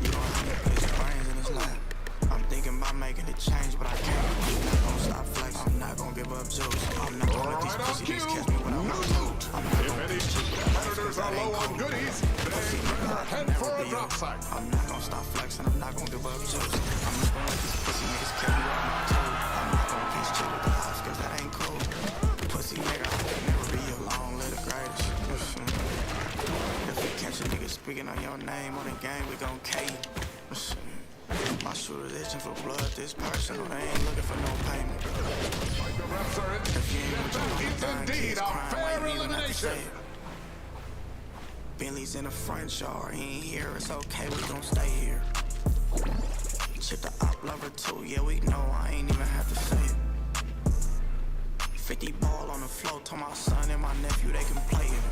You don't have to put your brains in his lap. I'm thinking about making a change, but I can't. I'm not gonna stop flexing. I'm not gonna give up juice. I'm not gonna let these pussy niggas catch me when I'm not loot. I'm not gonna If any competitors are low on goodies, they better head for a drop site. I'm not gonna stop flexing. I'm not gonna give up juice. I'm not gonna let these pussy niggas catch me when I'm not loot. I'm not gonna piece shit with the ops, cause that ain't cool. Pussy nigga, I could never be your long, live the greatest. If we catch a nigga speaking on your name on the game, we gon' K you. My shooter's itching for blood, this personal, they ain't looking for no payment. Like the refs are in, that is indeed a fair elimination. Bentley's in the front yard, he ain't here, it's okay, we gon' stay here. Chip the op lover too, yeah we know, I ain't even have to say it. 50 ball on the floor, told my son and my nephew they can play it.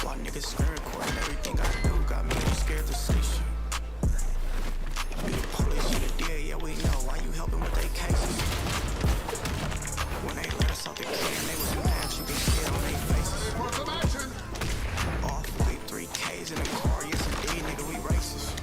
Why niggas screen recording everything I do, got me scared to say shit. Be the police in the deal, yeah we know, why you helping with they cases? When they let us out the can, they was mad, you can see it on their faces. For some action. Off-white 3Ks in the car, yes indeed, nigga, we racist.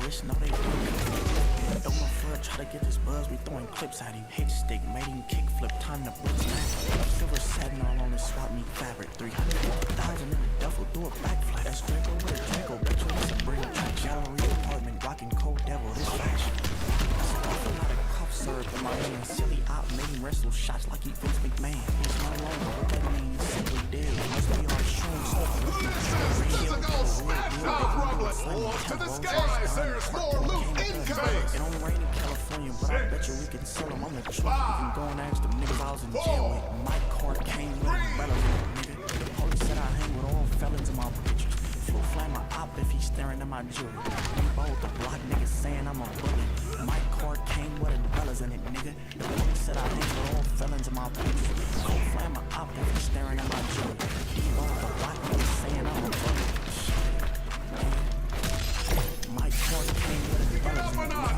bitch, no they don't. Don't my friend try to get this buzz, we throwing clips at him. Hit stick, made him kick flip, time to blitz man. Silver satin all on the swap meet fabric. 300,000 in the duffel, do a backflip. That's Draco with a Draco, bet you it's a bring track. Gallery apartment, rocking cold devil, this fashion. Stuff a lot of cough syrup in my hand. Silly op made him wrestle shots like he Vince McMahon. He's no longer what that means, simply dead. Must be our shrooms. Physical SmackDown rumbling. Up to the skies, there's more loot incoming. It don't rain in California, but I bet you we can sell them on the truck. You can go and ask them niggas I was in jail with. My car came with umbrellas in it, nigga. The police said I hang with all felons in my pictures. Flew fly my op if he's staring at my jewelry. We both the block niggas saying I'm a bully. My car came with umbrellas in it, nigga. The police said I hang with all felons in my pictures. Flew fly my op if he's staring at my jewelry. We both the block niggas saying I'm a bully. My car came with umbrellas in it, nigga.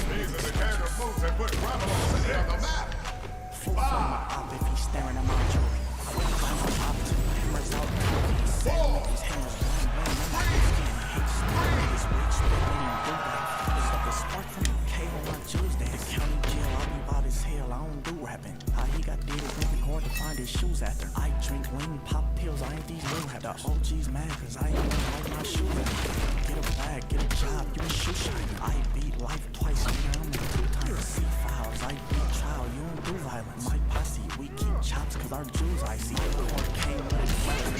These are the kind of moves that put Babylon City on the map. If he's staring at my jewelry. Hammers out. These hammers the spark from the K on my jewels. They the county jail. I'll be about as hell. I don't do rapping. How he got dead, it's gonna be hard to find his shoes after. I drink lean, pop pills. I ain't these little rappers. The OG's mad cause I ain't gonna like my shoes. Get a bag, get a job, you a shoe shiner. I beat life twice, nigga, I'm in 2 times. C-files, I beat trial, you don't do violence. My posse, we keep chops cause our Jews I see. The court came with a weapon.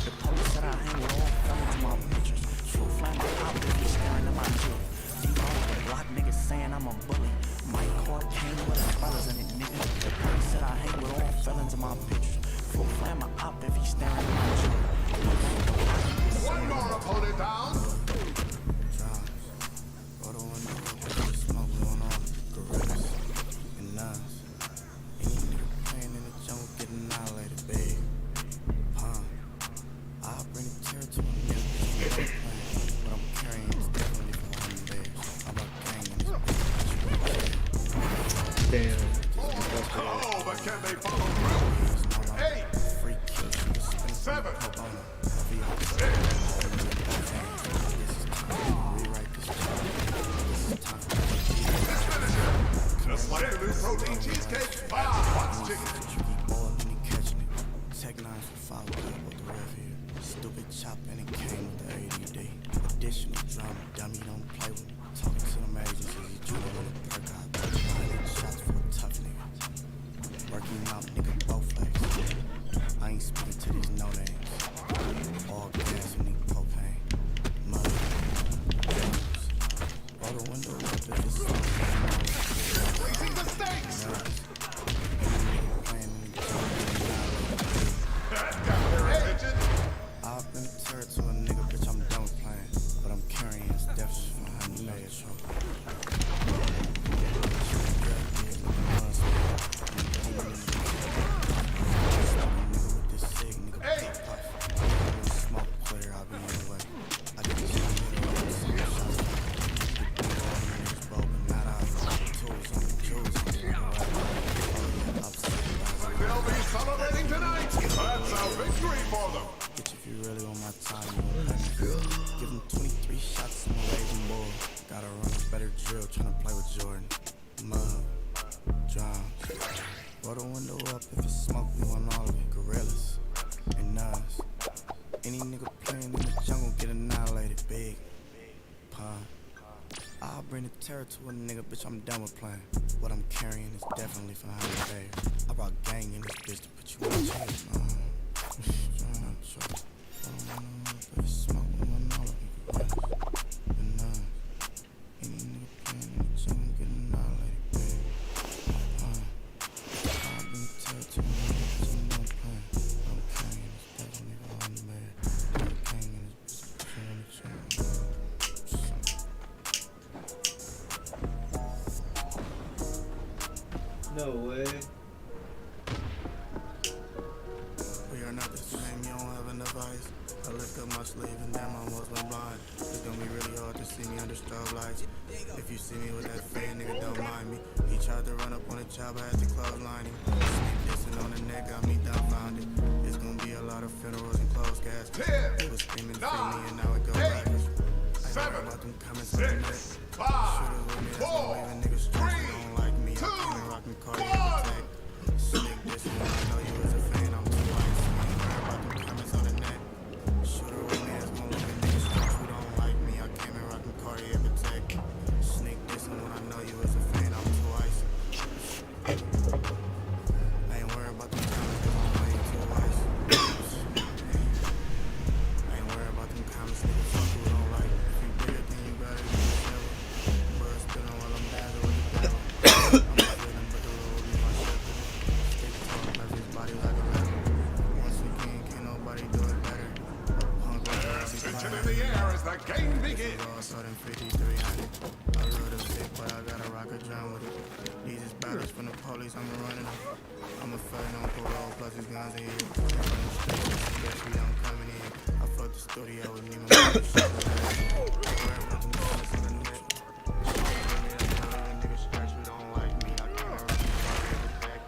The police said I hang with all felons in my pictures. True flame, my op, if he's staring at my jewelry. D-Ball, the block niggas saying I'm a bully. My car came with umbrellas in it, nigga. The police said I hang with all felons in my pictures. Full flame, my op, if he's staring at my jewelry. One more opponent down. Damn. Oh, but can they follow through? 8, 7, 6. Just like the new protein cheesecake, box chicken. Tech 9 for 5 with the rev here. Stupid chopping and came with the ADD. Additional drama, dummy don't play with me. Talking to them agencies, he drilled with a perk out. Buying shots for a tough nigga. Working out, nigga, both legs. I ain't speaking to these no names. All gas and need propane. Mother, roll the window up if it's Raising the stakes. That got their attention. I've been turned to a nigga, bitch, I'm done with playing. But I'm carrying his death from behind the mayor truck. They'll be celebrating tonight. That's our victory for them. Bitch, if you really want my time, you won't let me. Give him 23 shots in my raging bull. Gotta run a better drill, tryna play with Jordan. Mud, drums. Roll the window up if it's smoke, we want all of it. Gorillas and nuts. Any nigga playing in the jungle get annihilated. Big pun. I'll bring the terror to a nigga, bitch, I'm done with playing. What I'm carrying is definitely for 100 days. I brought gang in this bitch to put you in chains. If it's smoke, we want all of it. Gorillas and nuts. Any nigga playing in the jungle get annihilated. Big I'll bring the terror to a nigga, bitch, I'm done with playing. What I'm carrying is definitely for 100 days. Got a gang in this bitch to put you in chains. No way. We are not the same, you don't have enough ice. I lift up my sleeve and damn, I almost went blind. It's gonna be really hard to see me under strobe lights. If you see me with that fan, nigga, don't mind me. He tried to run up on the job, I had to clothesline him. Kissing on the neck got me dumbfounded. It's gonna be a lot of funerals and closed caskets. It was screaming for me and now it go backwards. 7, About them comments on the net. 6, 5, 4, 3, 2, 1. Slick this one, I know you was a fan, I'm too ice. Ain't worried about them comments on the net. Shooter with me, it's gonna leave a nigga stress who don't like me. I came in rockin' Cartier Protect. Sneak this one, I know you was a fan, I'm too ice. I ain't worried about them comments, cause I know you too ice. I ain't worried about them comments, nigga, fuck who don't like me. If you did it, then you gotta do it forever. Birds spinning while I'm dazzled with the devil. I'm not feeling, but the Lord will be my shepherd. Stick tall, left his body like a rapper. Once again, can't nobody do it better. Punk like every Tension in the air as the game begins. all sudden 5300. I love the sick, but I gotta rock a drum with it. These is battles from the police, I'm running them. I'm a fighting on parole, plus his guns in here. Guess we don't coming in. I fucked the studio with me, my mother shit was niggas scratch, we don't like me. I can't rock the back.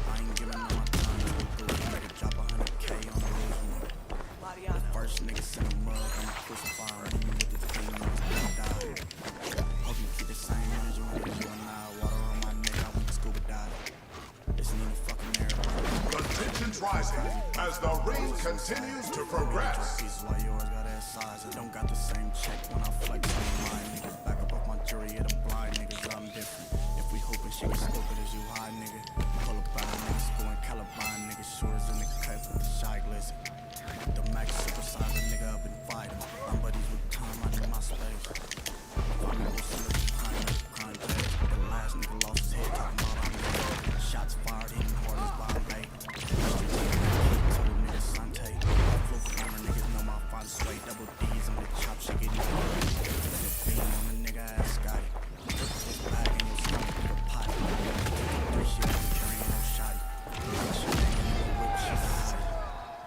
I ain't giving no my time to do it. Make it drop 100K on the original. The first nigga sent a mug, I'ma crucify him with the thing on his gonna die. Hope you keep the same energy when you and I. Water on my neck, I went to scuba dive. Isn't even fucking marathon. The tension's rising as the ring continues to progress. Pieces why yours got that size. I don't got the same check when I flex on mine. Niggas back up off my jury, yeah, the blind niggas, I'm different. If we hoping she was stupid as you high, nigga. Pull up by the niggas, going Caliban, niggas, shooters in the cut with the shy glisten. The max supersize a nigga up and fight him. I'm buddies with time, I need my space. Find me with some crime page. The last nigga lost his head talking about I'm dead. Shots fired, hitting hard as Bombay. Told the niggas Sante. Flow camera niggas know my father's sway. Double D's on the chop, shit get no the beam on the nigga ass Scotty. This bag in your stomach, nigga pot. 3 shit, I'm carrying no shot. What's your name? Whip shit high.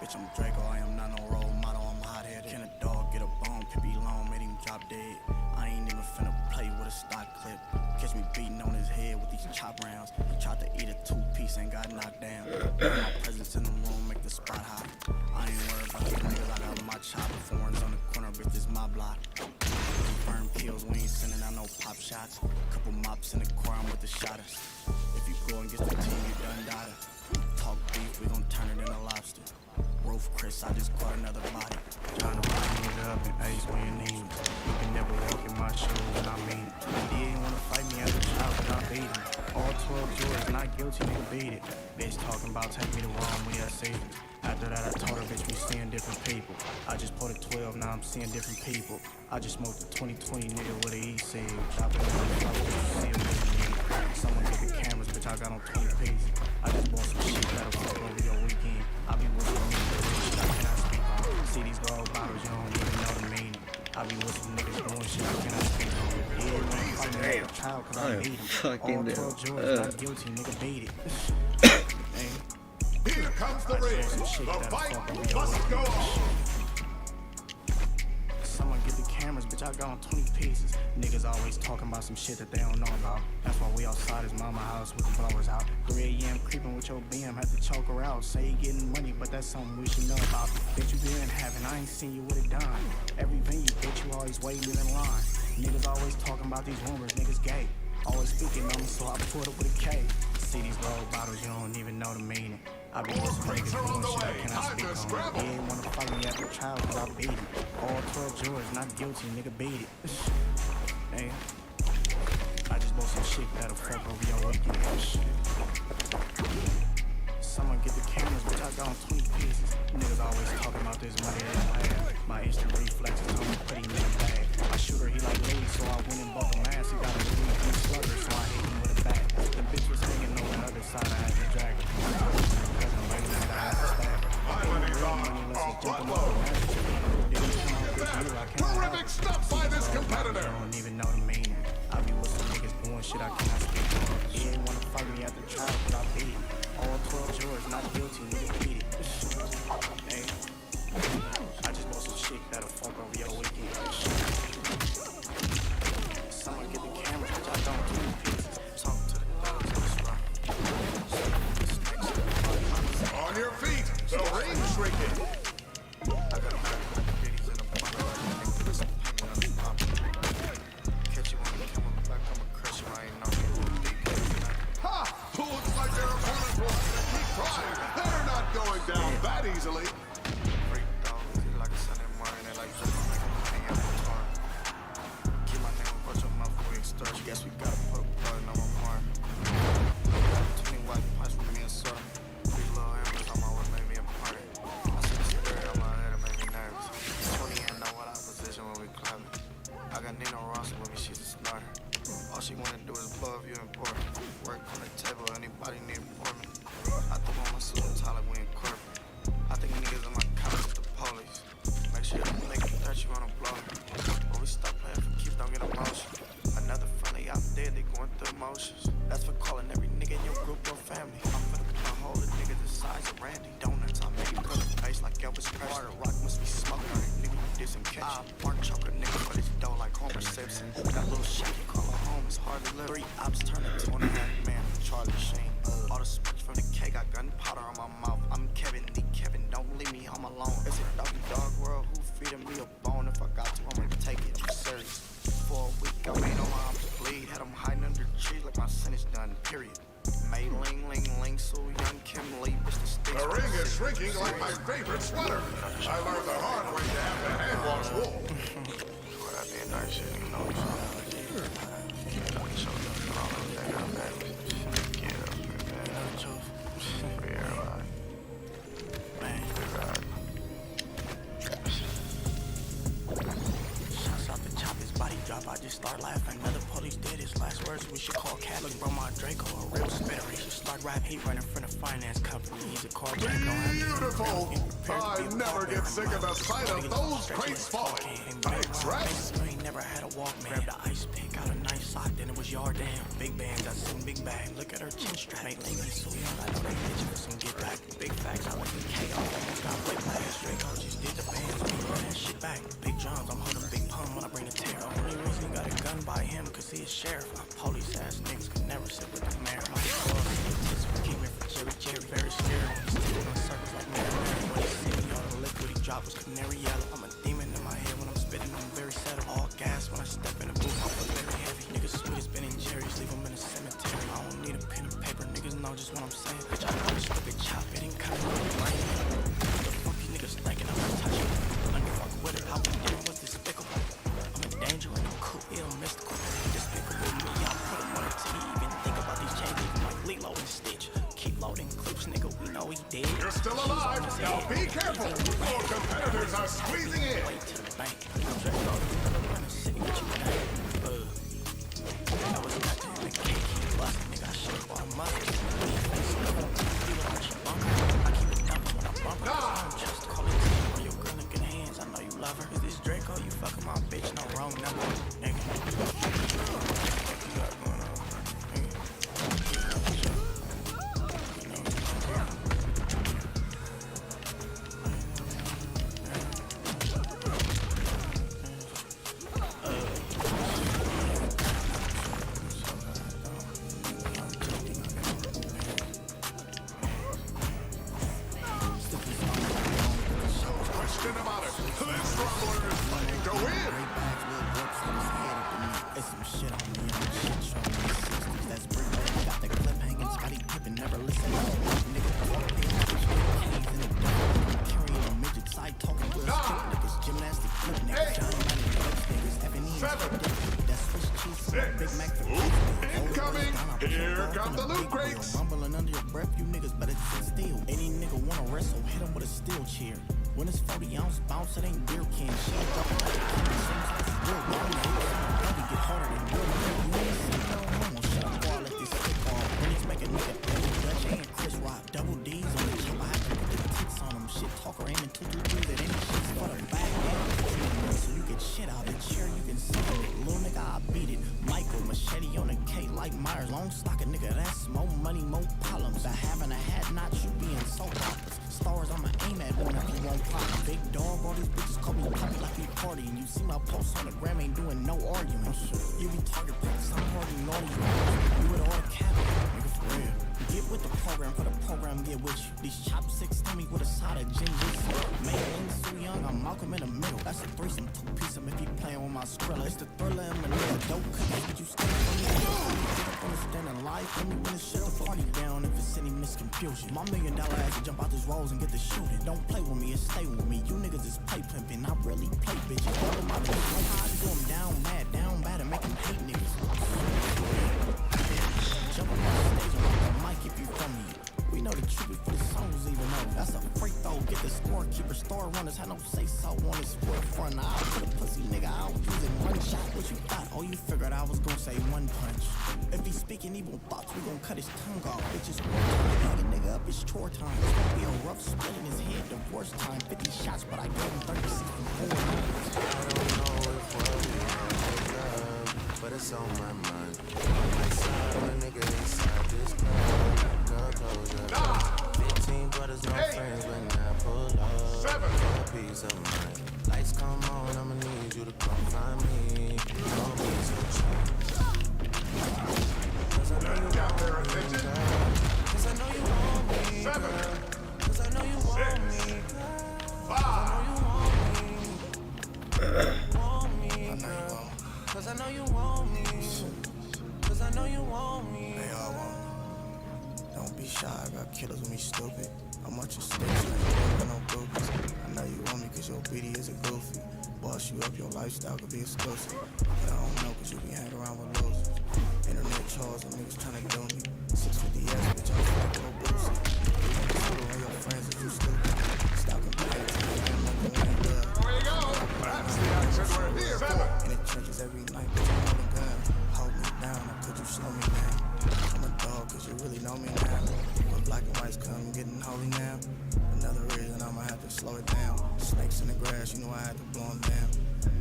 Bitch, I'm Draco, I am not no role model, I'm hot-headed. Can a dog get a bone, Pippi long, made him drop dead. I ain't even finna play with a stock clip. Catch me beating on his head with these chop rounds. He tried to eat a 2-piece and got knocked down. My presence in the room make the spot hot. I ain't worried about these niggas, I got my chopper. Foreigns on the corner, bitch, this my block. Confirmed kills, we ain't sending out no pop shots. Couple mops in the car, I'm with the shotters. If you go and get the team, you done data. Talk beef, we gon' turn it into lobster. Roof Chris, I just caught another body. Trying to find nigga up and ace when you need him. You can never walk in my shoes when I mean it. He ain't wanna fight me as a child, but I beat him. All 12 jurors, not guilty, nigga beat it. Bitch talking about take me the wrong way, I saved it. After that, I told her, bitch, we seeing different people. I just put a 12, now I'm seeing different people. I just smoked a 2020 nigga with a E-Sig. Dropping it on the floor, see him with me. Someone get the cameras, bitch, I got on 20 pieces. I just bought some shit that'll fuck over your weekend. I be with some niggas doing shit I cannot speak on. See these gold bottles, you don't even know the meaning. I be with some niggas doing shit I cannot speak on. Yeah, man, I'm fighting a child cause I beat him. All 12 jurors, not guilty, nigga beat it. Hey. Here comes the ring. The fight must go on. Someone get the cameras, bitch, I got on 20 pieces. Niggas always talking about some shit that they don't know about. That's why we outside his mama house with the blowers out. 3 a.m. creeping with your BM, had to choke her out. Say you getting money, but that's something we should know about. Bitch, you been having, I ain't seen you with a dime. Every venue, bitch, you always waiting in line. Niggas always talking about these rumors, niggas gay. Always speaking on me, so I put it with a K. See these gold bottles, you don't even know the meaning. I be with some niggas doing shit I cannot speak on. He ain't wanna fight me after trial cause I beat him. All 12 jurors not guilty, nigga beat it. Hey, I just bought some shit that'll fuck over your weekend. Someone get the cameras, bitch, I got on 20 pieces. Niggas always talking about this money in my head. My instant reflexes told me put him in the bag. My shooter, he like ladies, so I went and bought a mask. He got a really deep slugger, so I hit him with a bat. The bitch was hanging on the other side, I had to drag her. Cousin lady, I had to stab her. Terrific stuff by this competitor. I don't even know the meaning. I be with some niggas doing shit I cannot speak on. He ain't wanna fight me at the trial, but I beat him. All 12 jurors, that easily. Freak dog, it's like a Sunday morning, they like just make a money in the car. Keep my name, watch your mouth before you start. Guess we gotta put a button on my mark. 20 white punch for me and sir. These little embers on my way made me a party. I see the spirit on my head, it made me nervous. 20 ain't know what opposition when we clapping. I got Nino Ross with me, she's a smarter. All she wanna do is blow up you important. Work on the table, anybody need employment. I threw on my suit and tie like we in corporate. I think niggas in my comments with the police. Make sure you make it that you wanna blow me. But we stop playing for keeps, don't get emotion. Another friendly out there, they going through emotions. That's for calling every nigga in your group your family. I'm finna put a hole in niggas the size of Randy. Donuts, I make it put a face like Elvis Presley. Rock must be smoking on it, nigga, you disengage. I bark choke a nigga for this dough like Homer Simpson. That little shit you call a home is hard to live. 3 ops turn into 1.5 man, Charlie Sheen. All the sparks from the cake, got gunpowder on my mouth. I'm Kevin Lee, Kevin, don't leave me home alone. It's a doggy dog world, who feeding me a bone? If I got to, I'ma take it, you serious. For a week, I made all my ops bleed. Had them hiding under trees like my sentence done, period. May Ling, Ling, Ling, so young Kim Lee, bitch, the sticks. The ring is shrinking like my favorite sweater. I learned the hard way to have to hand wash wool. Well, that be a nice shit, you know. I just start laughing. Another police did his last words. We should call Cat. Look, bro, my Draco, a real spitter. He should start rap. He running for the finance company. He's a carjacker. Beautiful. I never get sick of the sight of those crates falling. Thanks, Rex. I ain't never had a Walkman. Grab the ice pick out a nice sock, then it was yard damn. Big bands, I seen big bag. Look at her chin strap. Make lady so young. I know they hit you for some get back. Big facts, I like the KO. Almost got whiplash. Draco just did the bands. We run that shit back. Big drums, I'm holding big pun when I bring the tear. Only reason got a gun by him, cause he a sheriff. Police ass niggas could never sit with the mayor. My keep it for Jerry, very scary. When he's circles like Mary. When he see me on the liquid, he drop his canary yellow. I'm a demon in my head when I'm spitting, I'm very settled. All gas when I step in the booth, I feel very heavy. Niggas sweet as Ben and Jerry's, leave them in the cemetery. I don't need a pen and paper, niggas know just what I'm saying. Bitch, I just look at chop, it ain't coming with my hand. What the fuck you niggas thinking? I'm not touching it. Let me fuck with it, how we doing what's despicable. I'm in danger in the cool, ill, mystical. Despicable me, I put him on a TV. Even think about these changes like Lilo and Stitch. Keep loading clips, nigga, we know he dead. You're still alive, now be careful. Your competitors are squeezing in. Way to the bank. I'm just going to city with you today. I was not to the cake, he bustin', nigga, I should've bought a mother. I keep it dumping when I bump her. I'm just calling you your girl in good hands, I know you love her. Is this Draco, you fucking my bitch, no wrong number, nigga. Incoming! Here come the loot crates! Rumbling under your breath, you niggas better sit still. Any nigga wanna wrestle, hit him with a steel chair. When it's 40 ounce bounce, it ain't beer can. Shit up like a kid, seems like it's real. Baby get harder than real. You ain't seen no normal shit. I'm gonna let this stick off. When he's making nigga Eddie Dutch and Chris Rock. Double D's on the chip, I have to put the tits on them. Shit talker aiming 2-3 that ain't shit for the back end. So you get shit out of the chair, you can see it. Little nigga, I beat it. Michael, machete on the K like Myers. Long stock a nigga, that's more money, more problems. I haven't a hat, not you being soap operas. Stars, I'ma aim at one if you won't pop. Big dog, all these bitches call me puppy like we party. And you see my posts on the gram, ain't doing no arguing. You be target practice, I'm hardly naughty. You with all the cabinet, nigga, for real. Get with the program, for the program get with you. These chopsticks tell me with a side of ginger. Man, so young, I'm Malcolm in the middle. That's a threesome, two-piece if you playing with my Skrilla. It's the thriller in Manila, dope cookies, but you stand for me. Understanding life, let me win the shit, the party down if it's any it's confusion. My $1 million ass to jump out this rose and get the shooting. Don't play with me and stay with me. You niggas is play pimping. I really play bitches. All of my niggas play hard to do them down bad and make them hate niggas. Jump on the stage and rock the mic if you from me. We know the truth before the song was even over. That's a free throw. Get the scorekeeper, store runners. Had no say so on his forefront. I'll put a pussy nigga out. Use it one shot. What you thought? Oh, you figured I was gonna say one punch. If he's speaking evil thoughts, we gon' cut his tongue off. Bitches hang a nigga up, it's chore time. It's gonna be a rough split in his head, divorce time. 50 shots, but I gave him 36 and 4 rounds. I don't know if what we have is love, but it's on my mind. My side, a nigga inside this club. Girl, close your eyes. 15 brothers, no friends when I pull up. 7. For a piece of mind. Lights come on, I'ma need you to come find me. No piece of change. Cause I know you want me, girl. Cause I know you want me, girl. Cause I know you want me, girl. I know you want me, girl. Cause I know you want me. Cause I know you want me. They all want me. Don't be shy, I got killers with me stupid. I'm much of sticks, I ain't no groupies. I know you want me cause your BD is a goofy. Boss you up, your lifestyle could be exclusive. But I don't know cause you be hanging around with losers. Internet trolls, them niggas tryna do me. 650S, bitch, I'm like no boozy. All your friends if you stupid. Stop comparing to me, I'm like the winning glove. There you go. That's the action we're here for. In the trenches every night, bitch, I'm holding gun. Hold me down, or could you slow me down? I'm a dog cause you really know me now. When black and whites come, getting holy now. Another reason I'ma have to slow it down. Snakes in the grass, you know I had to blow them down.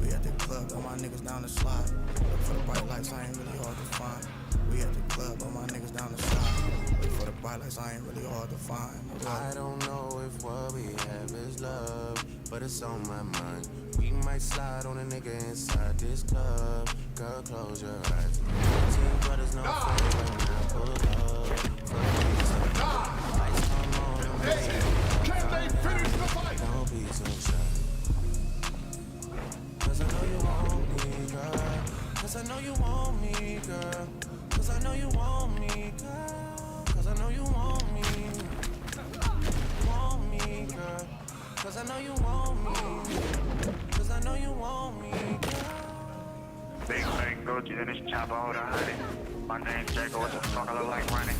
We at the club, all my niggas down the slide. Look for the bright lights, I ain't really hard to find. We at the club, all my niggas down the slide. Look for the bright lights, I ain't really hard to find. I don't know if what we have is love, but it's on my mind. We might slide on a nigga inside this club. Girl, close your eyes. 15 brothers, no friends when I pull up. For a piece of lights come on, I'm Can they finish the fight? no piece of shine. Cause I know you want me, girl. Cause I know you want me, girl. Cause I know you want me, girl. Cause I know you want me. Want me, girl. Cause I know you want me. Cause I know you want me, girl. Big bang Gucci, then it's chopper hold 100. My name's Jacob, what the fuck I look like running?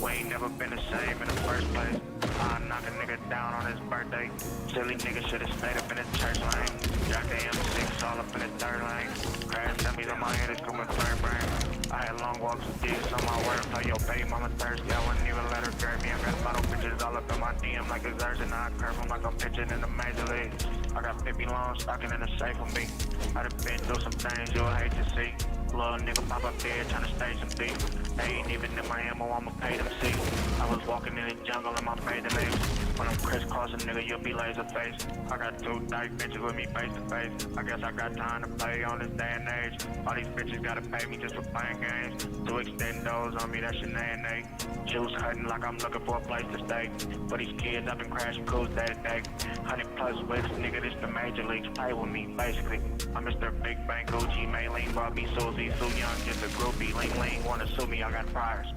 We ain't never been the same in the first place. I knock a nigga down on his birthday. Silly nigga should've stayed up in the church lane. Jack the M6 all up in the third lane. Crash dummies on my head, it's coming third brain. I had long walks with dicks on my word. Play your baby mama thirsty. I wouldn't even let her grab me. I got bottle bitches all up in my DM like desserts. And I curve them like I'm pitching in the major leagues. I got 50 loans stocking in the safe with me. I done been through some things you'll hate to see. Little nigga pop up there tryna stay some deep. They ain't even in my ammo, I'ma pay them see. I was walking in the jungle in my faded legs. When I'm crisscrossing, nigga, you'll be laser face. I got 2 dyke bitches with me face to face. I guess I got time to play on this day and age. All these bitches gotta pay me just for playing games. 2 extendos on me, that's your nay. Juice cutting like I'm looking for a place to stay. For these kids, I've been crashing cruise day to day. 100+ whips, nigga, this the major leagues. Play with me, basically. I'm Mr. Big Bang Gucci, Maylene, Bobby, Susie, Sue Young, just a groupie. Ling, wanna sue me, I got priors.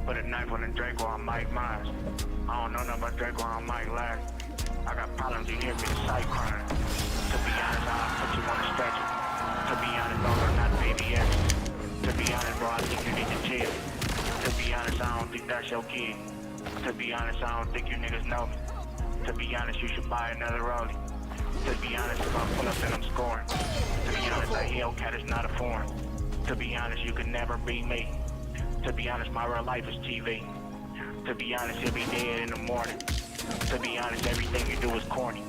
Put a knife on the Draco, I'm Mike Myers. I don't know nothing about Draco, I'm Mike Lash. I got problems, you hear me, the sight crying. To be honest, I'll put you on a stretcher. To be honest, those are not BBS. To be honest, bro, I think you need to chill. To be honest, I don't think that's your kid. To be honest, I don't think you niggas know me. To be honest, you should buy another rollie. To be honest, if I pull up and I'm scoring. To be honest, a Hellcat is not a foreign. To be honest, you could never beat me. To be honest, my real life is TV. To be honest, you'll be dead in the morning. To be honest, everything you do is corny.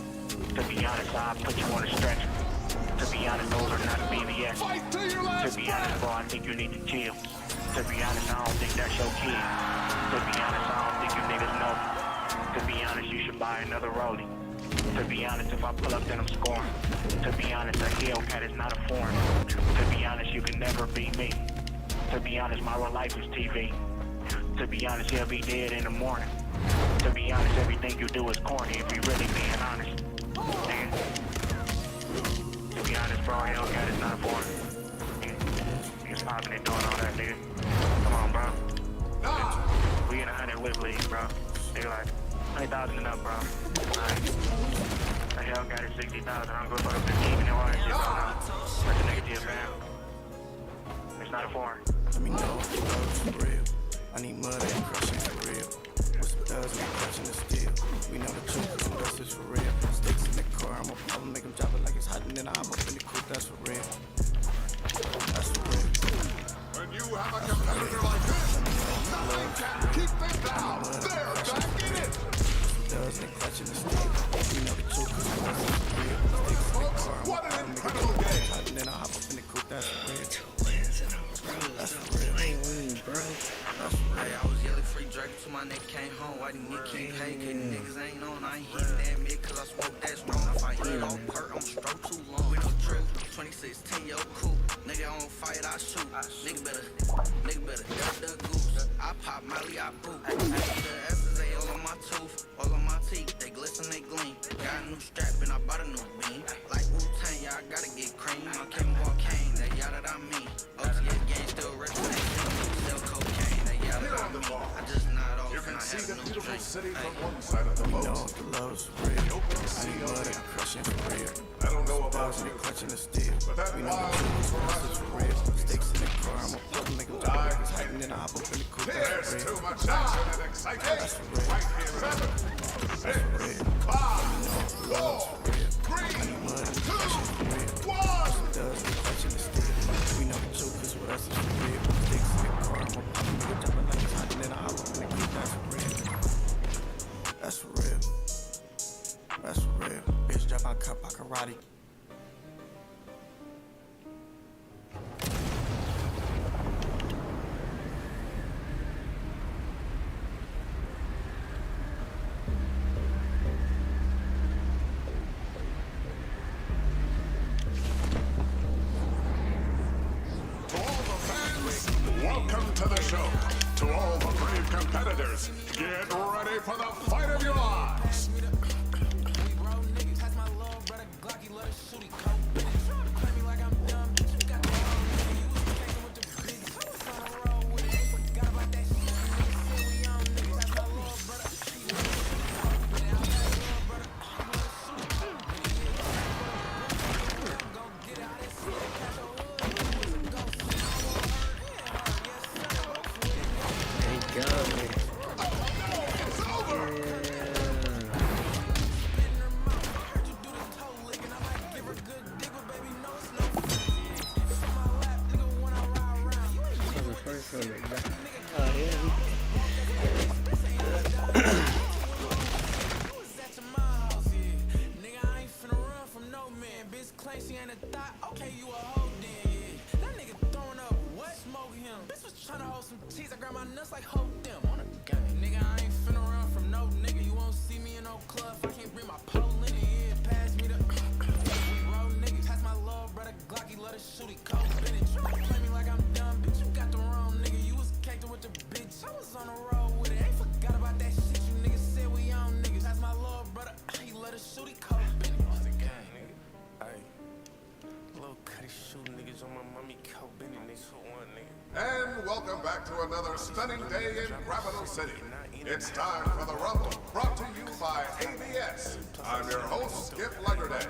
To be honest, I'll put you on a stretcher. To be honest, those are not BBS. To be honest, bro, I think you need to chill. To be honest, I don't think that's your kid. To be honest, I don't think you niggas know me. To be honest, you should buy another rollie. To be honest, if I pull up, then I'm scoring. To be honest, a Hellcat is not a foreign. To be honest, you can never beat me. To be honest, my real life is TV. To be honest, he'll be dead in the morning. To be honest, everything you do is corny if you really being honest. Nigga. To be honest, bro, Hellcat is not a foreign. Niggas popping and doing all that, nigga. Come on, bro. We in 100 whip league, bro. Nigga like 100,000 and up, bro. Like, the hell got it 60,000. I'm gonna fuck up the team and all that shit, bro. Now. Let the nigga deal, fam. It's not a foreign. Let me know if the love's for real. I need mud and crushing for real. What's the does and clutching the steel. We know the truth, cause the dust is for real. Sticks in the car, I'ma make them drop it like it's hot, and then I hop up in the coupe, that's for real. That's for real. When you have a competitor like this, nothing can keep them down. They're back in it. Does and clutching the steel. We know the truth, cause the dust is for real. Sticks in the car, What an incredible game. hot, and then I hop up in the coupe, that's for real. That's for real. Hey, I was yelling free Drake till my nigga came home. Why the nigga can't pay? Cause the niggas ain't on. I ain't hitting that mid cause I smoke that strong. If I hit on perk, I'm stroke too long. We no trip. 2016, yo, cool. Nigga on fight, I shoot. Nigga better duck the goose. I pop Molly, I boot. I eat the S's, they all on my tooth. All on my teeth, they glisten, they gleam. Got a new strap and I bought a new beam. Like Wu-Tang, yeah, I gotta get cream. I came walk cane, that y'all that I mean. OTS gang still rich, they sell cocaine, that y'all Here that on I the mean. ball, I just nod off you and can I see have the a new beautiful drink. city from one side of the We boat. know the love's for real. Open I sea need of mud it. and crushing for real. I don't know about Does you, and clutching the steel. but that We know the wild truth, cause the dust is for real. Sticks in the car, I'ma make them drop it like it's hot, and then I hop up in the coupe, that's there's for too real. much action and excitement. Right here, 7, 6, 5, 4, 3, 2, 1. Does and clutching the steel. We know the truth, cause with us is for real. Sticks in the car, I'ma make them drop it like it's hot, and then I hop up in the coupe, that's for real. That's for real. That's for real. Bitch, drop my cup, I karate. To all the fans, welcome to the show. To all the brave competitors, get ready for the fight of your lives. Thank God, man. And welcome back to another stunning day in Capital City. It's time for the Rumble, brought to you by ABS. I'm your host, Skip Legerday.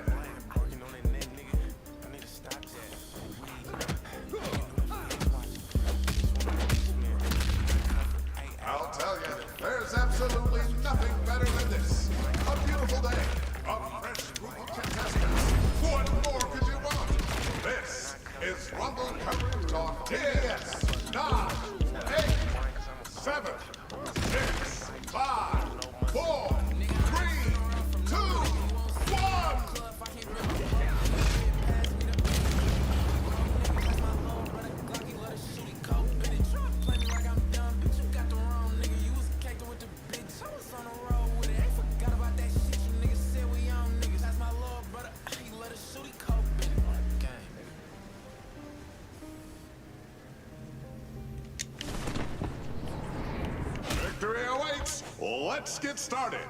I'll tell you, there's absolutely nothing better than this. A beautiful day, a fresh group of contestants. What more could you want? This is Rumble coverage on ABS. 9, 8, 7, 6, 5, 4, 3, 2, 1. Victory awaits. Let's get started.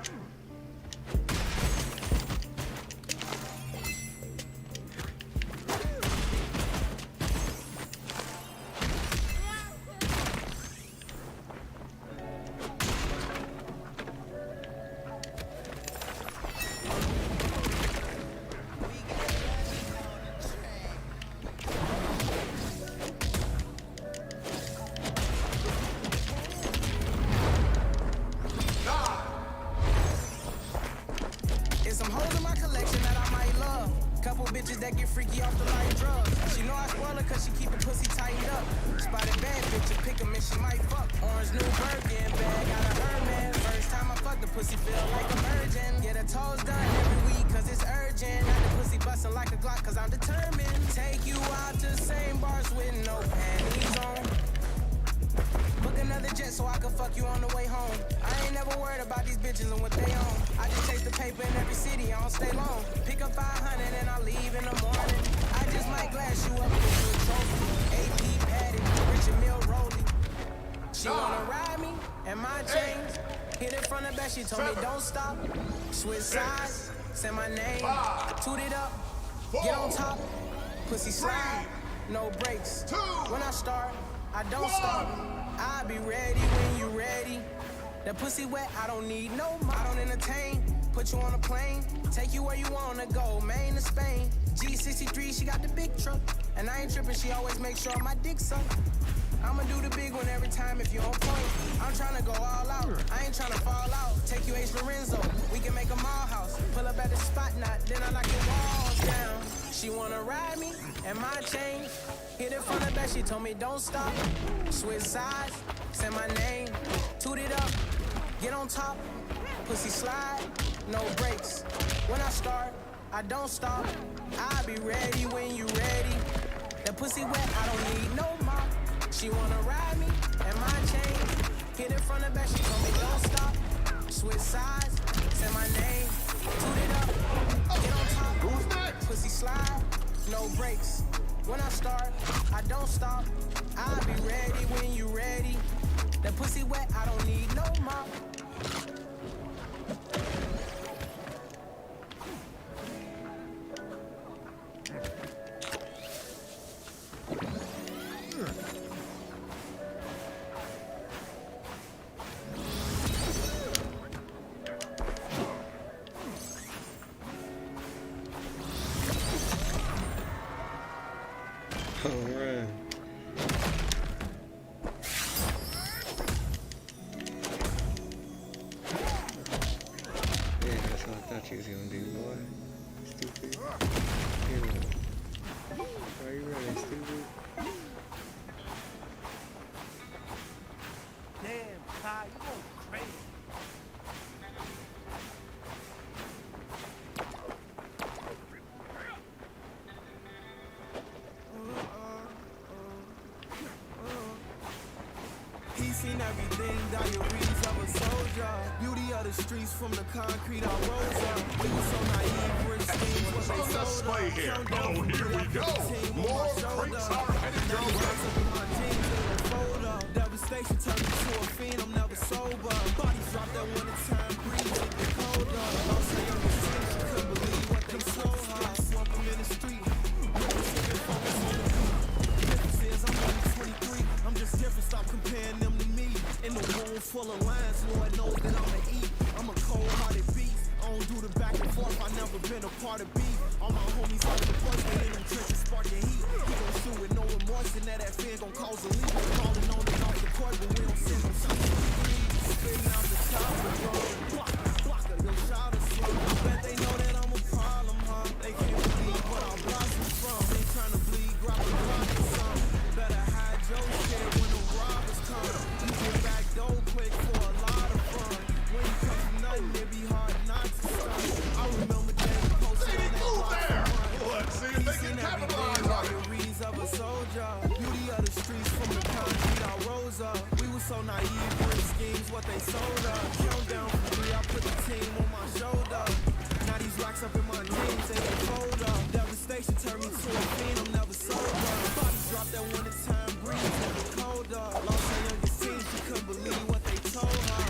bitches that get freaky off the light drugs. She know I spoil her cause she keep her pussy tightened up. Spotted bad bitch, you pick 'em and she might fuck. Orange new Birkin bag, got a Herman. First time I fuck the pussy feel like a virgin. Get her toes done every week cause it's urgent. Got the pussy bustin' like a Glock cause I'm determined. Take you out to same bars with no panties on. Book another jet so I can fuck you on the way home. I ain't never worried about these bitches and what they own. I just chase the paper in every city, I don't stay long. Pick up 500 and I leave in the morning. I just might glass you up with you a trophy. AP padded, Richard Mill rolling. She wanna ride me and my chains. Hit it from the back, she told me don't stop. Switch sides, say my name. Toot it up, get on top. Pussy slide, no brakes. When I start, I don't stop. I'll be ready when you ready. That pussy wet, I don't need no more. I don't entertain. Put you on a plane, take you where you wanna go, Maine to Spain. G63, she got the big truck. And I ain't tripping, she always make sure my dick suck. I'ma do the big one every time if you on point. I'm tryna go all out, I ain't tryna fall out. Take you H. Lorenzo, we can make a mall house. Pull up at the spot knot, then I knock your walls down. She wanna ride me, and my chain. Hit it from the back, she told me don't stop. Switch sides, say my name. Toot it up, get on top. Pussy slide, no brakes. When I start, I don't stop. I'll be ready when you ready. That pussy wet, I don't need no more. She wanna ride me, and my chain. Hit it from the back, she told me don't stop. Switch sides, say my name. Toot it up, get on top. Who's next? Pussy slide, no brakes. When I start, I don't stop. I'll be ready when you ready. That pussy wet, I don't need no more. Alright. Yeah, that's what I thought you was gonna do, boy. Stupid. Here we go. Are you ready, stupid? Damn, Ty, you going crazy. He's seen everything, diaries of a soldier. Beauty of the streets from the concrete I rose up. We were so naive, rich things what they sold us. Here we go. More crates are headed your way. Devastation turned me to a fiend, I'm never sober. Bodies dropped at one time, breathe, it get colder. Lost her youngest sis, she couldn't believe what they sold her. I swamp them in the street. Difference is I'm only 23. I'm just different, stop comparing them to me. In the room full of lines, Lord knows that I'ma eat. I'm a cold-hearted beast. I don't do the back and forth, I never been a part of beef. All my homies on the porch, they in them trenches sparking heat. He gon' shoot with no remorse, and that fear gon' cause a leak. Calling on it off the court, but we don't send no sleep. Spitting out the top of the drum. Block a little shot of slum. Bet they know that I'm a problem, huh? They can't believe what I blossom from. Ain't tryna bleed, grab a block or something. Better hide your shit when the robbers come. You get back door quick for a lot of fun. When you come from nothing, it be hard not to stop. I remember days posted on that block for money. Let's see if they can capitalize on it. Diaries of a soldier. Beauty of the streets from the concrete I rose up. We were so naive, rich schemes, what they sold us. Countdown from 3, I put the team on my shoulder. Now these rocks up in my jeans, they get fold up. Devastation turned me to a fiend, I'm never sober. Bodies dropped at one time, breathe, it get colder. Lost her youngest teen, she couldn't believe what they told her.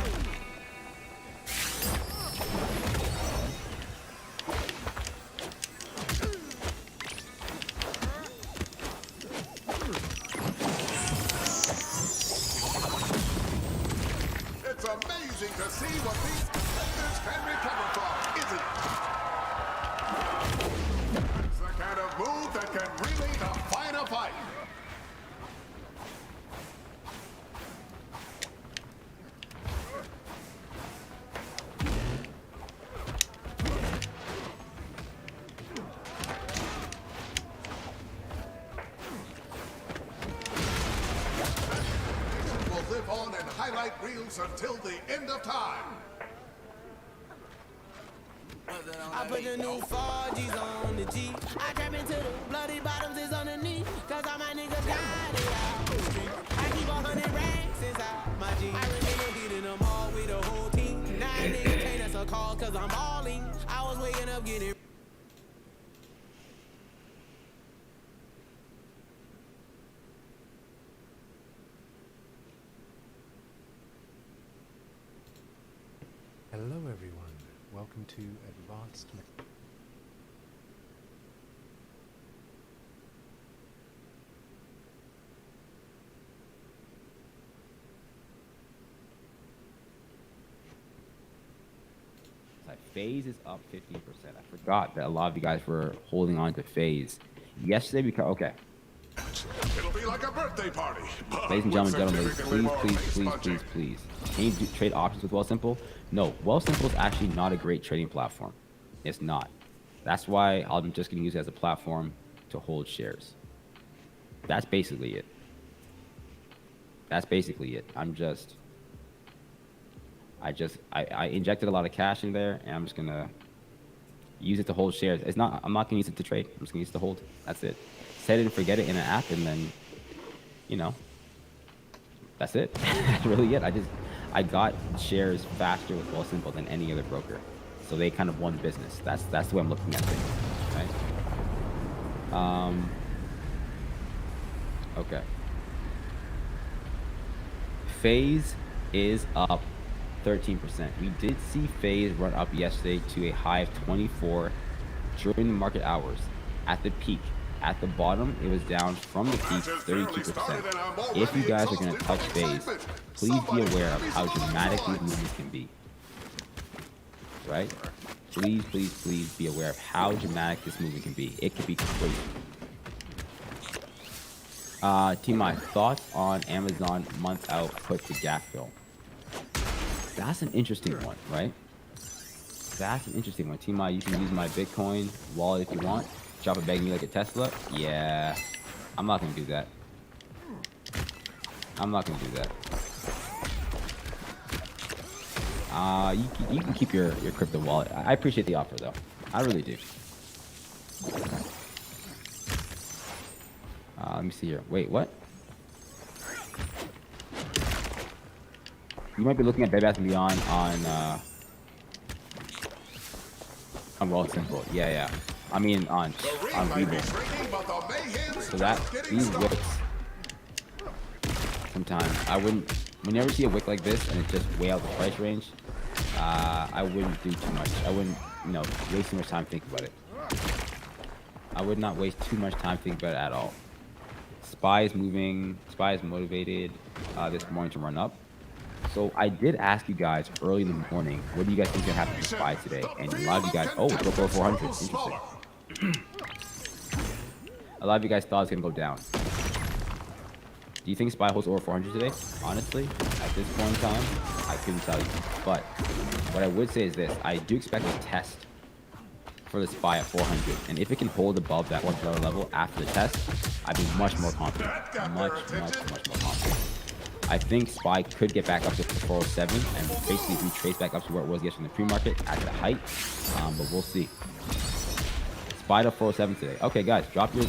It's amazing to see what these defenders can recover from, isn't it? It's the kind of move that can really define a fight. loose until the end of time. I put the new 4Gs on the G. I trap into the bloody bottoms is underneath. Cause all my niggas got it out the street. I keep 100 racks inside my jeans. I remember hitting them all with the whole team. Now a nigga can't answer calls cause I'm balling. I was waking up getting. Hello everyone, welcome to Advanced FaZe is up 15%. I forgot that a lot of you guys were holding on to FaZe. Yesterday, because okay. It'll be like a birthday party. Ladies and gentlemen, please. Can you trade options with Wealthsimple? No, Wealthsimple is actually not a great trading platform. It's not. That's why I'm just going to use it as a platform to hold shares. That's basically it. I injected a lot of cash in there, and I'm just gonna use it to hold shares. I'm not gonna use it to trade. I'm just gonna use it to hold. That's it. Set it and forget it in an app, and then, you know, that's it. That's really it. I got shares faster with Wealthsimple than any other broker, so they kind of won business. That's the way I'm looking at things, right? Okay. FaZe is up 13%. We did see FaZe run up yesterday to a high of 24 during the market hours. At the peak, at the bottom, it was down from the peak 32%. If you guys are going to touch FaZe, please be aware of how dramatic these movements can be. Right? Please be aware of how dramatic this movement can be. It can be crazy. Team, my thoughts on Amazon month out put to gap fill. That's an interesting one, right? That's an interesting one. Team, you can use my Bitcoin wallet if you want. Drop a bag me like a Tesla. Yeah, I'm not gonna do that. You can keep your crypto wallet. I appreciate the offer though. I really do. Let me see here. Wait, what? You might be looking at Bed Bath & Beyond on Wealthsimple. Yeah. I mean on Webull. So that these wicks, sometimes whenever you see a wick like this and it's just way out the price range, I wouldn't do too much. I wouldn't, waste too much time thinking about it. I would not waste too much time thinking about it at all. SPY is moving. SPY is motivated this morning to run up. So I did ask you guys early in the morning, what do you guys think is going to happen to SPY today? And a lot of you guys, it's go for 400. Interesting. A lot of you guys thought it's going to go down. Do you think SPY holds over 400 today? Honestly, at this point in time, I couldn't tell you. But what I would say is this. I do expect a test for the SPY at 400. And if it can hold above that $1 level after the test, I'd be much more confident. Much more confident. I think SPY could get back up to 407 and basically retrace back up to where it was yesterday in the pre-market at the height. But we'll see. SPY to 407 today. Okay, guys, drop your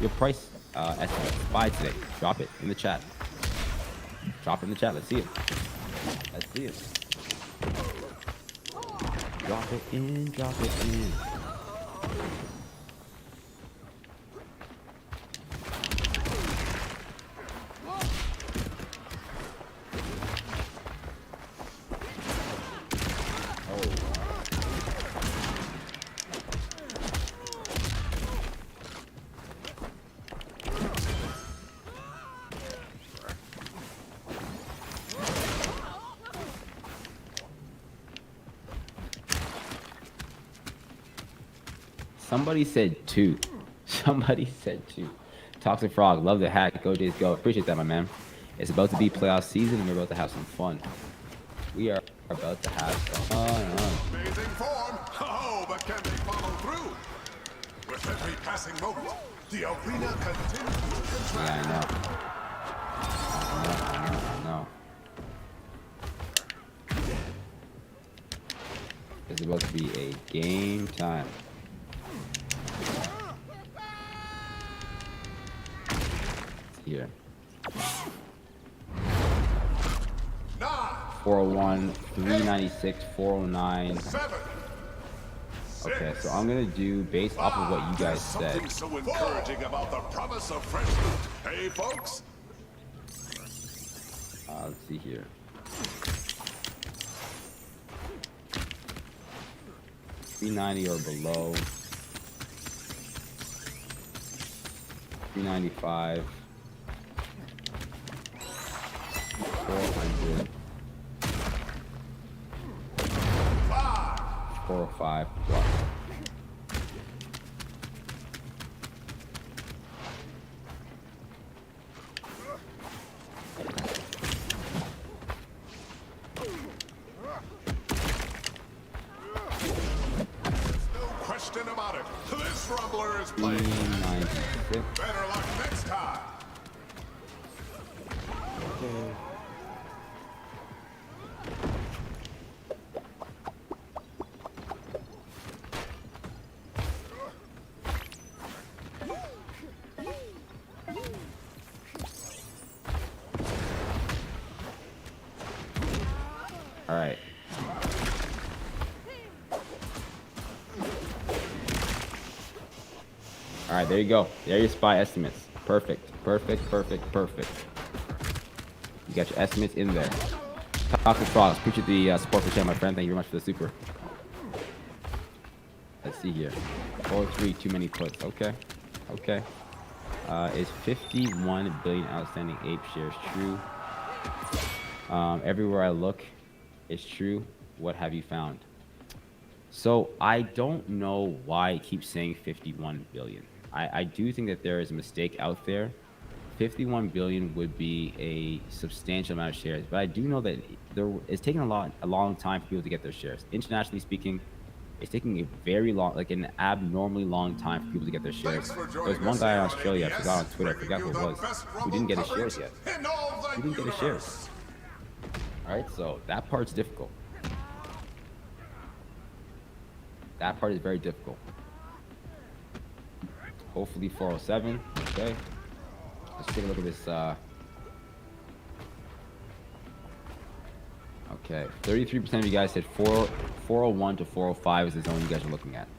price estimate. SPY today. Drop it in the chat. Drop it in the chat. Let's see it. Drop it in. Somebody said 2. Toxic Frog, love the hack. Go Jays go. Appreciate that, my man. It's about to be playoff season and we're about to have some fun. We are about to have some fun. Amazing form. Oh, but can they follow through? With every passing moment, the arena continues to contract. Yeah, I know. It's about to be a game time. Here. 401, 396, 409. Okay, so I'm gonna do based off of what you guys said. Something so encouraging about the promise of fresh loot. Hey, folks. Let's see here. $390 or below. 395. 400. 405 plus. No question about it. This Rumbler is playing. 396. Better luck next time. Okay. All right. All right, there you go. There are your SPY estimates. Perfect, perfect, perfect, perfect. You got your estimates in there. Toxic Frogs, appreciate the support for channel, my friend. Thank you very much for the super. Let's see here. 403, too many puts. Okay, okay. Is 51 billion outstanding ape shares true? Everywhere I look, it's true. What have you found? So I don't know why it keeps saying 51 billion. I do think that there is a mistake out there. 51 billion would be a substantial amount of shares, but I do know that it's taking a long time for people to get their shares. Internationally speaking, it's taking a very long, like an abnormally long time for people to get their shares. There's one guy in Australia, I forgot on Twitter, I forgot who it was, who didn't get his shares yet. He didn't get his shares. All right, so that part's difficult. That part is very difficult. Hopefully 407. Okay. Let's take a look at this. Okay. 33% of you guys said 401 to 405 is the zone you guys are looking at.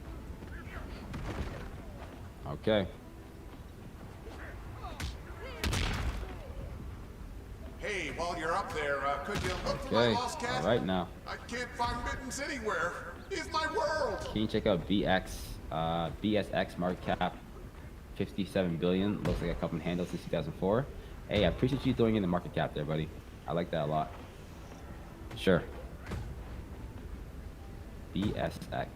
Okay. Hey, while you're up there, could you look for my Okay. lost cat? All right now. I can't find Mittens anywhere. He's my world. Can you check out BSX market cap 57 billion? Looks like a couple of handles since 2004. Hey, I appreciate you throwing in the market cap there, buddy. I like that a lot. Sure. BSX.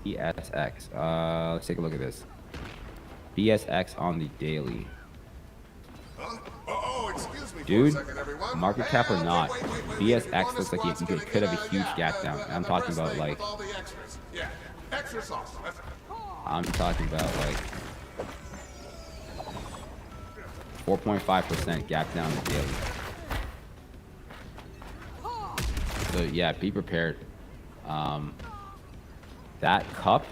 BSX. Let's take a look at this. BSX on the daily. Oh, excuse me Dude, for a second, everyone. market cap or not, wait, BSX looks like you could have a huge gap down. I'm talking about like, Yeah, extra sauce. I'm talking about like 4.5% gap down the daily. So yeah, be prepared. That cup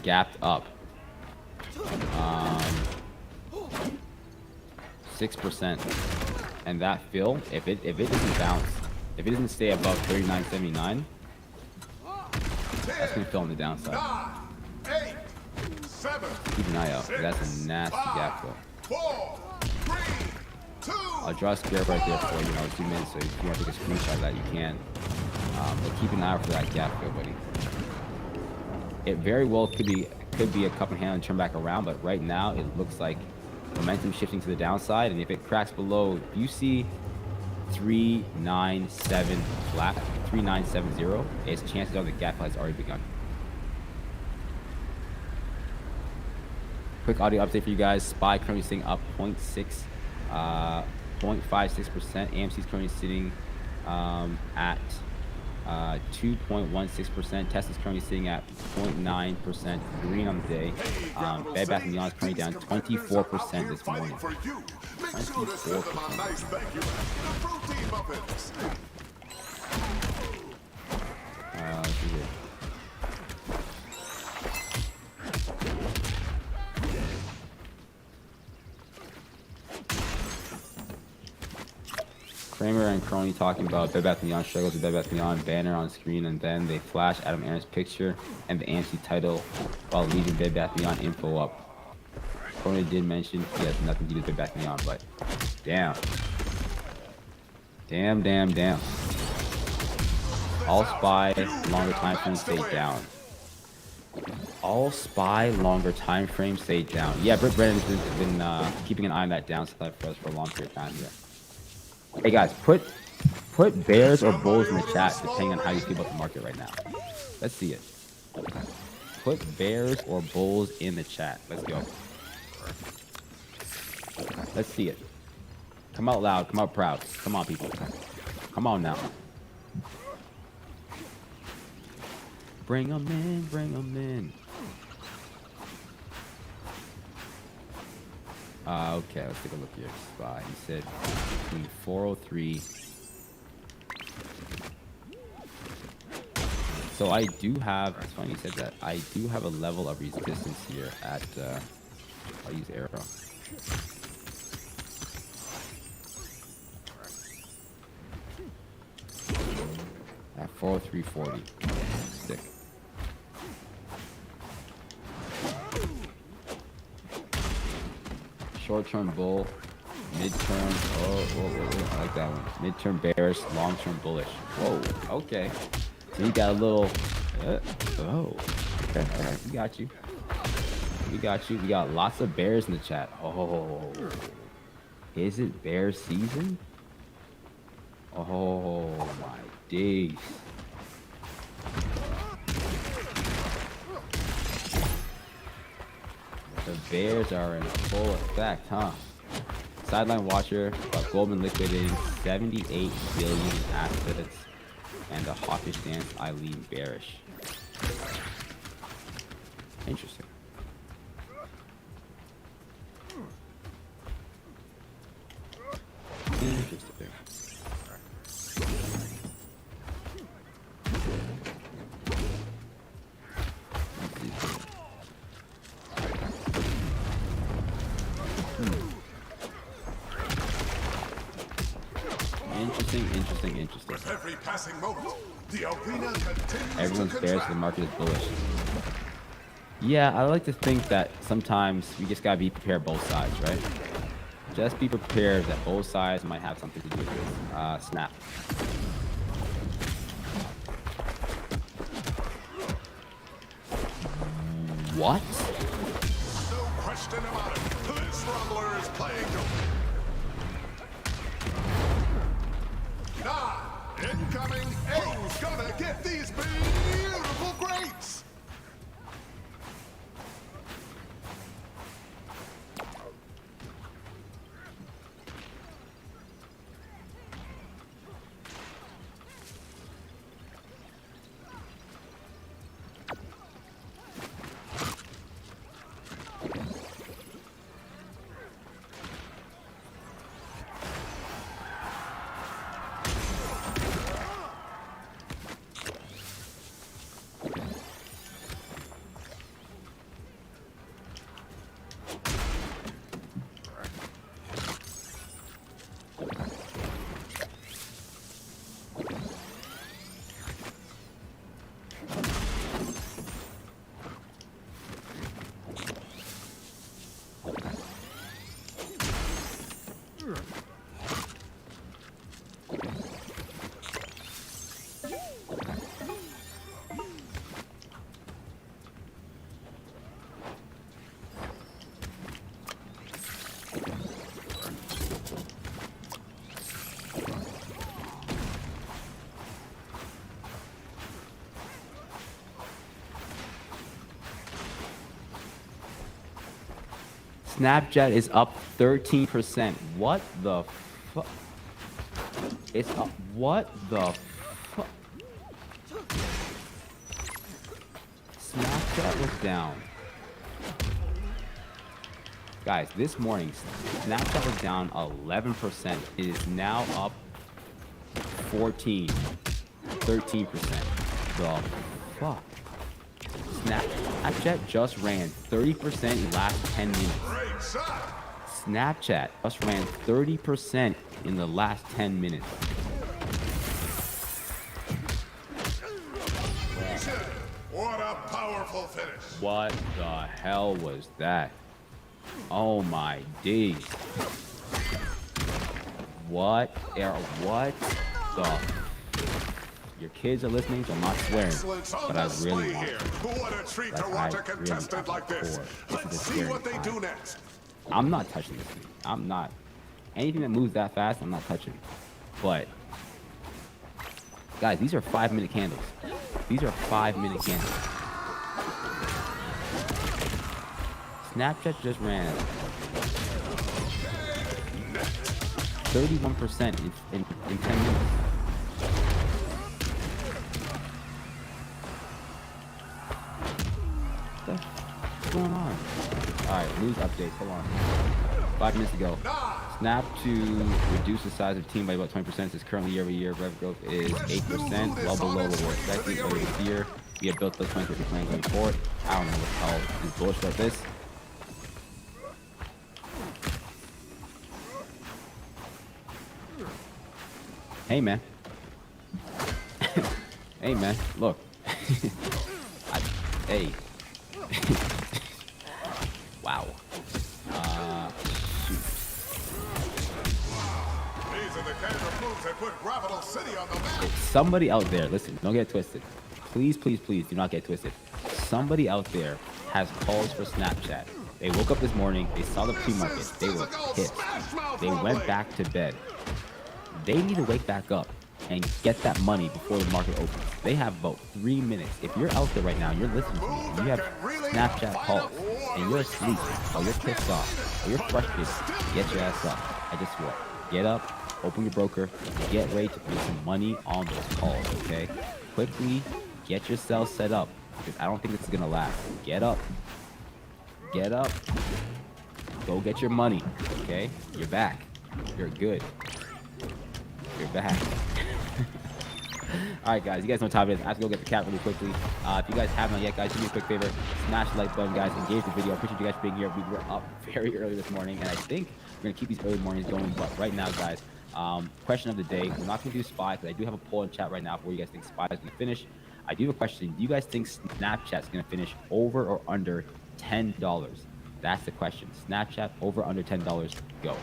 gapped up 6%, and that fill, if it doesn't bounce, if it doesn't stay above 39.79, that's gonna fill on the downside. 8, 7, Keep an eye out. That's a nasty gap fill. 4, 3, 2. I'll draw a square right there for you know 2 minutes, so if you want to take a screenshot of that, you can. But keep an eye out for that gap fill, buddy. It very well could be a cup and handle and turn back around, but right now it looks like momentum shifting to the downside, and if it cracks below, if you see 397 flat, 3970, its chances are the gap has already begun. Quick audio update for you guys. SPY currently sitting up 0.56%. AMC is currently sitting at 2.16%. Tesla's currently sitting at 0.9% green on the day. Bed Bath & Beyond is currently down 24% this morning. 24%. muffins. Let's see here. Kramer and Crony talking about Bed Bath & Beyond struggles with Bed Bath & Beyond banner on screen, and then they flash Adam Aaron's picture and the AMC title while leaving Bed Bath & Beyond info up. Crony did mention he has nothing to do with Bed Bath & Beyond, but damn. Damn. All spy longer time frame stay down. All spy longer time frame stay down. Yeah, Britt Brennan's been keeping an eye on that downside for us for a long period of time here. Hey guys, put bears or bulls in the chat depending on how you feel about the market right now. Let's see it. Put bears or bulls in the chat. Let's go. Let's see it. Come out loud, come out proud. Come on, people. Come on now. Bring them in, bring them in. Okay, let's take a look here. Spy. He said between 403. So I do have, it's funny you said that, I do have a level of resistance here at, I'll use arrow. At 403.40. Sick. Short-term bull, mid-term, I like that one. Mid-term bearish, long-term bullish. Whoa, okay. So you got a little, okay, all right, we got you. We got you. We got lots of bears in the chat. Oh, is it bear season? Oh my days. The bears are in full effect, huh? Sideline watcher, but Goldman liquidating 78 billion in assets, and a hawkish stance, I lean bearish. Interesting. Interesting. Interesting. With every passing moment, the arena continues. Everyone's bearish, the market is bullish. Yeah, I like to think that sometimes we just gotta be prepared both sides, right? Just be prepared that both sides might have something to do with this. Snap. What? No question about it. This rumbler is playing incoming. Who's gonna get these beautiful grapes? Snapchat is up 13%. What the fuck? It's up. What the fuck? Snapchat was down. Guys, this morning, Snapchat was down 11%. It is now up 14, 13%. The fuck? Snapchat just ran 30% in the last 10 minutes. Snapchat just ran 30% in the last 10 minutes. What a powerful finish. What the hell was that? Oh my days. What the? Your kids are listening, so I'm not swearing, but I really want to. What a treat to watch a contestant like this. Let's see what they do next. I'm not touching this thing. I'm not. Anything that moves that fast, I'm not touching. But, guys, these are 5-minute candles. These are 5-minute candles. Snapchat just ran 31% in 10 minutes. What's going on? Alright, news updates. Hold on. 5 minutes ago. Snap to reduce the size of the team by about 20% since currently year-over-year rev growth is 8%, well below what we're expecting earlier this year. We have built the 2050 plan going forward. I don't know what the hell is bullshit about this. Hey man. Hey man, look. Hey. Wow. Shoot. These are the kind of moves that put Gravital City on the map. Somebody out there, listen, don't get twisted. Please, please, please do not get twisted. Somebody out there has calls for Snapchat. They woke up this morning, they saw the pre-market, they were pissed. They went back to bed. They need to wake back up and get that money before the market opens. They have about 3 minutes. If you're out there right now, you're listening to me, and you have Snapchat calls, and you're asleep, or you're pissed off, or you're frustrated, get your ass up. I just swear. Get up, open your broker, and get ready to make some money on those calls, okay? Quickly get yourself set up, because I don't think this is gonna last. Get up. Get up. Go get your money, okay? You're back. You're good. You're back. Alright guys, you guys know what time it is. I have to go get the cat really quickly. If you guys haven't yet, guys, do me a quick favor. Smash the like button, guys. Engage the video. I appreciate you guys being here. We were up very early this morning, and I think we're going to keep these early mornings going. But right now, guys, question of the day. We're not going to do SPY, because I do have a poll in chat right now for where you guys think SPY is going to finish. I do have a question. Do you guys think Snapchat's going to finish over or under $10? That's the question. Snapchat over under $10. Go.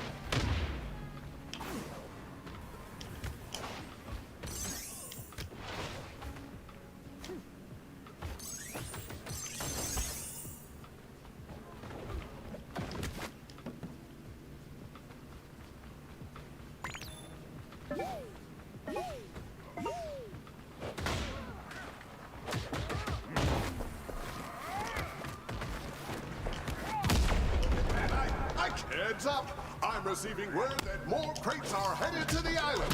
Heads up! I'm receiving word that more crates are headed to the island.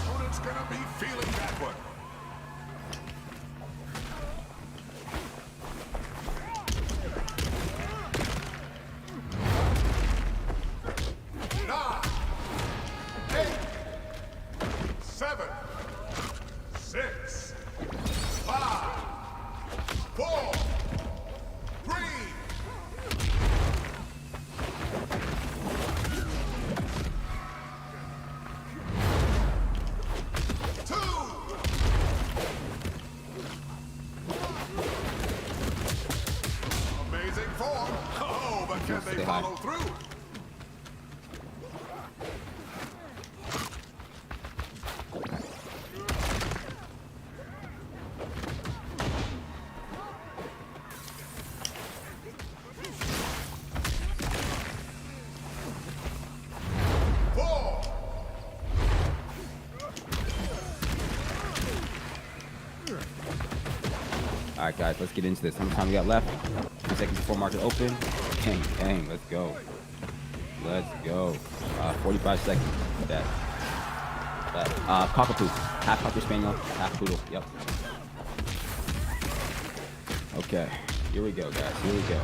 Opponent's gonna be feeling that one. Can they follow through? Alright guys, let's get into this. How much time we got left? 2 seconds before market open. Dang, dang, let's go. Let's go. 45 seconds. That. Cockapoo. Half Cocker Spaniel, half Poodle. Yep. Okay. Here we go, guys. Here we go.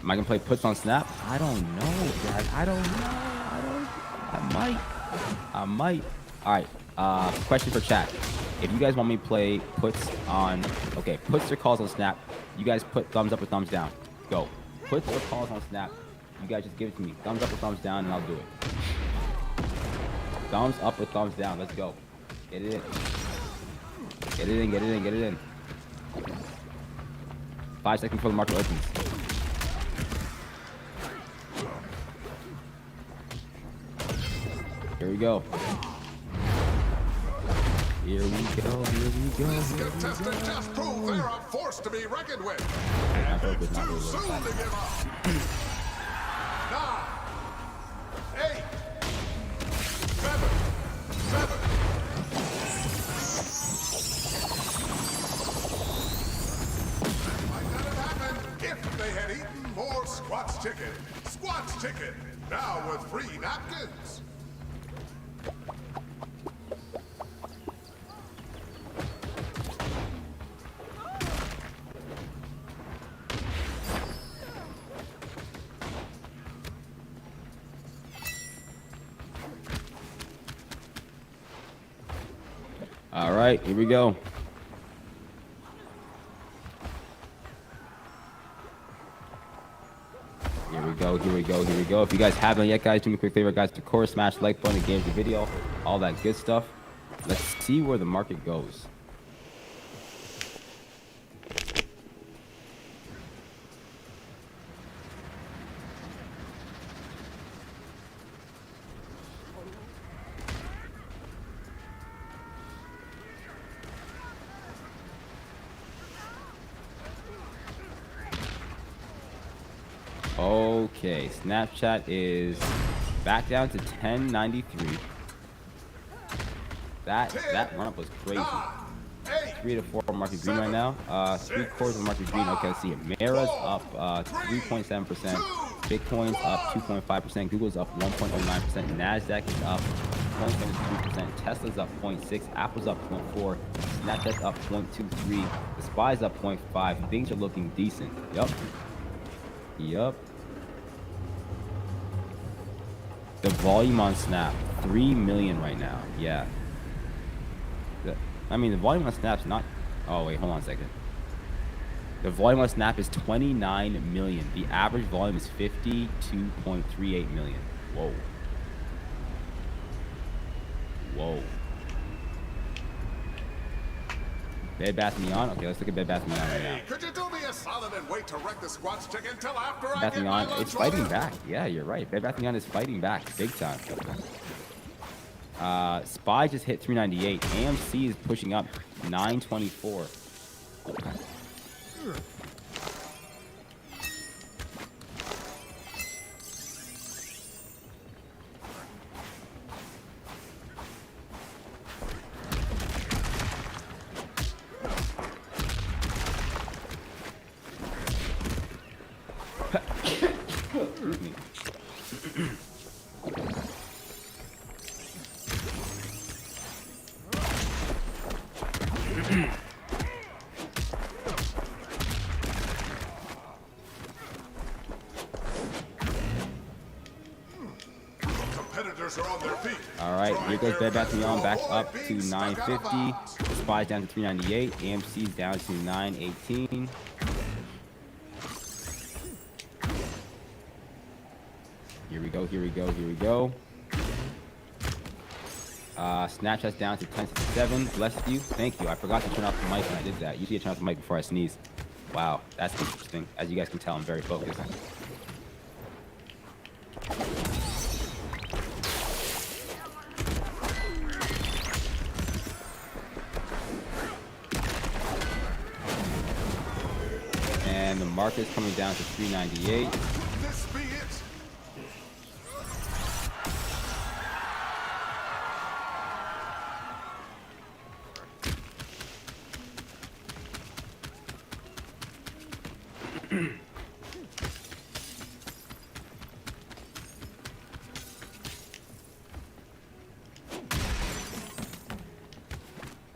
Am I gonna play puts on snap? I don't know, guys. I don't know. I might. Alright, question for chat. If you guys want me to play puts on, okay, puts or calls on Snap, you guys put thumbs up or thumbs down. Go. Puts or calls on Snap, you guys just give it to me. Thumbs up or thumbs down, and I'll do it. Thumbs up or thumbs down, let's go. Get it in. Get it in, get it in, get it in. 5 seconds before the market opens. Here we go. Here we go, here we go. This contestant just proved they're a force to be reckoned with. And it's too soon to give up. 9, 8, 7. That might not have happened if they had eaten more Squatch chicken. Squatch chicken, now with free napkins. All right, here we go. Here we go, here we go, here we go. If you guys haven't yet, guys, do me a quick favor, guys. Of course, smash like button, engage the video, all that good stuff. Let's see where the market goes. Okay, Snapchat is back down to 1093. That run up was crazy. 3 to 4 market green right now. 3/4 of market green. Okay, let's see it. Mara's up 3.7%. Bitcoin's up 2.5%. Google's up 1.09%. Nasdaq is up 0.72%. Tesla's up 0.6. Apple's up 0.4. Snapchat's up 0.23. The SPY's up 0.5. Things are looking decent. Yup. The volume on Snap, 3 million right now. Yeah. I mean, the volume on Snap's not... Oh, wait, hold on a second. The volume on Snap is 29 million. The average volume is 52.38 million. Whoa. Whoa. Bed Bath & Beyond? Okay, let's look at Bed Bath & Beyond right now. Could you do me a solid and wait to wreck the Squatch chicken until after I Bath & get my Beyond, lunch it's fighting order? back. Yeah, you're right. Bed Bath & Beyond is fighting back big time. SPY just hit 398. AMC is pushing up 924. Excuse me. Competitors are on their feet. All right, here goes Bed Bath & Beyond back up to 950. SPY's down to 398. AMC's down to 918. Here we go, here we go, here we go. Snapchat's down to 1067. Bless you. Thank you. I forgot to turn off the mic when I did that. Usually I turn off the mic before I sneeze. Wow, that's interesting. As you guys can tell, I'm very focused. And the market's coming down to 398. This be it.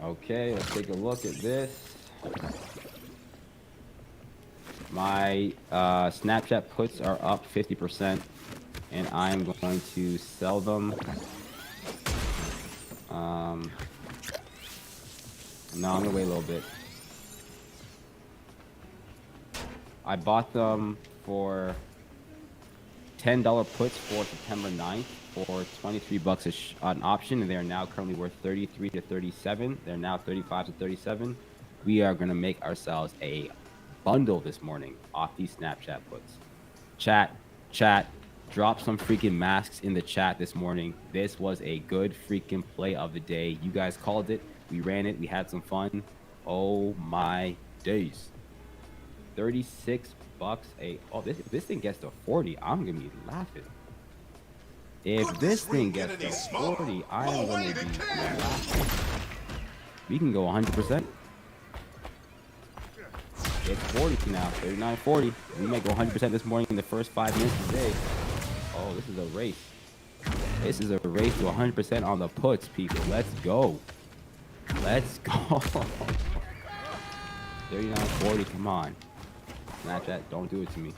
Okay, let's take a look at this. My Snapchat puts are up 50%. and I'm going to sell them. No, I'm gonna wait a little bit. I bought them for $10 puts for September 9th for $23 an option, and they are now currently worth 33 to 37. They're now 35 to 37. We are gonna make ourselves a bundle this morning off these Snapchat puts. Chat, drop some freaking masks in the chat this morning. This was a good freaking play of the day. You guys called it. We ran it. We had some fun. Oh my days. 36 bucks a... Oh, this thing gets to 40. I'm going to be laughing. If this thing gets to 40, I am going to be laughing. We can go 100%. It's 40 now. 39.40. We may go 100% this morning in the first 5 minutes of the day. Oh, this is a race. This is a race to 100% on the puts, people. Let's go. Let's go. 39.40. Come on. Snapchat, don't do it to me.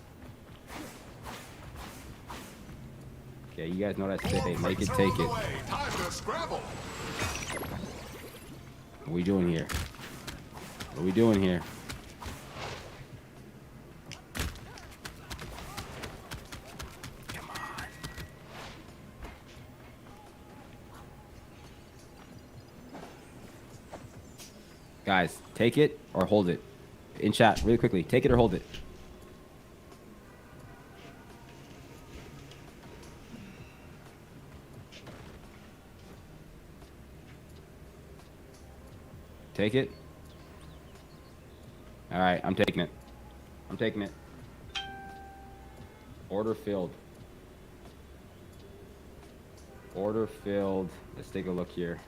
Okay, you guys know what I say. Make it, take it. What are we doing here? What are we doing here? Come on. Guys, take it or hold it. In chat, really quickly. Take it or hold it. Take it. All right, I'm taking it. I'm taking it. Order filled. Order filled. Let's take a look here.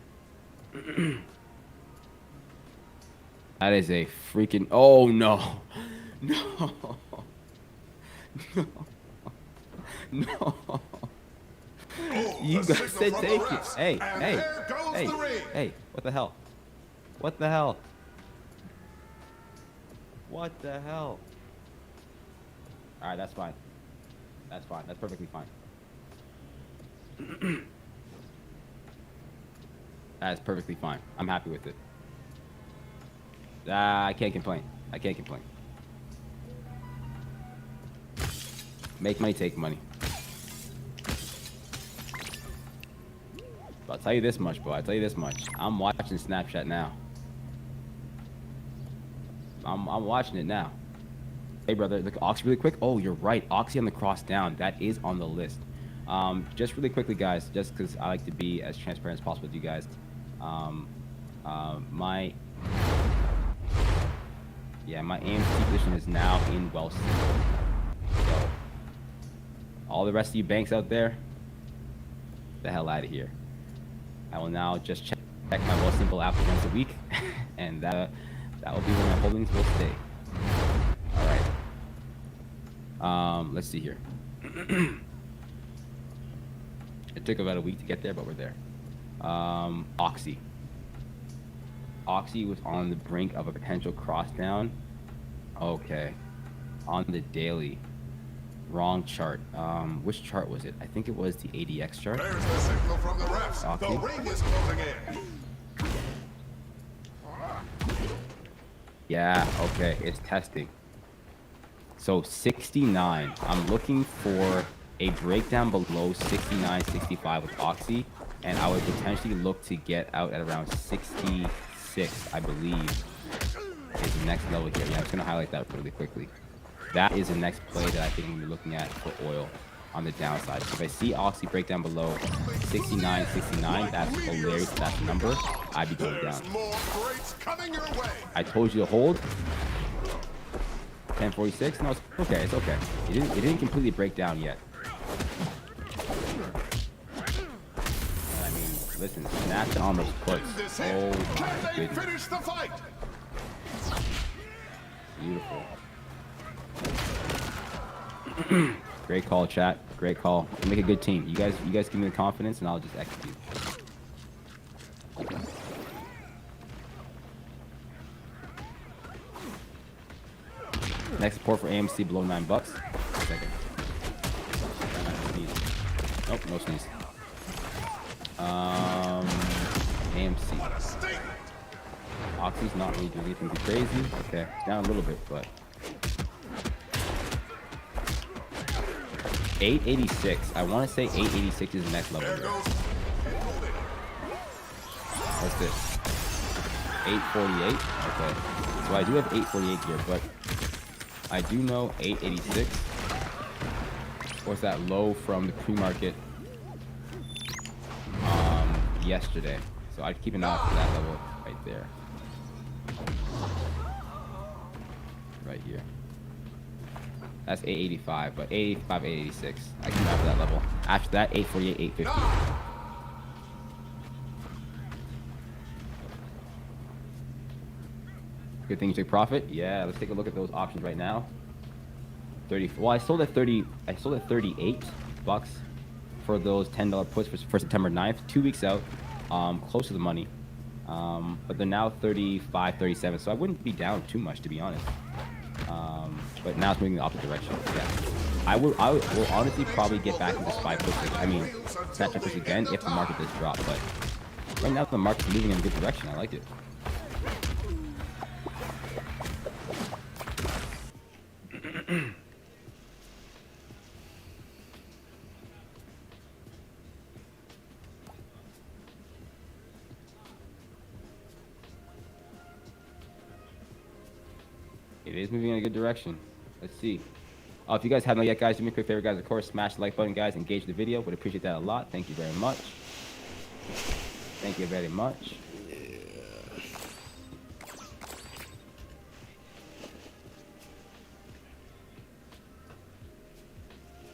That is a freaking... Oh, no. No. No. No. You guys said take it. Hey, hey, hey, hey. What the hell? What the hell? What the hell? All right, that's fine. That's fine. That's perfectly fine. That's perfectly fine. I'm happy with it. I can't complain. I can't complain. Make money, take money. But I'll tell you this much, bro. I'll tell you this much. I'm watching Snapchat now. I'm watching it now. Hey, brother, look, Oxy really quick. Oh, you're right. Oxy on the cross down. That is on the list. Just really quickly, guys, just because I like to be as transparent as possible with you guys. My AMC position is now in Wellston. So, all the rest of you banks out there, the hell out of here. I will now just check my Wellston bill after once a week, and that will be where my holdings will stay. All right. Let's see here. It took about a week to get there, but we're there. Oxy. Oxy was on the brink of a potential cross down. Okay. On the daily. Wrong chart. Which chart was it? I think it was the ADX chart. There's the signal from the refs. Oxy. The ring is closing in. Yeah, okay. It's testing. So 69. I'm looking for a breakdown below 69, 65 with Oxy, and I would potentially look to get out at around 66, I believe, is the next level here. Yeah, I'm just gonna highlight that really quickly. That is the next play that I think I'm gonna be looking at for oil on the downside. So if I see Oxy break down below 69, 69, that's hilarious. That's the number. I'd be going down. I told you to hold. 1046. No, it's okay. It's okay. It didn't completely break down yet. I mean, listen, Snapchat on those puts. Oh my goodness. Beautiful. Great call, chat. Great call. You make a good team. You guys give me the confidence, and I'll just execute. Next support for AMC below $9. Second. Nope, no sneeze. AMC. Oxy's not really doing anything too crazy. Okay, it's down a little bit, but 886. I want to say 886 is the next level here. What's this? 848. Okay, so I do have 848 here, but I do know 886 was that low from the pre-market yesterday. So I'd keep an eye out for that level right there. Right here. That's 885, but 885, 886. I can have that level. After that, 848, 850. Good thing you took profit. Yeah, let's take a look at those options right now. 30. Well, I sold at 30. I sold at $38 for those $10 puts for September 9th, 2 weeks out, close to the money. But they're now 35, 37. So I wouldn't be down too much, to be honest. But now it's moving in the opposite direction. Yeah, I will honestly probably get back into SPY puts. I mean, snapchat puts again if the market does drop. But right now the market's moving in a good direction. I like it. It is moving in a good direction. Let's see. If you guys haven't yet, guys, do me a quick favor, guys. Of course, smash the like button, guys. Engage the video. Would appreciate that a lot. Thank you very much. Thank you very much.